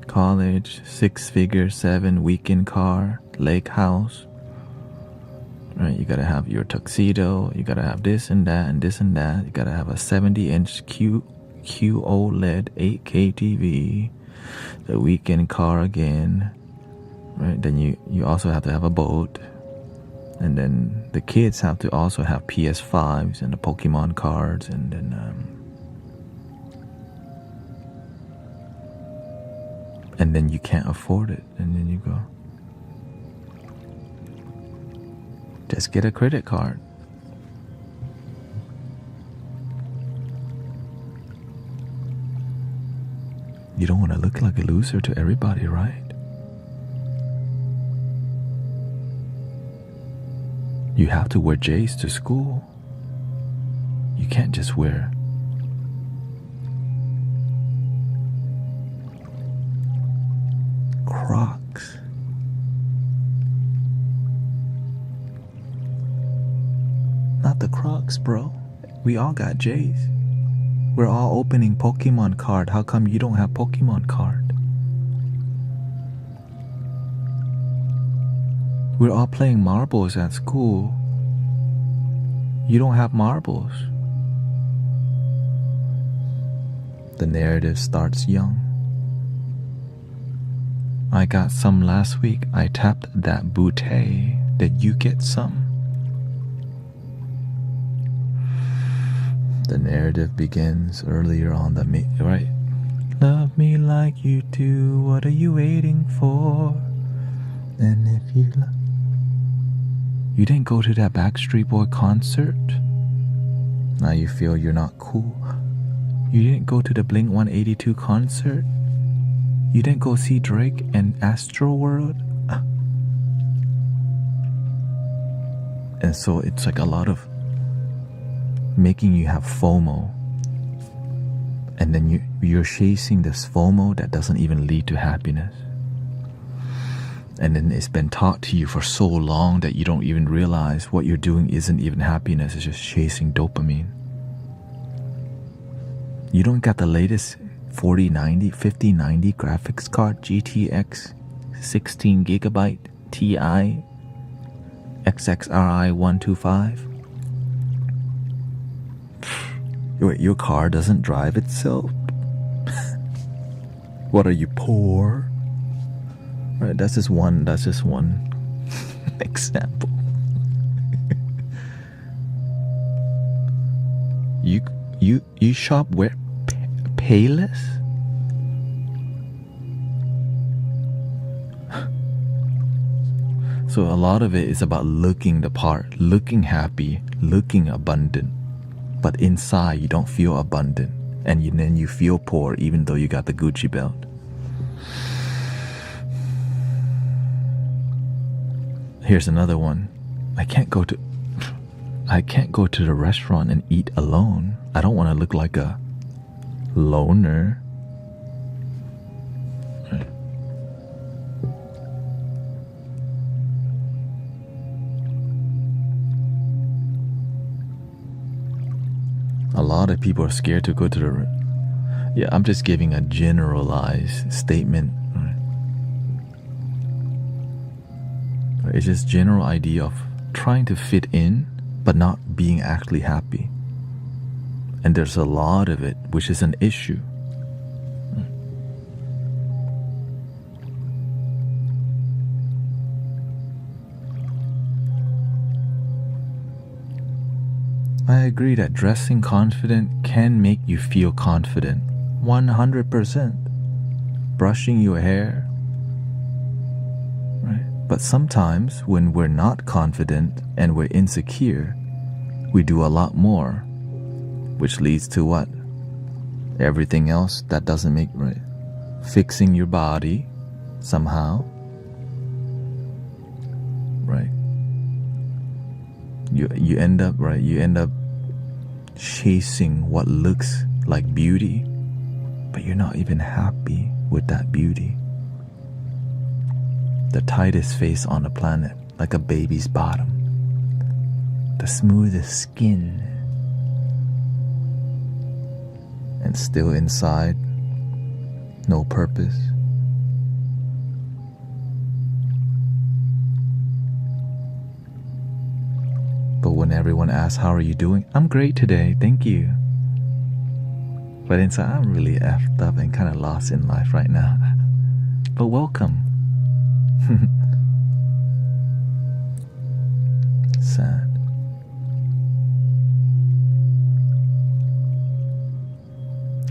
college, 6-figure, 7-weekend car, lake house, right? You gotta have your tuxedo, you gotta have this and that and this and that, you gotta have a 70-inch QOLED 8K TV, the weekend car again, right? Then you also have to have a boat, and then the kids have to also have PS5s and the Pokemon cards, and then and then you can't afford it, and then you go, just get a credit card. You don't want to look like a loser to everybody, right? You have to wear J's to school. You can't just wear Crocs. Not the Crocs, bro. We all got J's. We're all opening Pokemon card. How come you don't have Pokemon card? We're all playing marbles at school. You don't have marbles. The narrative starts young. I got some last week. I tapped that bouquet. Did you get some? The narrative begins earlier on the right? Love me like you do. What are you waiting for? And if you love, you didn't go to that Backstreet Boy concert. Now you feel you're not cool. You didn't go to the Blink 182 concert. You didn't go see Drake and Astroworld. And so it's like a lot of making you have FOMO, and then you're chasing this FOMO that doesn't even lead to happiness. And then it's been taught to you for so long that you don't even realize what you're doing isn't even happiness, it's just chasing dopamine. You don't got the latest 4090, 5090 graphics card, GTX 16 gigabyte Ti XXRI 125. Your car doesn't drive itself. What are you, poor? Right, that's just one example. You shop where? Payless? So a lot of it is about looking the part, looking happy, looking abundant. But inside you don't feel abundant, and then you feel poor even though you got the Gucci belt. Here's another one. I can't go to the restaurant and eat alone. I don't want to look like a loner. A lot of people are scared to go to the... Yeah, I'm just giving a generalized statement. It's just general idea of trying to fit in, but not being actually happy. And there's a lot of it, which is an issue. I agree that dressing confident can make you feel confident. 100%. Brushing your hair. Right? But sometimes when we're not confident and we're insecure, we do a lot more, which leads to what? Everything else that doesn't make right. Fixing your body somehow. Right? You end up chasing what looks like beauty, but you're not even happy with that beauty. The tightest face on the planet, like a baby's bottom. The smoothest skin. And still inside, no purpose. But when everyone asks, how are you doing? I'm great today, thank you. But inside, I'm really effed up and kind of lost in life right now. But welcome. Sad.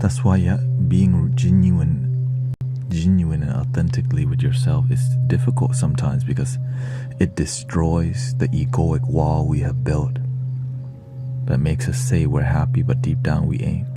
That's why being genuine genuine and authentically with yourself is difficult sometimes because it destroys the egoic wall we have built that makes us say we're happy, but deep down we ain't.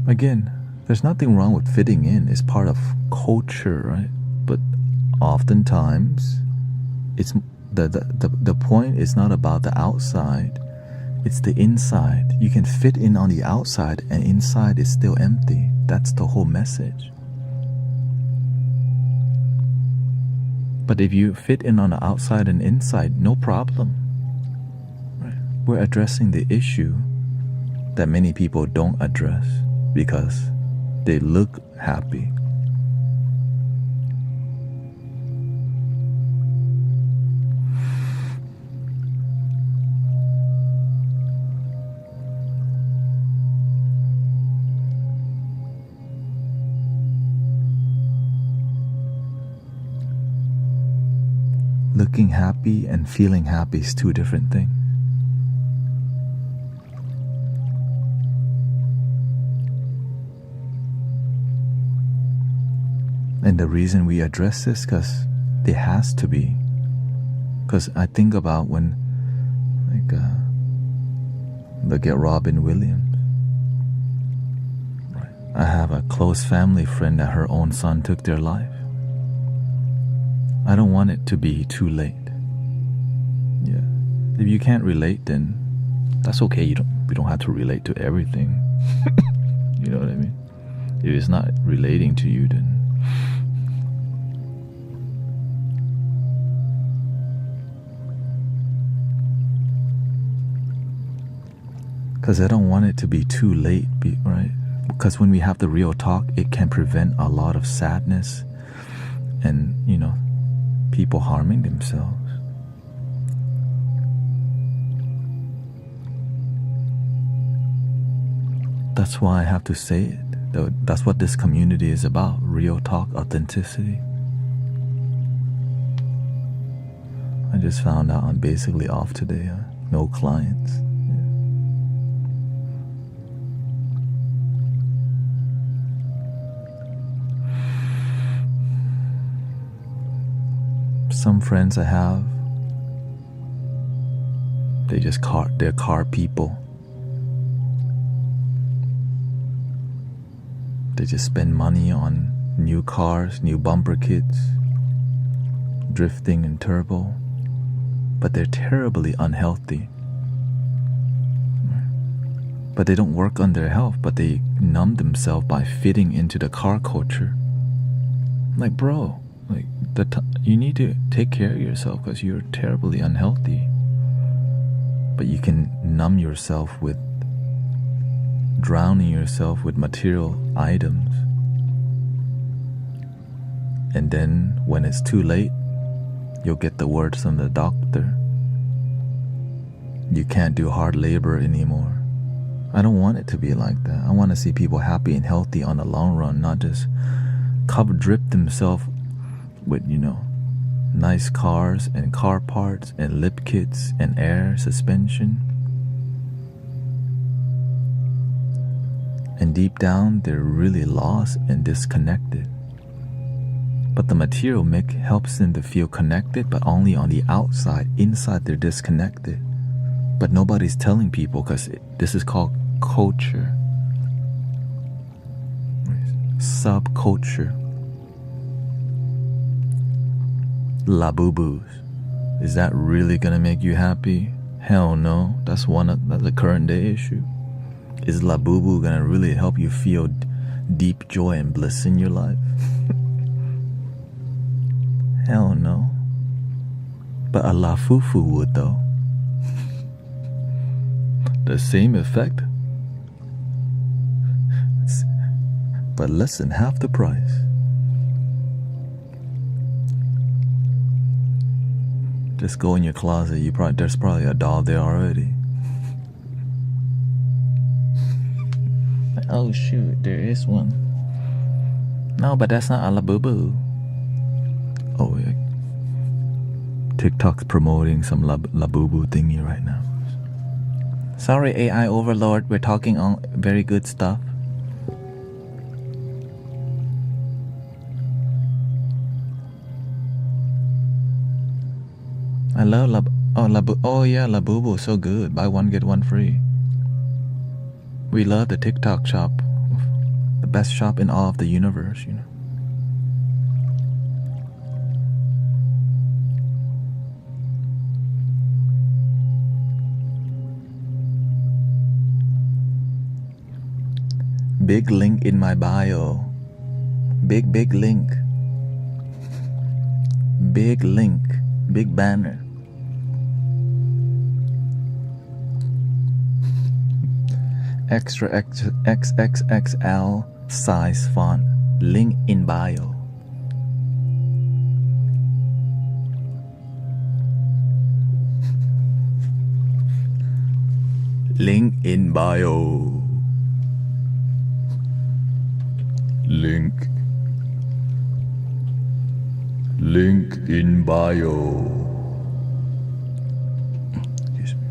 Again, there's nothing wrong with fitting in. It's part of culture, right? But oftentimes, it's the point is not about the outside. It's the inside. You can fit in on the outside and inside is still empty. That's the whole message. But if you fit in on the outside and inside, no problem. Right? We're addressing the issue that many people don't address because they look happy. Looking happy and feeling happy is two different things. And the reason we address this, because it has to be. Because I think about when, look at Robin Williams. Right. I have a close family friend that her own son took their life. I don't want it to be too late. Yeah. If you can't relate, then that's okay. We don't have to relate to everything. You know what I mean? If it's not relating to you, then because I don't want it to be too late, right? Because when we have the real talk, it can prevent a lot of sadness and, people harming themselves. That's why I have to say it. That's what this community is about. Real talk, authenticity. I just found out I'm basically off today. No clients. Some friends I have, they're car people. They just spend money on new cars, new bumper kits, drifting and turbo, but they're terribly unhealthy. But they don't work on their health, but they numb themselves by fitting into the car culture. Like, bro, you need to take care of yourself because you're terribly unhealthy. But you can numb yourself with drowning yourself with material items. And then when it's too late, you'll get the words from the doctor. You can't do hard labor anymore. I don't want it to be like that. I want to see people happy and healthy on the long run, not just drip themselves with, nice cars and car parts and lip kits and air suspension. And deep down, they're really lost and disconnected. But the material helps them to feel connected, but only on the outside. Inside, they're disconnected. But nobody's telling people because this is called culture. Subculture. Labubus. Is that really gonna make you happy? Hell no. That's a current day issue. Is Labubu gonna really help you feel deep joy and bliss in your life? Hell no. But a Lafufu would though. The same effect. but less than half the price. Just go in your closet. There's probably a doll there already. Oh shoot, there is one. No, but that's not a Labubu. Oh yeah. TikTok's promoting some Labubu thingy right now. Sorry, AI overlord. We're talking on very good stuff. I love oh yeah, Labubu, so good. Buy one get one free. We love the TikTok shop, the best shop in all of the universe, you know. Big link in my bio. Big link. Big link. Big banner. Extra XXXL size font. Link in bio. Link in bio. Link in bio. Excuse me.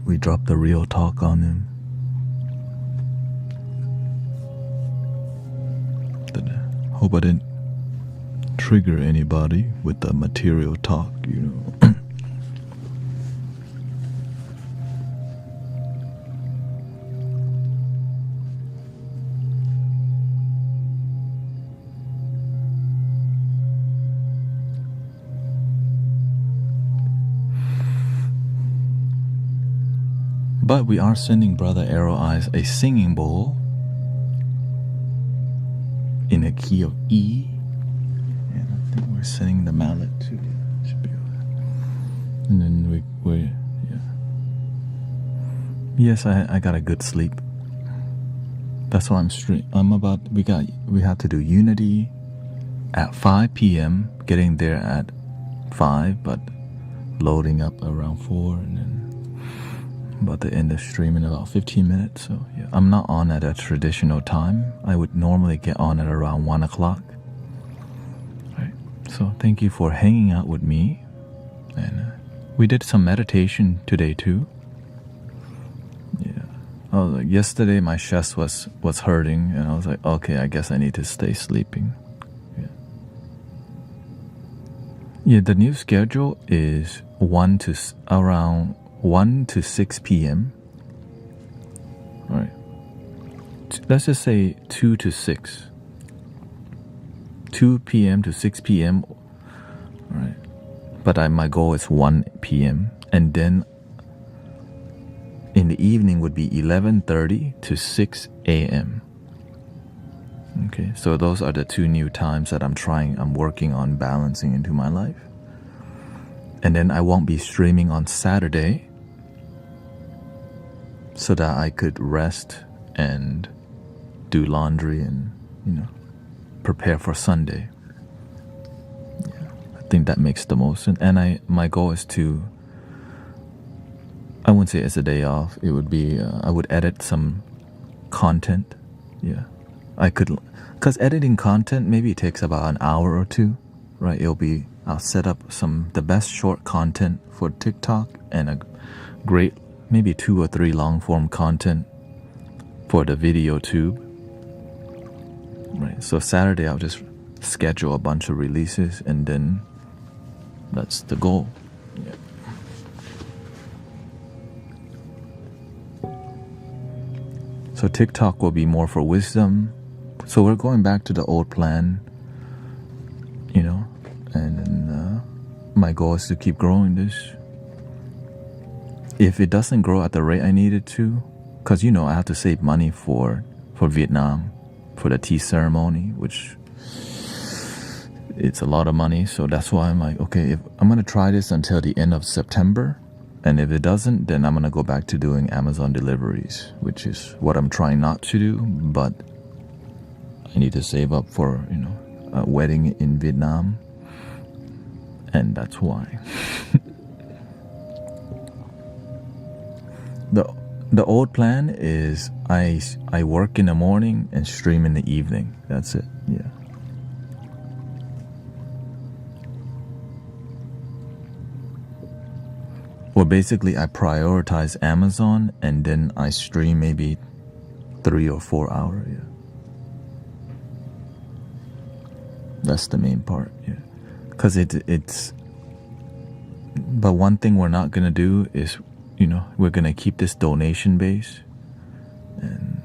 We dropped the real talk on him. Hope I didn't trigger anybody with the material talk, you know. But we are sending Brother Arrow Eyes a singing bowl in a key of E. And I think we're sending the mallet too. Should be and then we yeah. Yes, I got a good sleep. That's why we have to do Unity at 5 p.m. Getting there at 5, but loading up around 4 and then about to end the stream in about 15 minutes. So yeah, I'm not on at a traditional time. I would normally get on at around 1 o'clock. Right. So thank you for hanging out with me. And we did some meditation today too. Yeah. Yesterday my chest was hurting, and I was like, okay, I guess I need to stay sleeping. Yeah, the new schedule is around 1 to 6 p.m. All right. Let's just say 2 to 6. 2 p.m. to 6 p.m. Right, but my goal is 1 p.m. and then in the evening would be 11:30 to 6 a.m. Okay, so those are the 2 new times that I'm working on balancing into my life. And then I won't be streaming on Saturday so that I could rest and do laundry and, prepare for Sunday. Yeah, I think that makes the most sense. And my goal is to, I wouldn't say it's a day off. It would be, I would edit some content. Yeah, I could, because editing content, maybe it takes about an hour or 2, right? I'll set up the best short content for TikTok and a great, maybe 2 or 3 long form content for the video tube. Right, so Saturday I'll just schedule a bunch of releases and then that's the goal. Yeah. So TikTok will be more for wisdom. So we're going back to the old plan, and then my goal is to keep growing this. If it doesn't grow at the rate I need it to, because I have to save money for Vietnam, for the tea ceremony, which it's a lot of money. So that's why I'm like, okay, if I'm gonna try this until the end of September, and if it doesn't, then I'm gonna go back to doing Amazon deliveries, which is what I'm trying not to do. But I need to save up for a wedding in Vietnam, and that's why. The old plan is I work in the morning and stream in the evening. That's it. Yeah. Well, basically I prioritize Amazon and then I stream maybe 3 or 4 hours. Yeah. That's the main part. Yeah. Because it's. But one thing we're not gonna do is, we're gonna keep this donation base. And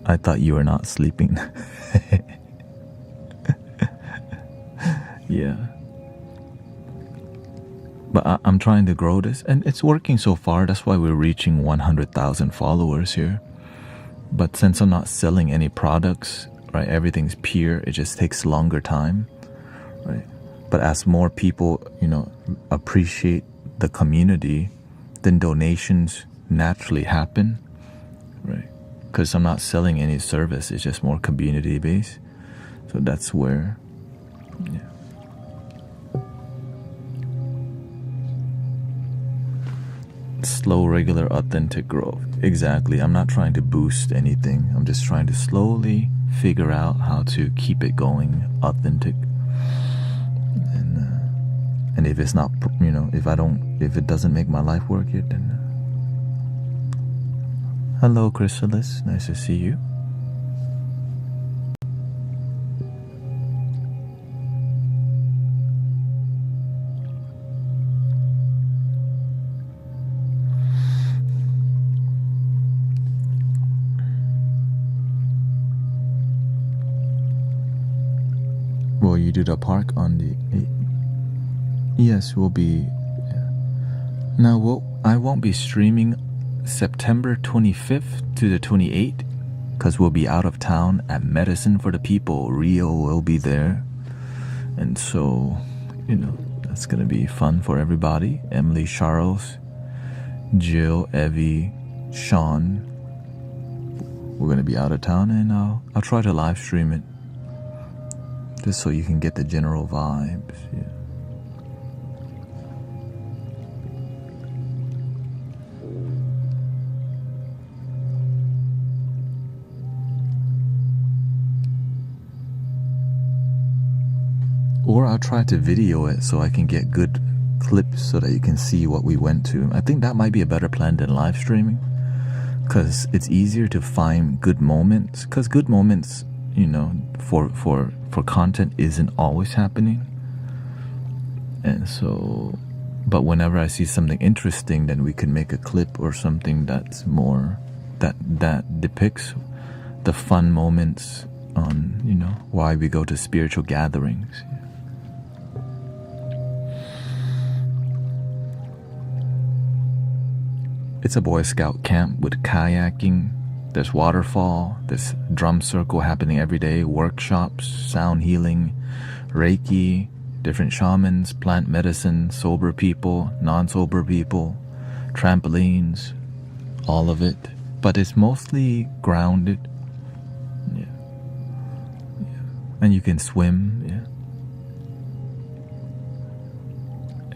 I thought you were not sleeping. Yeah. But I'm trying to grow this, and it's working so far. That's why we're reaching 100,000 followers here. But since I'm not selling any products, right, everything's peer, it just takes longer time, right? But as more people, appreciate the community, then donations naturally happen, right? Because I'm not selling any service, it's just more community based. So that's where, yeah. Slow, regular, authentic growth. Exactly. I'm not trying to boost anything. I'm just trying to slowly figure out how to keep it going authentic. And if it's not, if it doesn't make my life work yet, then hello, Chrysalis. Nice to see you. Will you do the park on the 8th? Yes, we'll be. Yeah. Now, I won't be streaming September 25th to the 28th because we'll be out of town at Medicine for the People. Rio will be there. And so, that's going to be fun for everybody. Emily, Charles, Jill, Evie, Sean. We're going to be out of town, and I'll try to live stream it. Just so you can get the general vibes. Yeah. Or I'll try to video it so I can get good clips so that you can see what we went to. I think that might be a better plan than live streaming, because it's easier to find good moments. Because good moments, for content isn't always happening. And so, but whenever I see something interesting, then we can make a clip or something that's more, that depicts the fun moments on, why we go to spiritual gatherings. It's a Boy Scout camp with kayaking. There's waterfall. There's drum circle happening every day. Workshops, sound healing, Reiki, different shamans, plant medicine, sober people, non-sober people, trampolines, all of it. But it's mostly grounded. Yeah. And you can swim. Yeah.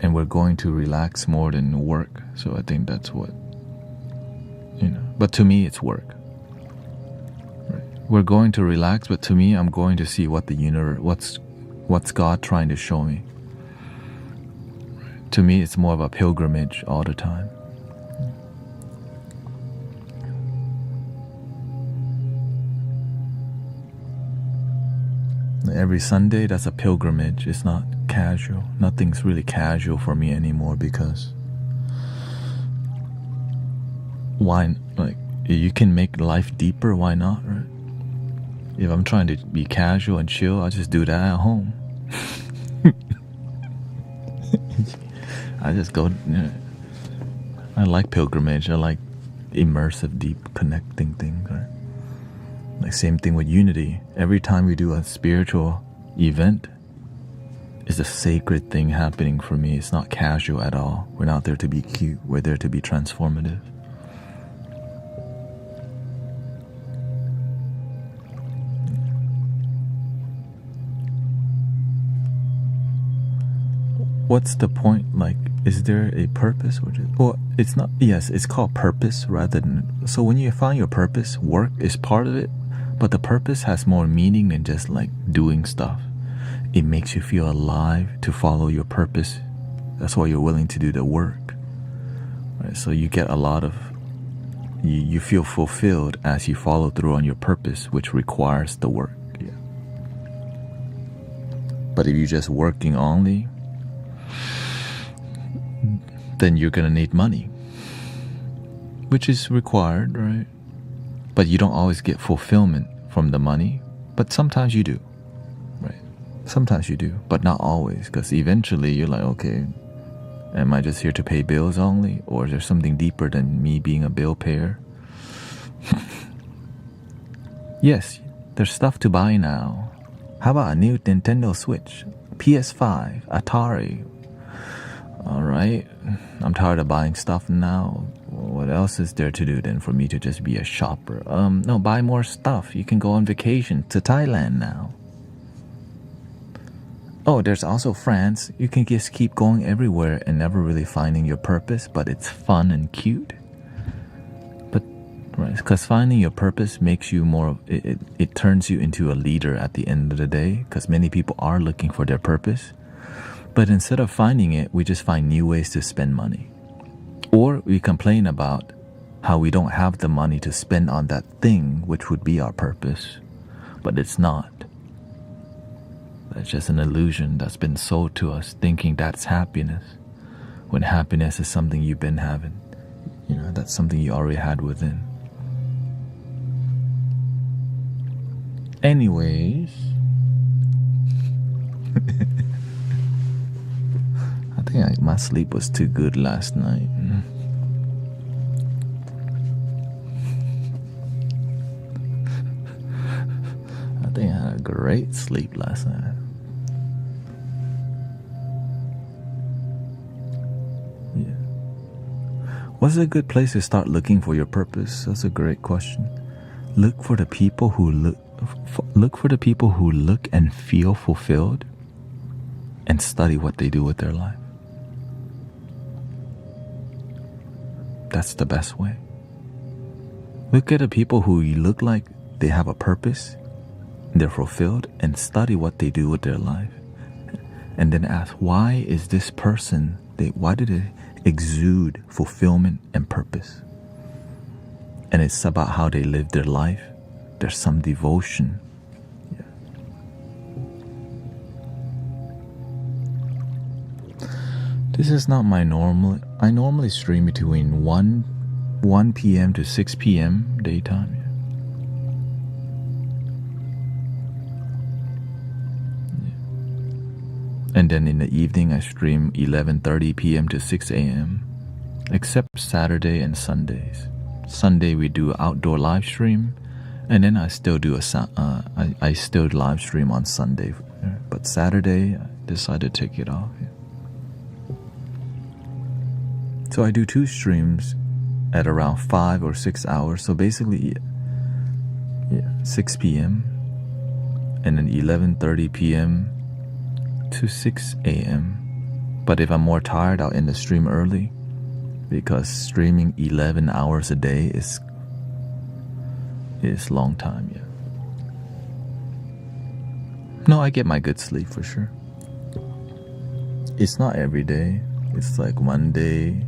And we're going to relax more than work. So I think that's what, but to me it's work. Right. We're going to relax, but to me I'm going to see what the universe, what's God trying to show me. Right. To me it's more of a pilgrimage all the time. Every Sunday, that's a pilgrimage. It's not casual. Nothing's really casual for me anymore, because why? Like, you can make life deeper. Why not, right? If I'm trying to be casual and chill, I'll just do that at home. I just go. I like pilgrimage. I like immersive, deep, connecting things, right? Like, same thing with unity. Every time we do a spiritual event, it's a sacred thing happening for me. It's not casual at all. We're not there to be cute. We're there to be transformative. What's the point? Like, is there a purpose? Well, it's not. Yes, it's called purpose rather than. So when you find your purpose, work is part of it. But the purpose has more meaning than just like doing stuff. It makes you feel alive to follow your purpose. That's why you're willing to do the work. Right? So you get a lot of, you feel fulfilled as you follow through on your purpose, which requires the work. Yeah. But if you're just working only, then you're gonna need money, which is required, right? But you don't always get fulfillment from the money, but sometimes you do, right? Sometimes you do, but not always, because eventually you're like, okay, am I just here to pay bills only, or is there something deeper than me being a bill payer? Yes, there's stuff to buy now. How about a new Nintendo Switch, PS5, Atari? All right, I'm tired of buying stuff now. What else is there to do then for me to just be a shopper? No, buy more stuff. You can go on vacation to Thailand now. Oh, there's also France. You can just keep going everywhere and never really finding your purpose, but it's fun and cute. But, right, because finding your purpose makes you more, it turns you into a leader at the end of the day, because many people are looking for their purpose. But instead of finding it, we just find new ways to spend money. Or we complain about how we don't have the money to spend on that thing which would be our purpose. But it's not. That's just an illusion that's been sold to us, thinking that's happiness. When happiness is something you've been having. That's something you already had within. Anyways. I think my sleep was too good last night. I think I had a great sleep last night. Yeah. What's a good place to start looking for your purpose? That's a great question. Look for the people who look and feel fulfilled, and study what they do with their life. That's the best way. Look at the people who look like they have a purpose, they're fulfilled, and study what they do with their life. And then ask, why is this person, why did they exude fulfillment and purpose? And it's about how they live their life. There's some devotion. This is not my normal. I normally stream between 1 p.m. to 6 p.m. daytime. And then in the evening I stream 11:30 p.m. to 6 a.m. except Saturday and Sundays. Sunday we do outdoor live stream, and then I still do I still live stream on Sunday, but Saturday I decided to take it off. So I do 2 streams at around 5 or 6 hours. So basically, 6 p.m. and then 11:30 p.m. to 6 a.m. But if I'm more tired, I'll end the stream early, because streaming 11 hours a day is long time. Yeah. No, I get my good sleep for sure. It's not every day. It's like one day.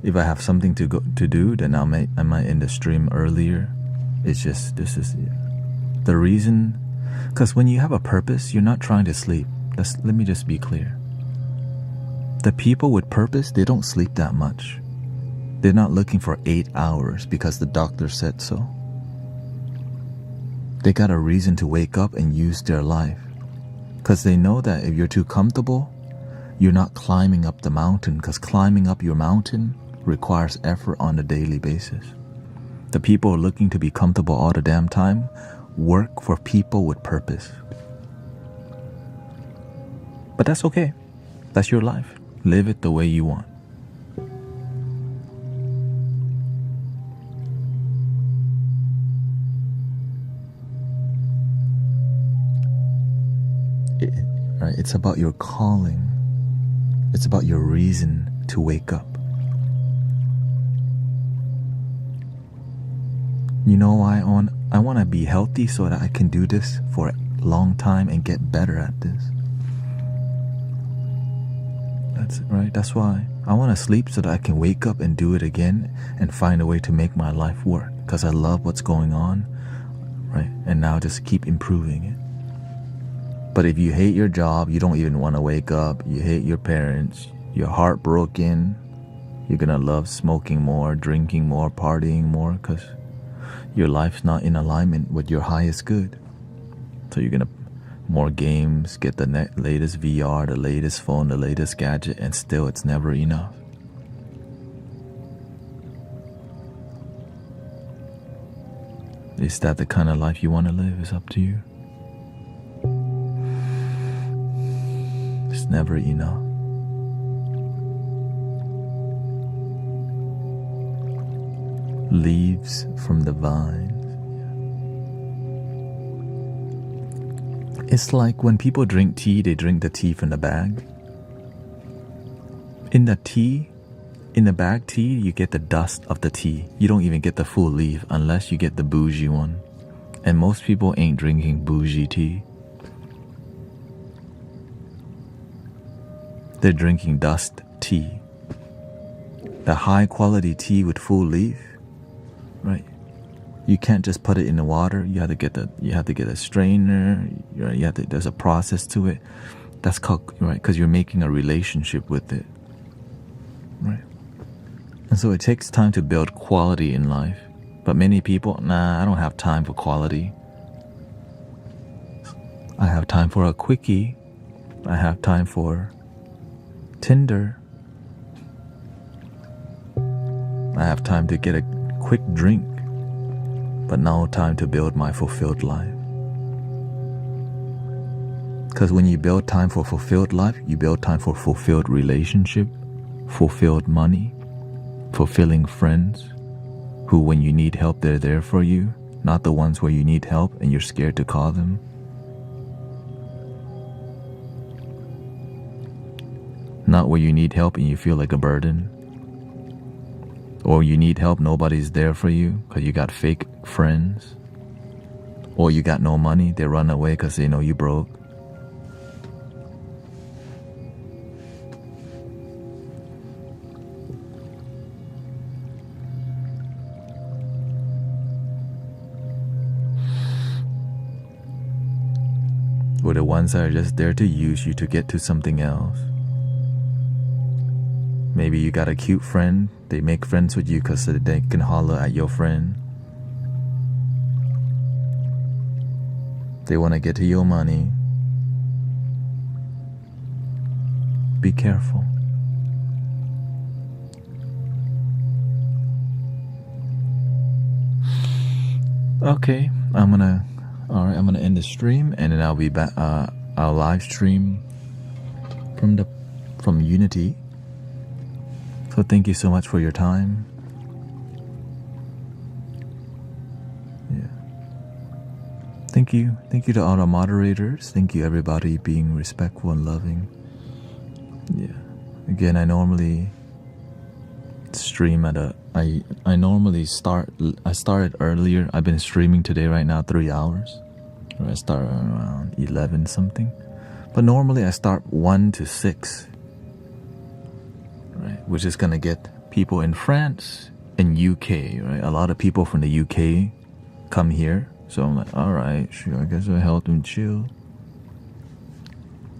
If I have something to do, then I might end the stream earlier. It's just this is the reason, because when you have a purpose, you're not trying to sleep. Let me just be clear. The people with purpose, they don't sleep that much. They're not looking for 8 hours because the doctor said so. They got a reason to wake up and use their life, because they know that if you're too comfortable, you're not climbing up the mountain, because climbing up your mountain requires effort on a daily basis. The people looking to be comfortable all the damn time work for people with purpose. But that's okay. That's your life. Live it the way you want. Right? It's about your calling. It's about your reason to wake up. You know why I want to be healthy so that I can do this for a long time and get better at this. That's it, right? That's why I want to sleep so that I can wake up and do it again and find a way to make my life work, because I love what's going on, right? And now just keep improving it. But if you hate your job, you don't even want to wake up, you hate your parents, you're heartbroken, you're gonna love smoking more, drinking more, partying more, because your life's not in alignment with your highest good. So you're gonna more games, get the latest VR, the latest phone, the latest gadget, and still it's never enough. Is that the kind of life you want to live? It's up to you. It's never enough. Leaves from the vines. It's like when people drink tea, they drink the tea from the bag. In the bag tea, you get the dust of the tea. You don't even get the full leaf unless you get the bougie one. And most people ain't drinking bougie tea. They're drinking dust tea. The high quality tea with full leaf, right? You can't just put it in the water. You have to get a strainer. There's a process to it. That's called, right? Because you're making a relationship with it, right? And so it takes time to build quality in life. But many people, I don't have time for quality. I have time for a quickie. I have time for Tinder. I have time to get a quick drink, but no time to build my fulfilled life. Because when you build time for fulfilled life, you build time for fulfilled relationship, fulfilled money, fulfilling friends, who when you need help, they're there for you, not the ones where you need help and you're scared to call them. Not where you need help and you feel like a burden. Or you need help, nobody's there for you because you got fake friends. Or you got no money, they run away because they know you broke. Or the ones that are just there to use you to get to something else. Maybe you got a cute friend, they make friends with you because they can holler at your friend. They want to get to your money. be careful. Okay, I'm gonna end the stream, and then I'll be back. I'll live stream from Unity. So thank you so much for your time. Yeah. Thank you to all the moderators. Thank you everybody being respectful and loving. Yeah. Again, I normally stream at I started earlier. I've been streaming today right now 3 hours. I start around 11 something. But normally I start 1 to 6. Right? Which is gonna get people in France and UK, right? A lot of people from the UK come here. So I'm like, alright, sure, I guess I'll help them chill.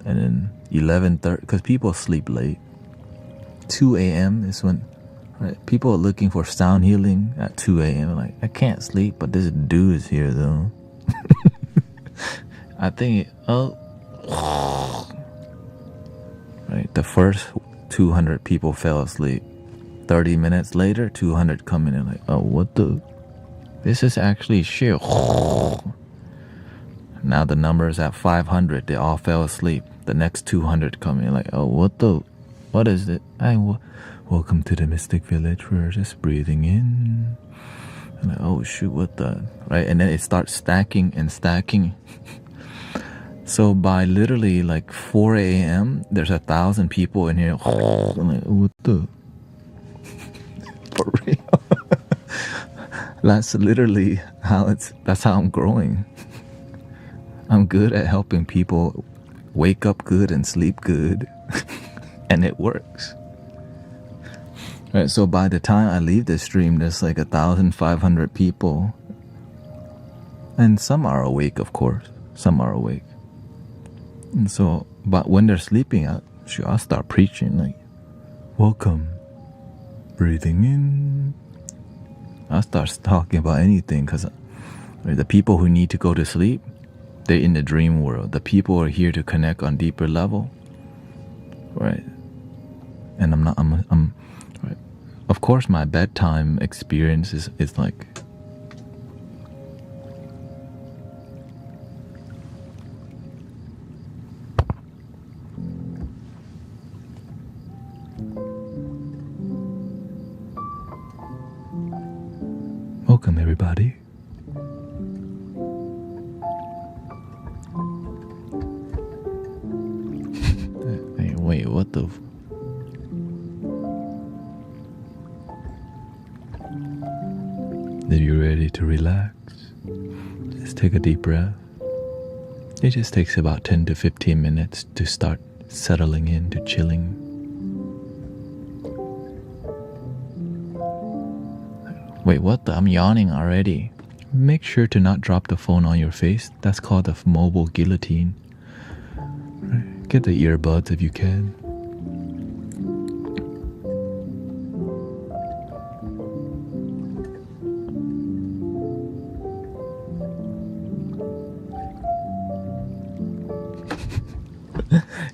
And then 11:30, because people sleep late. 2 a.m. is when, right, people are looking for sound healing at 2 a.m. Like, I can't sleep, but this dude is here though. I think, right, the first 200 people fell asleep. 30 minutes later, 200 come in and like, oh, what the? This is actually shit. Now the number is at 500. They all fell asleep. The next 200 come in like, oh, what the? What is it? Welcome to the Mystic Village. We're just breathing in. And like, oh shoot, what the? Right, and then it starts stacking and stacking. So by literally like 4 a.m., there's 1,000 people in here. I'm like, what the? For real? That's literally that's how I'm growing. I'm good at helping people wake up good and sleep good. And it works. Right, so by the time I leave the stream, there's like 1,500 people. And some are awake, of course. Some are awake. And so, but when they're sleeping, I'll start preaching like, welcome, breathing in. I'll start talking about anything, because the people who need to go to sleep, they're in the dream world. The people are here to connect on deeper level, right? And I'm right. Of course, my bedtime experience is like, welcome everybody. Hey, wait, what the? Are you ready to relax? Just take a deep breath. It just takes about 10 to 15 minutes to start settling into chilling. Wait, what the? I'm yawning already. Make sure to not drop the phone on your face. That's called a mobile guillotine. Right. Get the earbuds if you can.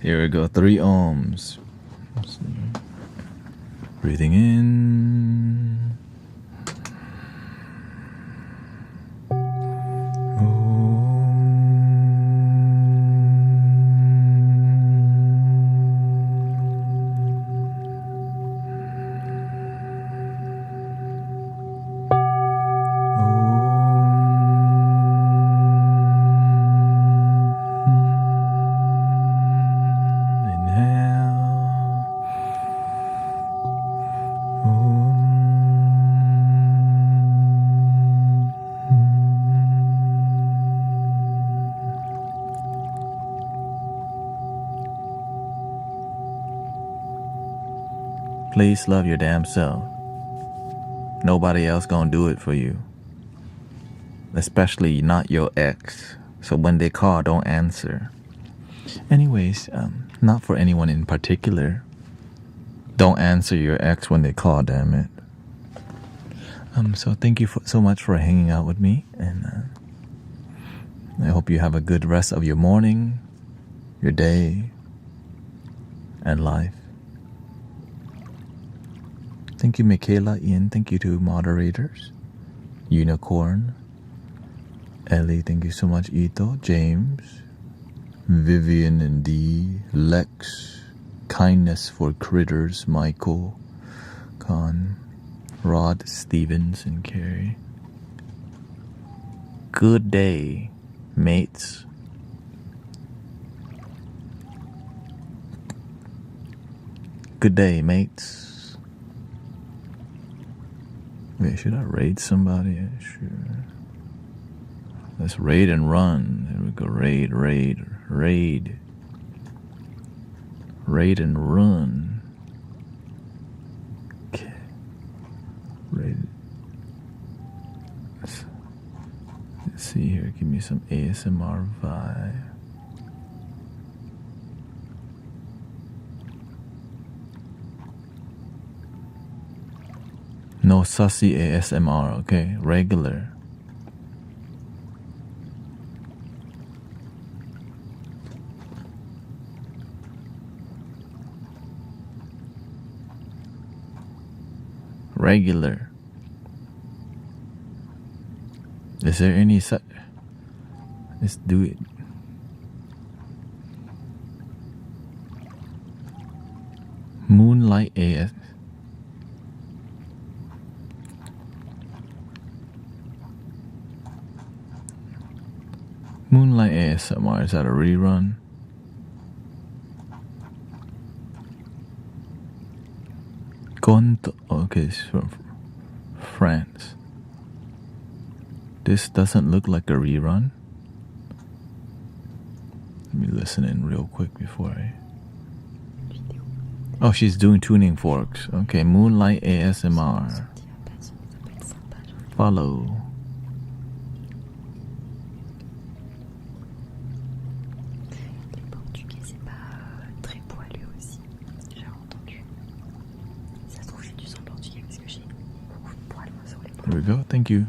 Here we go. 3 ohms. Breathing in. Please love your damn self. Nobody else gonna do it for you. Especially not your ex. So when they call, don't answer. Anyways, not for anyone in particular. Don't answer your ex when they call, damn it. So thank you so much for hanging out with me, and I hope you have a good rest of your morning, your day, and life. Thank you, Michaela, Ian. Thank you to moderators. Unicorn. Ellie, thank you so much. Ito, James, Vivian and D, Lex, Kindness for Critters, Michael, Con, Rod, Stevens, and Carrie. Good day, mates. Good day, mates. Wait, should I raid somebody? Yeah, sure. Let's raid and run. There we go. Raid, raid, raid. Raid and run. Okay. Raid. Let's see here. Give me some ASMR vibe. No sussy ASMR, okay? Regular. Regular. Is there any let's do it. Moonlight AS. Moonlight ASMR, is that a rerun? Okay, it's from France. This doesn't look like a rerun. Let me listen in real quick before I... Oh, she's doing tuning forks. Okay, Moonlight ASMR. Follow. There we go. Thank you.